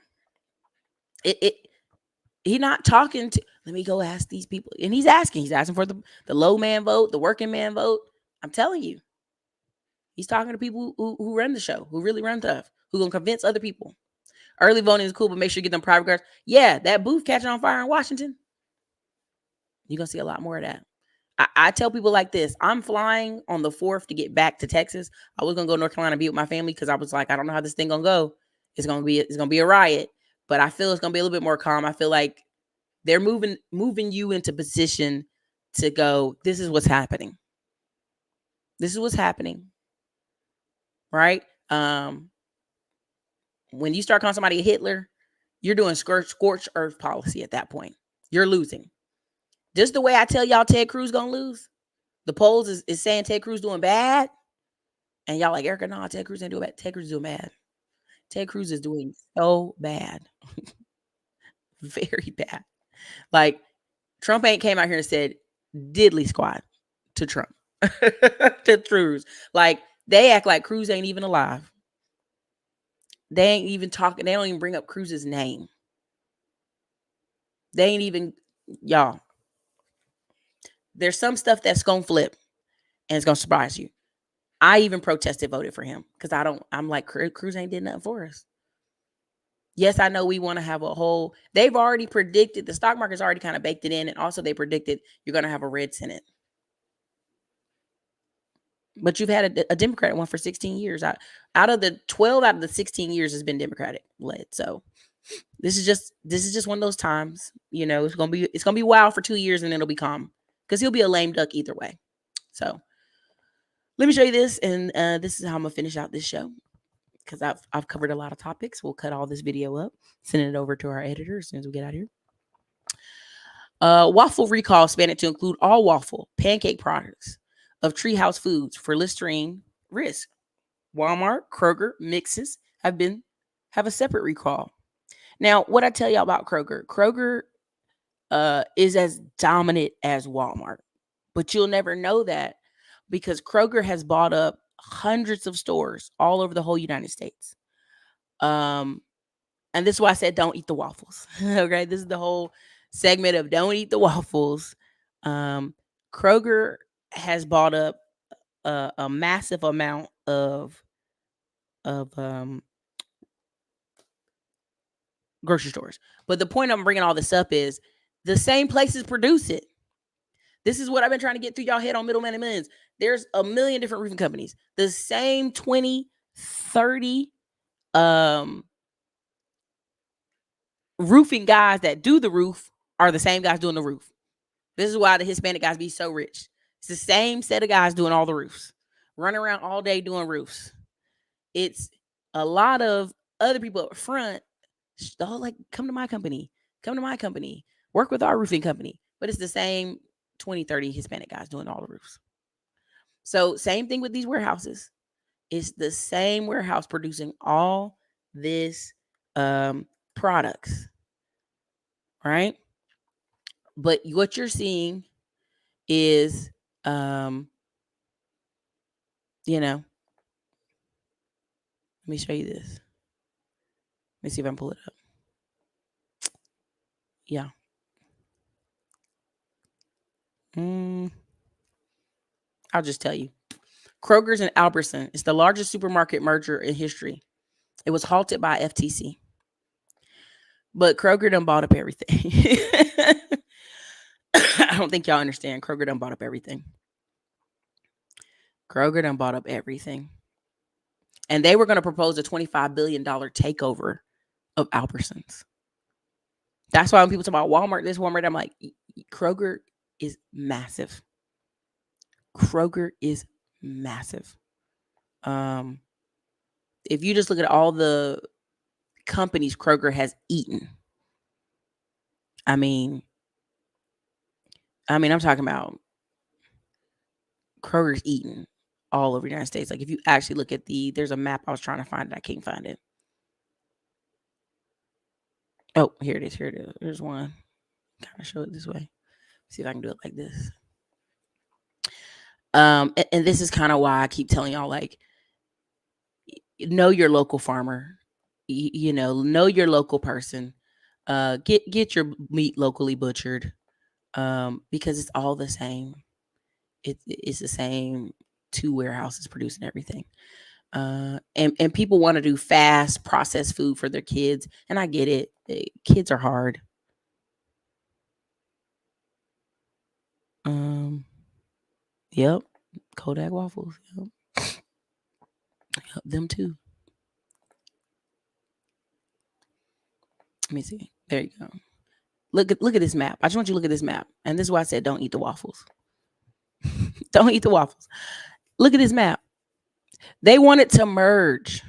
He not talking to, let me go ask these people. And he's asking for the low man vote, the working man vote. I'm telling you. He's talking to people who run the show, who really run stuff, who gonna convince other people. Early voting is cool, but make sure you get them private cars. Yeah, that booth catching on fire in Washington. You're gonna see a lot more of that. I tell people like this. I'm flying on the 4th to get back to Texas. I was gonna go to North Carolina and be with my family because I was like, I don't know how this thing gonna go. It's gonna be a riot, but I feel it's gonna be a little bit more calm. I feel like they're moving you into position to go, this is what's happening. This is what's happening. Right? When you start calling somebody a Hitler, you're doing scorched earth policy at that point. You're losing. Just the way I tell y'all Ted Cruz gonna lose. The polls is saying Ted Cruz doing bad. And y'all like, Erica, no, Ted Cruz ain't doing bad. Ted Cruz is doing bad. Ted Cruz is doing so bad. Very bad. Like, Trump ain't came out here and said diddly squat to Trump. To Cruz. Like, they act like Cruz ain't even alive. They ain't even talking. They don't even bring up Cruz's name. They ain't even, y'all. There's some stuff that's going to flip and it's going to surprise you. I even voted for him because I'm like, Cruz ain't did nothing for us. Yes, I know we want to have a whole, they've already predicted, the stock market's already kind of baked it in. And also they predicted you're going to have a red Senate. But you've had a Democratic one for 16 years. Out of the 12 out of the 16 years has been Democratic led. So this is just one of those times, you know, it's going to be wild for 2 years and then it'll be calm because he'll be a lame duck either way. So let me show you this. And this is how I'm going to finish out this show because I've covered a lot of topics. We'll cut all this video up, send it over to our editor as soon as we get out of here. Waffle recall expanded to include all waffle pancake products of Treehouse Foods for Listerine risk. Walmart, Kroger, Mixes have a separate recall. Now, what I tell y'all about Kroger is as dominant as Walmart, but you'll never know that because Kroger has bought up hundreds of stores all over the whole United States. And this is why I said don't eat the waffles. Okay, this is the whole segment of don't eat the waffles. Kroger has bought up a massive amount of grocery stores. But the point I'm bringing all this up is the same places produce it. This is what I've been trying to get through y'all head on Middleman and Millions. There's a million different roofing companies. The same 20, 30 roofing guys that do the roof are the same guys doing the roof. This is why the Hispanic guys be so rich. It's the same set of guys doing all the roofs, running around all day doing roofs. It's a lot of other people up front. They'll like, come to my company, work with our roofing company. But it's the same 20, 30 Hispanic guys doing all the roofs. So same thing with these warehouses. It's the same warehouse producing all this products, right? But what you're seeing is, let me show you this. Let me see if I can pull it up. Yeah. I'll just tell you. Kroger's and Albertson is the largest supermarket merger in history. It was halted by FTC. But Kroger done bought up everything. I don't think y'all understand. Kroger done bought up everything. And they were going to propose a $25 billion takeover of Albertsons. That's why when people talk about Walmart, this Walmart, I'm like, Kroger is massive. If you just look at all the companies Kroger has eaten, I mean, I'm talking about Kroger's eaten all over the United States. Like if you actually look at there's a map I was trying to find it. I can't find it. Oh, here it is. Here's one. Kind of show it this way. See if I can do it like this. And this is kind of why I keep telling y'all, like, know your local farmer, know your local person, get your meat locally butchered, because it's all the same. It's the same two warehouses producing everything. And people want to do fast processed food for their kids. And I get it. Kids are hard. Yep. Kodak waffles. Yep. Them too. Let me see. There you go. Look at this map. I just want you to look at this map. And this is why I said don't eat the waffles. Don't eat the waffles. Look at this map. They wanted to merge.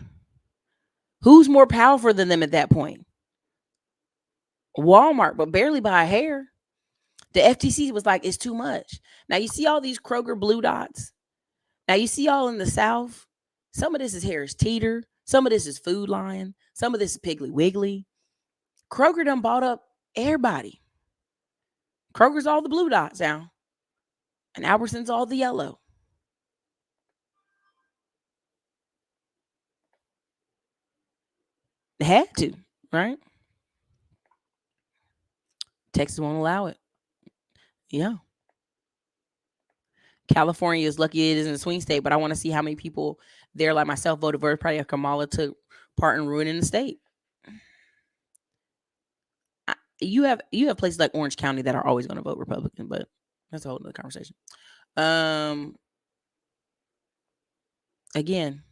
Who's more powerful than them at that point? Walmart, but barely by a hair. The FTC was like, it's too much. Now you see all these Kroger blue dots. Now you see all in the South. Some of this is Harris Teeter. Some of this is Food Lion. Some of this is Piggly Wiggly. Kroger done bought up everybody. Kroger's all the blue dots now. And Albertson's all the yellow. They had to, right? Texas won't allow it. Yeah. California is lucky it isn't a swing state, but I want to see how many people there, like myself, voted for probably if Kamala took part in ruining the state. You have places like Orange County that are always going to vote Republican, but that's a whole other conversation. Again,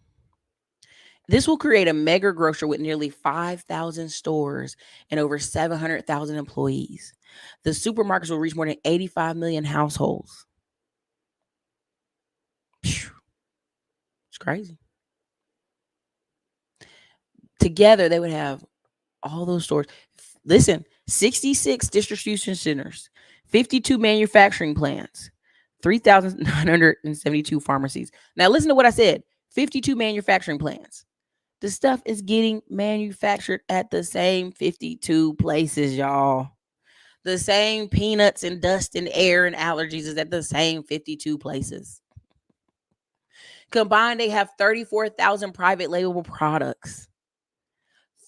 this will create a mega grocer with nearly 5,000 stores and over 700,000 employees. The supermarkets will reach more than 85 million households. It's crazy. Together, they would have all those stores. Listen, 66 distribution centers, 52 manufacturing plants, 3,972 pharmacies. Now, listen to what I said. 52 manufacturing plants. The stuff is getting manufactured at the same 52 places, y'all. The same peanuts and dust and air and allergies is at the same 52 places. Combined, they have 34,000 private label products.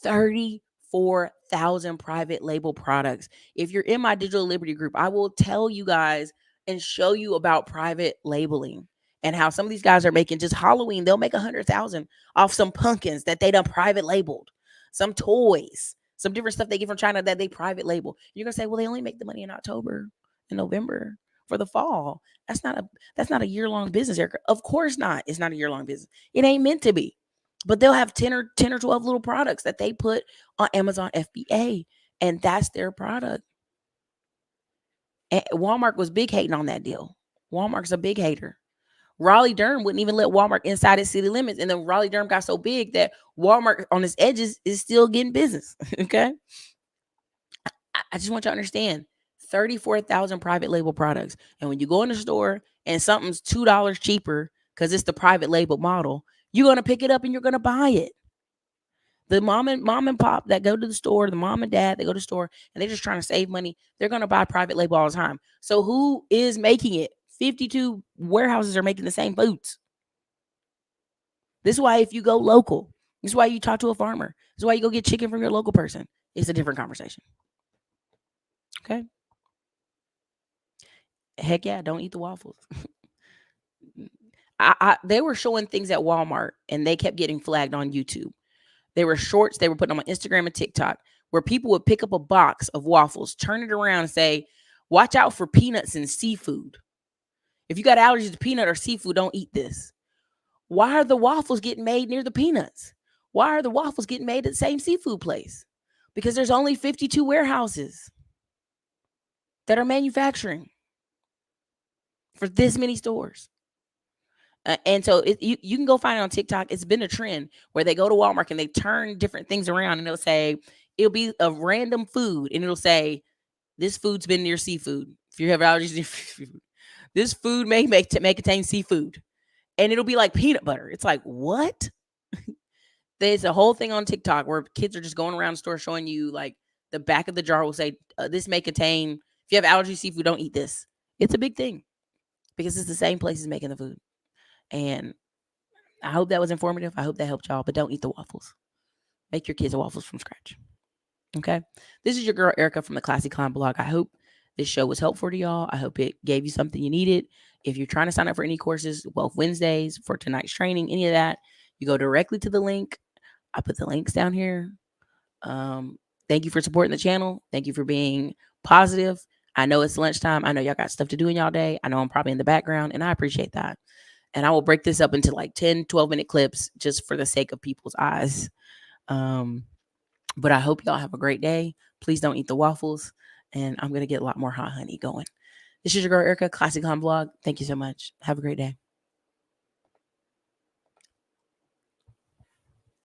34,000 private label products. If you're in my Digital Liberty group, I will tell you guys and show you about private labeling and how some of these guys are making just Halloween. They'll make 100,000 off some pumpkins that they done private labeled, some toys, some different stuff they get from China that they private label. You're going to say, well, they only make the money in October and November. for the fall. That's not a year-long business, Erica. Of course not. It's not a year-long business. It ain't meant to be. But they'll have 10 or 12 little products that they put on Amazon FBA, and that's their product. And Walmart was big hating on that deal. Walmart's a big hater. Raleigh-Durham wouldn't even let Walmart inside its city limits. And then Raleigh-Durham got so big that Walmart on its edges is still getting business. Okay. I just want you to understand 34,000 private label products. And when you go in the store and something's $2 cheaper because it's the private label model, you're going to pick it up and you're going to buy it. The mom and pop that go to the store, the mom and dad, they go to the store and they're just trying to save money. They're going to buy private label all the time. So who is making it? 52 warehouses are making the same foods. This is why if you go local, this is why you talk to a farmer. This is why you go get chicken from your local person. It's a different conversation. Okay. Heck yeah, don't eat the waffles. They were showing things at Walmart and they kept getting flagged on YouTube. They were shorts they were putting on Instagram and TikTok where people would pick up a box of waffles, turn it around and say, watch out for peanuts and seafood. If you got allergies to peanut or seafood, don't eat this. Why are the waffles getting made near the peanuts? Why are the waffles getting made at the same seafood place? Because there's only 52 warehouses that are manufacturing for this many stores. And so you can go find it on TikTok. It's been a trend where they go to Walmart and they turn different things around and it'll be a random food and it'll say, this food's been near seafood. If you have allergies to seafood, this food may contain seafood. And it'll be like peanut butter. It's like, what? There's a whole thing on TikTok where kids are just going around the store showing you like the back of the jar will say, this may contain, if you have allergy to seafood, don't eat this. It's a big thing because it's the same places making the food. And I hope that was informative. I hope that helped y'all, but don't eat the waffles. Make your kids waffles from scratch. Okay. This is your girl, Erica from the Classy Clown blog. I hope this show was helpful to y'all. I hope it gave you something you needed. If you're trying to sign up for any courses, Wealth Wednesdays, for tonight's training, any of that, you go directly to the link. I put the links down here. Thank you for supporting the channel. Thank you for being positive. I know it's lunchtime. I know y'all got stuff to do in y'all day. I know I'm probably in the background, and I appreciate that. And I will break this up into like 10, 12-minute clips just for the sake of people's eyes. But I hope y'all have a great day. Please don't eat the waffles. And I'm going to get a lot more hot honey going. This is your girl, Erica, Classic Clown Blog. Thank you so much. Have a great day.